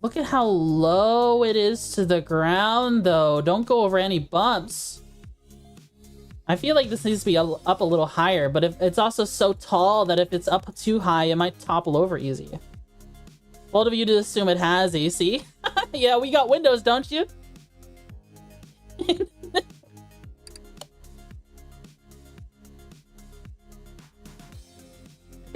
[SPEAKER 1] Look at how low it is to the ground, though. Don't go over any bumps. I feel like this needs to be up a little higher, but if it's also so tall that if it's up too high, it might topple over easy. Bold of you to assume it has AC. Yeah, we got windows, don't you?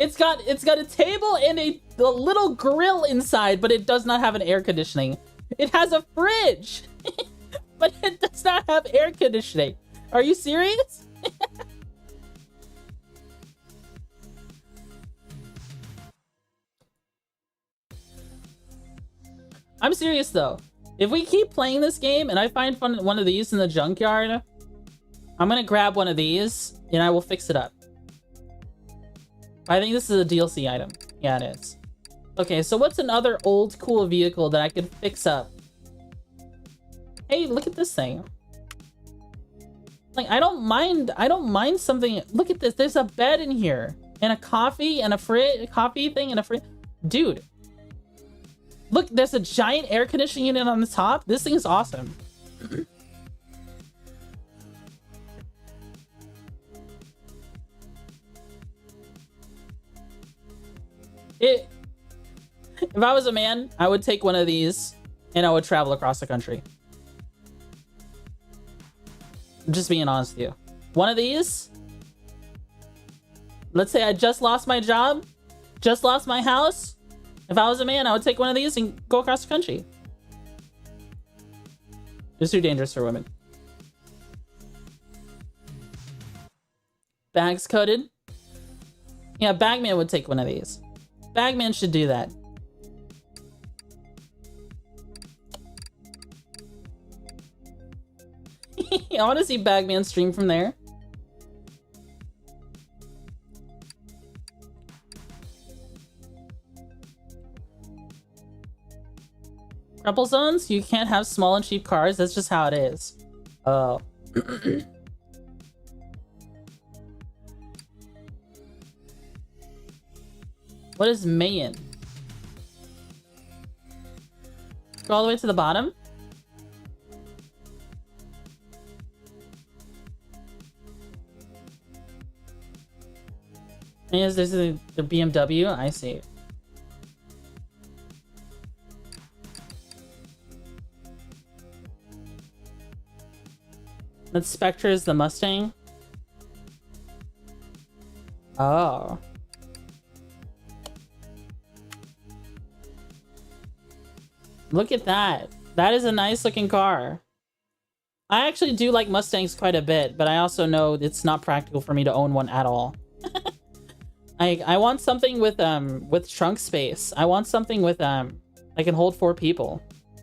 [SPEAKER 1] It's got a table and a little grill inside, but it does not have an air conditioning. It has a fridge, but it does not have air conditioning. Are you serious? I'm serious though. If we keep playing this game and I find one of these in the junkyard, I'm gonna grab one of these and I will fix it up. I think this is a DLC item. Yeah, it is. Okay, so what's another old cool vehicle that I could fix up? Hey, look at this thing. Like, I don't mind something. Look at this. There's a bed in here and a coffee and a coffee thing and a fridge. Dude. Look, there's a giant air conditioning unit on the top. This thing is awesome. If I was a man, I would take one of these and I would travel across the country. I'm just being honest with you. One of these. Let's say I just lost my job, just lost my house. If I was a man, I would take one of these and go across the country. It's too dangerous for women. Bags coated. Yeah, Bagman would take one of these. Bagman should do that. I want to see Bagman stream from there. Rebel zones? You can't have small and cheap cars. That's just how it is. Oh. What is Mayan? Go all the way to the bottom? Yes, there's the BMW. I see. That Spectre is the Mustang. Oh. Look at that. That is a nice looking car. I actually do like Mustangs quite a bit, but I also know it's not practical for me to own one at all. I want something with trunk space. I want something with I can hold 4 people,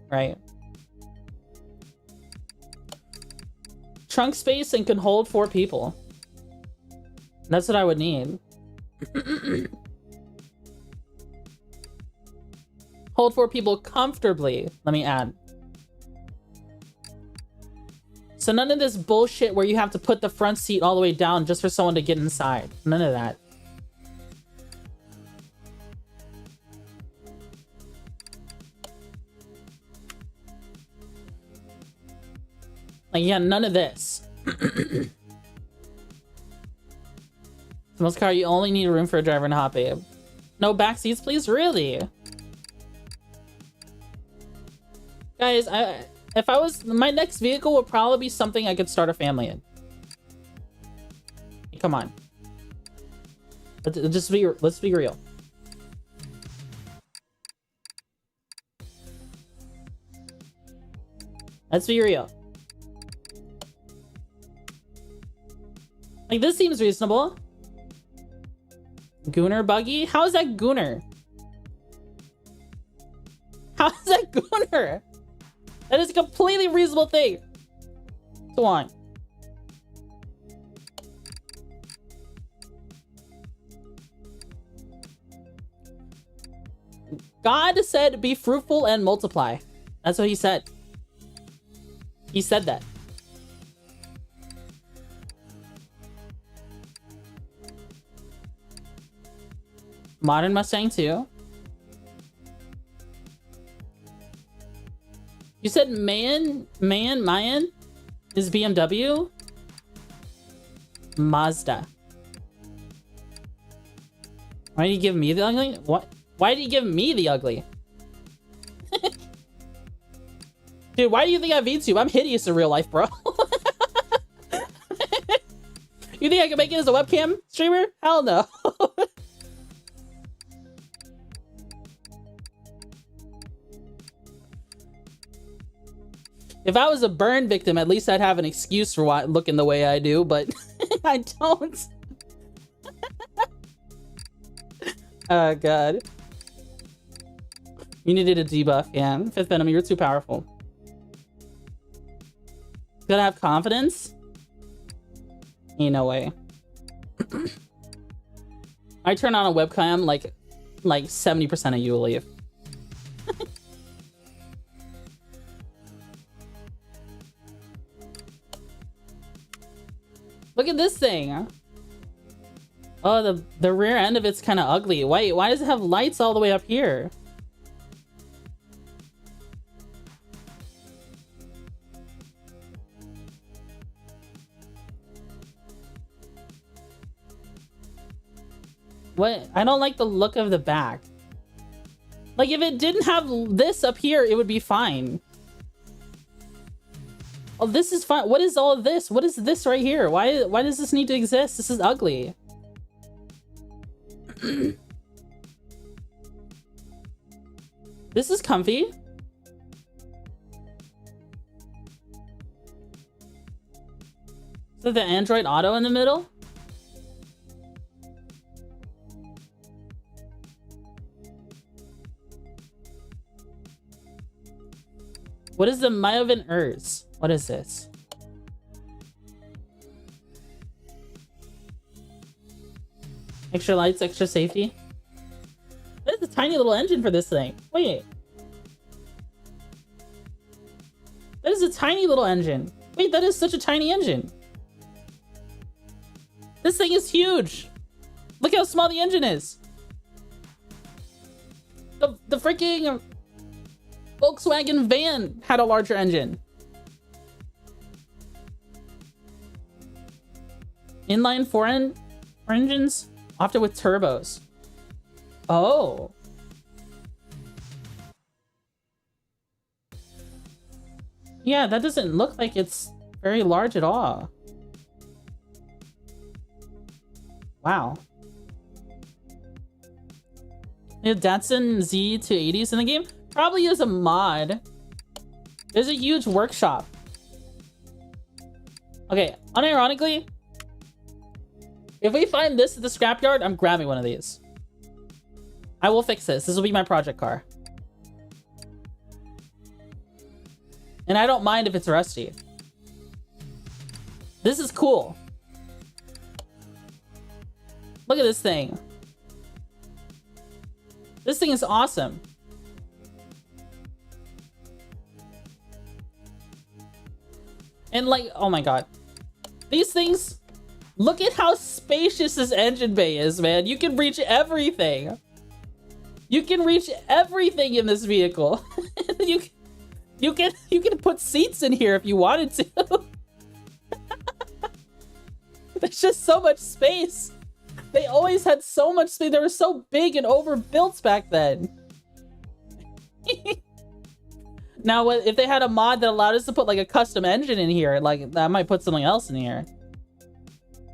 [SPEAKER 1] right? Trunk space and can hold 4 people. That's what I would need. Hold 4 people comfortably, let me add. So none of this bullshit where you have to put the front seat all the way down just for someone to get inside. None of that. Like, yeah, none of this. Most car, you only need room for a driver and a hot babe. No back seats, please? Really? Guys, if I was... My next vehicle would probably be something I could start a family in. Come on. Let's be real. Let's be real. Like, this seems reasonable. Gooner buggy? How is that Gooner? How is that Gooner? That is a completely reasonable thing. Go on. God said, be fruitful and multiply. That's what he said. He said that. Modern Mustang too. You said Mayan is BMW? Mazda. Why did you give me the ugly? What? Why did you give me the ugly? Dude, why do you think I have VTube? I'm hideous in real life, bro. You think I can make it as a webcam streamer? Hell no. If I was a burn victim, at least I'd have an excuse for why looking the way I do, but I don't. Oh god. You needed a debuff, yeah. Fifth Venom, you're too powerful. Gotta have confidence? Ain't no way. I turn on a webcam, like 70% of you will leave. Look at this thing. Oh, the rear end of it's kind of ugly. Wait, why does it have lights all the way up here? What? I don't like the look of the back. Like, if it didn't have this up here, it would be fine. Oh, this is fine. What is all of this? What is this right here? Why does this need to exist? This is ugly. This is comfy. So the Android Auto in the middle? What is the Myovin Urs? What is this? Extra lights, extra safety. That's a tiny little engine for this thing. Wait. That is a tiny little engine. Wait, that is such a tiny engine. This thing is huge. Look how small the engine is. The freaking Volkswagen van had a larger engine. Inline four engines, often with turbos. Oh. Yeah, that doesn't look like it's very large at all. Wow. Yeah, Datsun Z280s in the game? Probably is a mod. There's a huge workshop. Okay, unironically, if we find this at the scrapyard, I'm grabbing one of these. I will fix this. This will be my project car. And I don't mind if it's rusty. This is cool. Look at this thing. This thing is awesome. And like, oh my god. These things, look at how spacious this engine bay is, man. You can reach everything. You can reach everything in this vehicle. You can put seats in here if you wanted to. There's just so much space. They always had so much space. They were so big and overbuilt back then. Now, if they had a mod that allowed us to put like a custom engine in here, like that might put something else in here.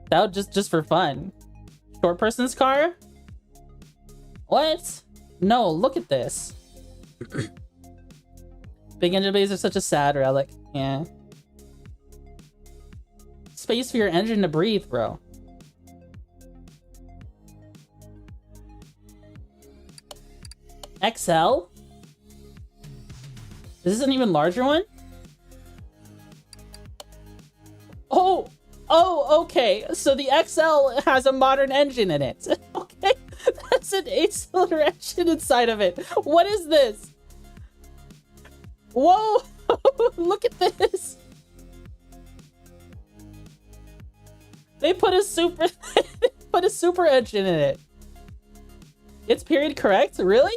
[SPEAKER 1] That would just for fun. Short person's car? What? No, look at this. Big engine bays are such a sad relic. Yeah. Space for your engine to breathe, bro. XL? Is this an even larger one? Oh, okay. So the XL has a modern engine in it. Okay, that's an 8-cylinder engine inside of it. What is this? Whoa, look at this. They put a super engine in it. It's period correct? Really?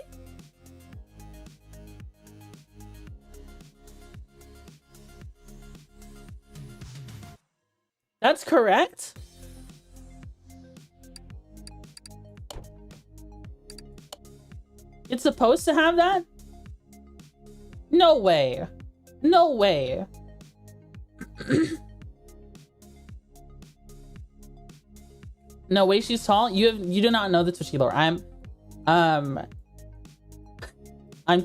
[SPEAKER 1] That's correct? It's supposed to have that? No way. No way. No way she's tall? You do not know the Twitchy lore. I'm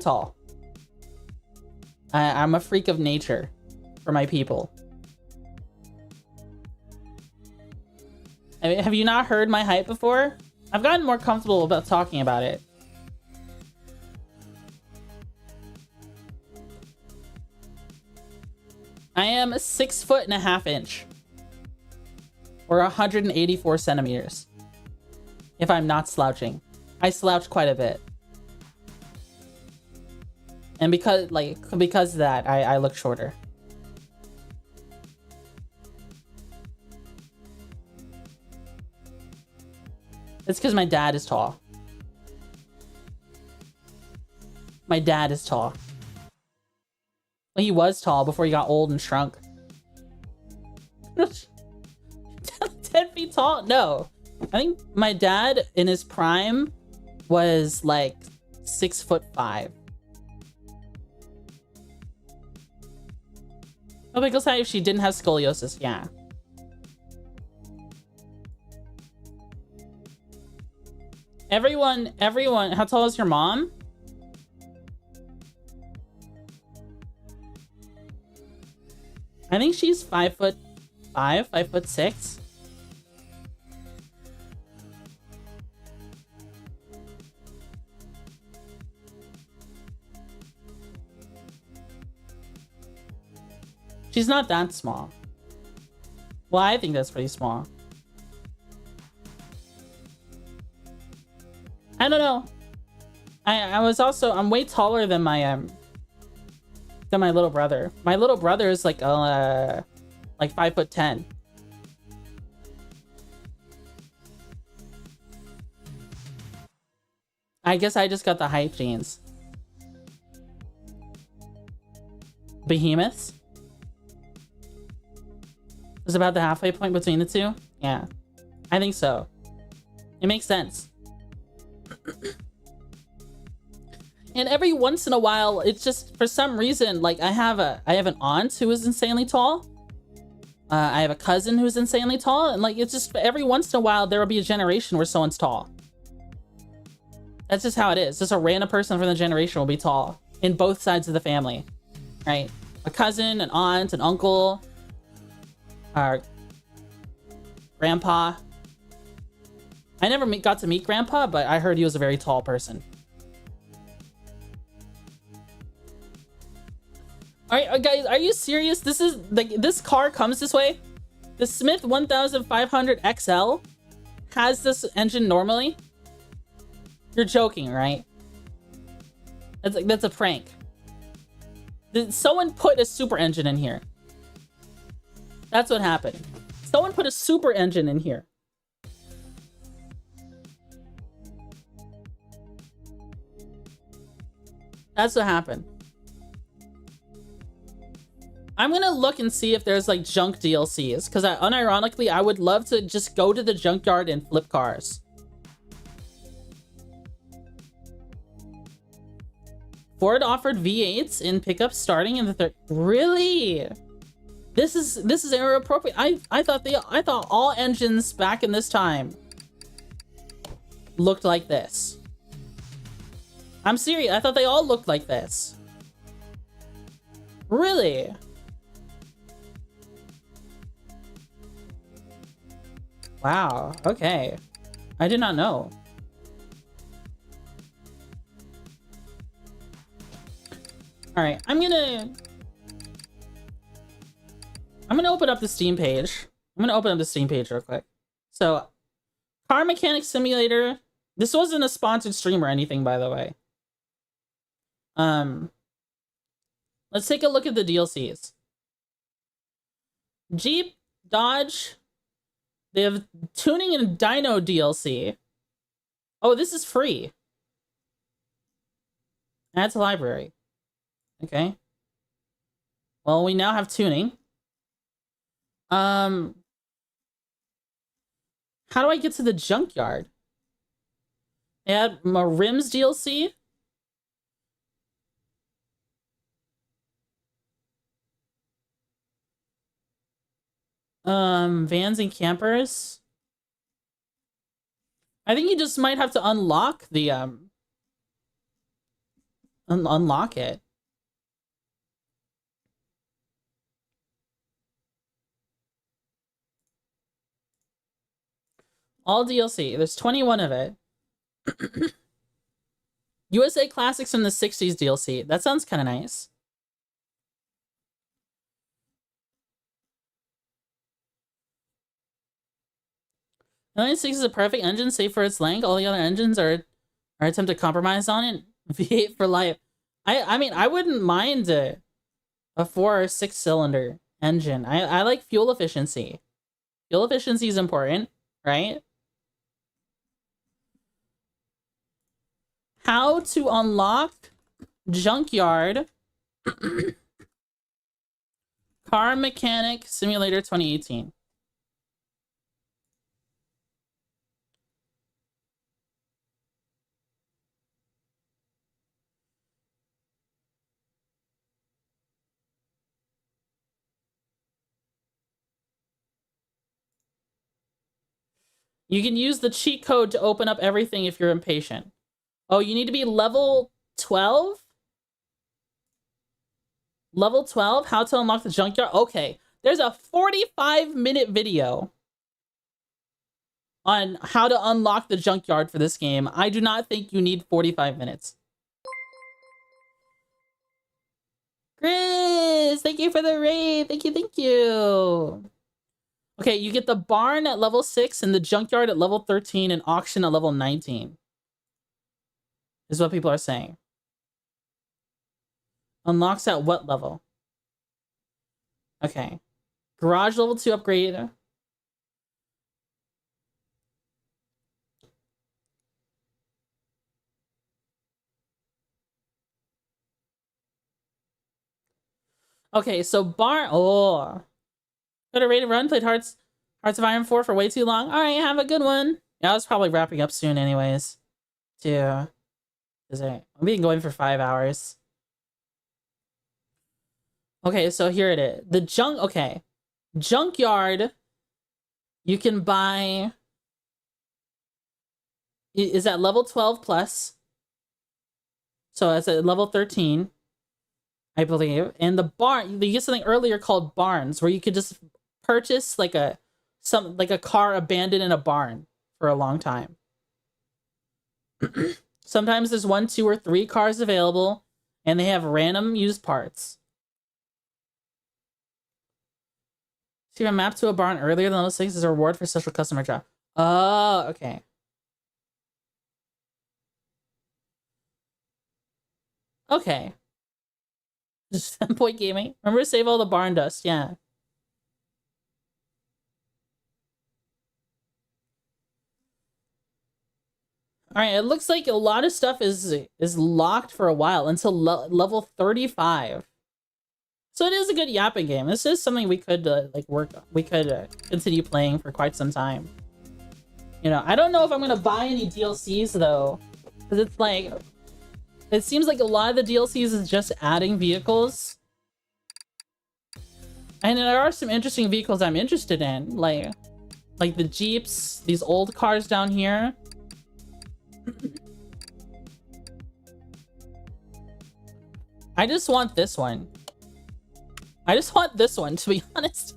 [SPEAKER 1] tall. I'm a freak of nature. for my people. I mean, have you not heard my height before? I've gotten more comfortable about talking about it. I am 6'1.5" inches. Or 184 centimeters. If I'm not slouching. I slouch quite a bit. And because of that, I look shorter. It's because my dad is tall. My dad is tall. Well, he was tall before he got old and shrunk. 10 feet tall? No. I think my dad in his prime was like 6'5". Oh, Pickles had if she didn't have scoliosis. Yeah. Everyone, how tall is your mom? I think she's 5'5", 5'6". She's not that small. Well, I think that's pretty small. I don't know. I'm way taller than my little brother. My little brother is like 5'10". I guess I just got the height genes. Behemoths? Is about the halfway point between the two? Yeah. I think so. It makes sense. And every once in a while, it's just for some reason, like I have an aunt who is insanely tall. I have a cousin who's insanely tall, and like it's just every once in a while there will be a generation where someone's tall. That's just how it is. Just a random person from the generation will be tall in both sides of the family, right? A cousin, an aunt, an uncle, our grandpa. I never got to meet grandpa, but I heard he was a very tall person. Alright, guys, are you serious? This is like this car comes this way. The Smith 1500 XL has this engine normally. You're joking, right? That's a prank. Someone put a super engine in here. That's what happened. Someone put a super engine in here. That's what happened. I'm gonna look and see if there's like junk DLCs, because unironically I would love to just go to the junkyard and flip cars. Ford offered V8s in pickups starting in the third. Really? This is era appropriate. I thought all engines back in this time looked like this. I'm serious. I thought they all looked like this. Really? Wow. Okay. I did not know. All right. I'm gonna open up the Steam page. I'm gonna open up the Steam page real quick. So, Car Mechanic Simulator. This wasn't a sponsored stream or anything, by the way. Let's take a look at the DLCs. Jeep, Dodge. They have tuning and dyno DLC. Oh, this is free. Add to library. Okay. Well, we now have tuning. How do I get to the junkyard? Add my rims DLC. Vans and campers. I think you just might have to unlock the unlock it. All DLC. There's 21 of it. USA Classics from the 60s DLC. That sounds kind of nice. The 96 is a perfect engine, save for its length. All the other engines are attempt to compromise on it. V8 for life. I mean, I wouldn't mind a 4 or 6 cylinder engine. I like fuel efficiency. Fuel efficiency is important, right? How to unlock Junkyard Car Mechanic Simulator 2018. You can use the cheat code to open up everything if you're impatient. Oh, you need to be level 12? Level 12? How to unlock the junkyard? Okay. There's a 45-minute video on how to unlock the junkyard for this game. I do not think you need 45 minutes. Chris, thank you for the raid. Thank you, thank you. Okay, you get the barn at level 6 and the junkyard at level 13 and auction at level 19. Is what people are saying. Unlocks at what level? Okay. Garage level 2 upgrade. Okay, so barn. Oh. Got a rated run, played Hearts of Iron 4 for way too long. Alright, have a good one. Yeah, I was probably wrapping up soon anyways. Too. I've been going for 5 hours. Okay, so here it is. Okay. Junkyard, you can buy, is at level 12 plus. So it's at level 13, I believe. And the barn, you get something earlier called barns, where you could just purchase like a car abandoned in a barn for a long time. Sometimes there's 1, 2, or 3 cars available, and they have random used parts. See, a map to a barn earlier than level 6 is a reward for special customer job. Oh, okay. Okay. Just 10-point gaming. Remember to save all the barn dust, yeah. Alright, it looks like a lot of stuff is locked for a while until level 35. So it is a good yapping game. This is something we could continue playing for quite some time. You know, I don't know if I'm gonna buy any DLCs though, because it's like, it seems like a lot of the DLCs is just adding vehicles. And there are some interesting vehicles I'm interested in, like the Jeeps, these old cars down here. I just want this one. I just want this one, to be honest.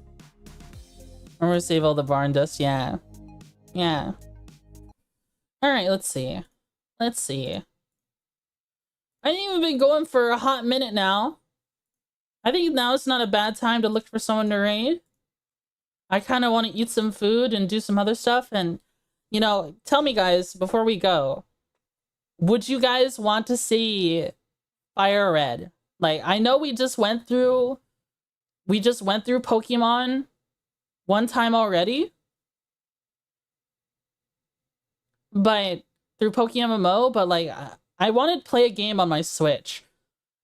[SPEAKER 1] Remember to save all the barn dust? Yeah. Yeah. Alright, let's see. Let's see. I think we've been going for a hot minute now. I think now is not a bad time to look for someone to raid. I kind of want to eat some food and do some other stuff. And, you know, tell me guys, before we go, would you guys want to see Fire Red? Like, I know we just went through Pokemon one time already. But through Pokemon MMO, but like, I want to play a game on my Switch.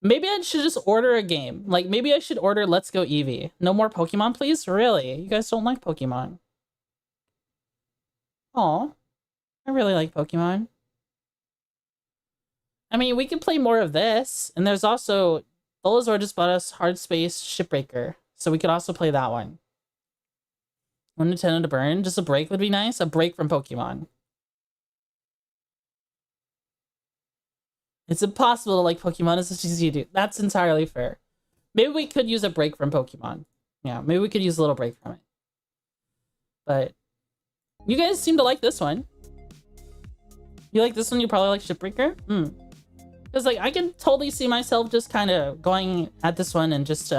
[SPEAKER 1] Maybe I should just order a game. Like, maybe I should order Let's Go Eevee. No more Pokemon, please? Really? You guys don't like Pokemon? Aw. I really like Pokemon. I mean, we can play more of this. And there's also... Dolazor just bought us Hard Space Shipbreaker. So we could also play that one. One Nintendo to burn. Just a break would be nice. A break from Pokemon. It's impossible to like Pokemon as much as you do. That's entirely fair. Maybe we could use a break from Pokemon. Yeah, maybe we could use a little break from it. But You guys seem to like this one. You like this one? You probably like Shipbreaker? Because like I can totally see myself just kind of going at this one and just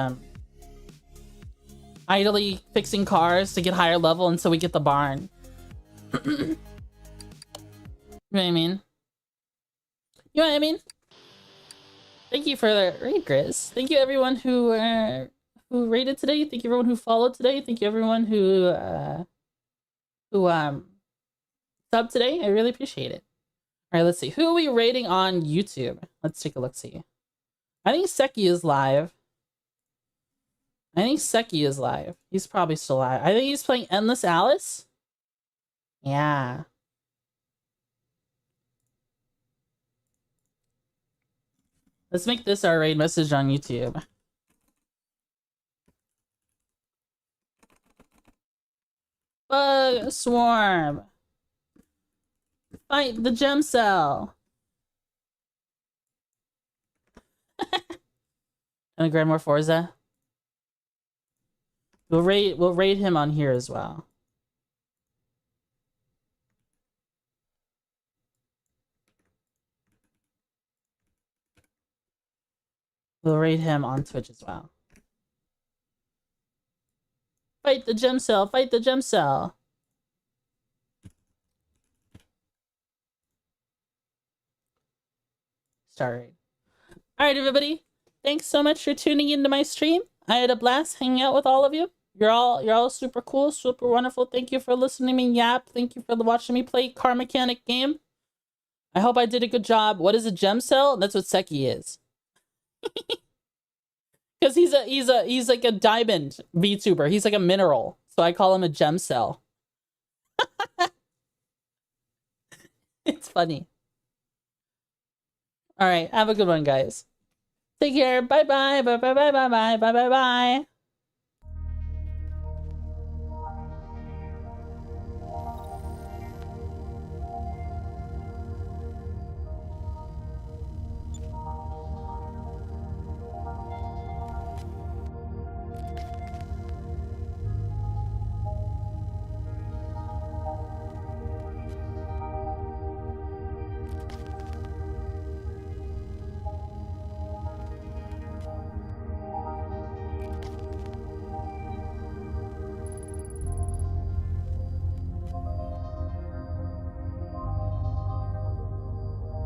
[SPEAKER 1] idly fixing cars to get higher level until we get the barn. You know what I mean? You know what I mean? Thank you for the raid, Grizz. Thank you everyone who raided today. Thank you everyone who followed today. Thank you everyone who subbed today. I really appreciate it. All right, let's see. Who are we rating on YouTube? Let's take a look. See. I think Seki is live. He's probably still live. I think he's playing Endless Alice. Yeah. Let's make this our raid message on YouTube. Bug swarm. Fight the gem cell. And grab more Forza. We'll raid him on here as well. We'll raid him on Twitch as well. Fight the gem cell, fight the gem cell. Start raid. Alright everybody. Thanks so much for tuning into my stream. I had a blast hanging out with all of you. You're all super cool, super wonderful. Thank you for listening to me yap. Thank you for watching me play car mechanic game. I hope I did a good job. What is a gem cell? That's what Seki is. Because he's like a diamond VTuber. He's like a mineral. So I call him a gem cell. It's funny. Alright, have a good one, guys. Take care. Bye bye. Bye bye bye bye bye bye bye bye.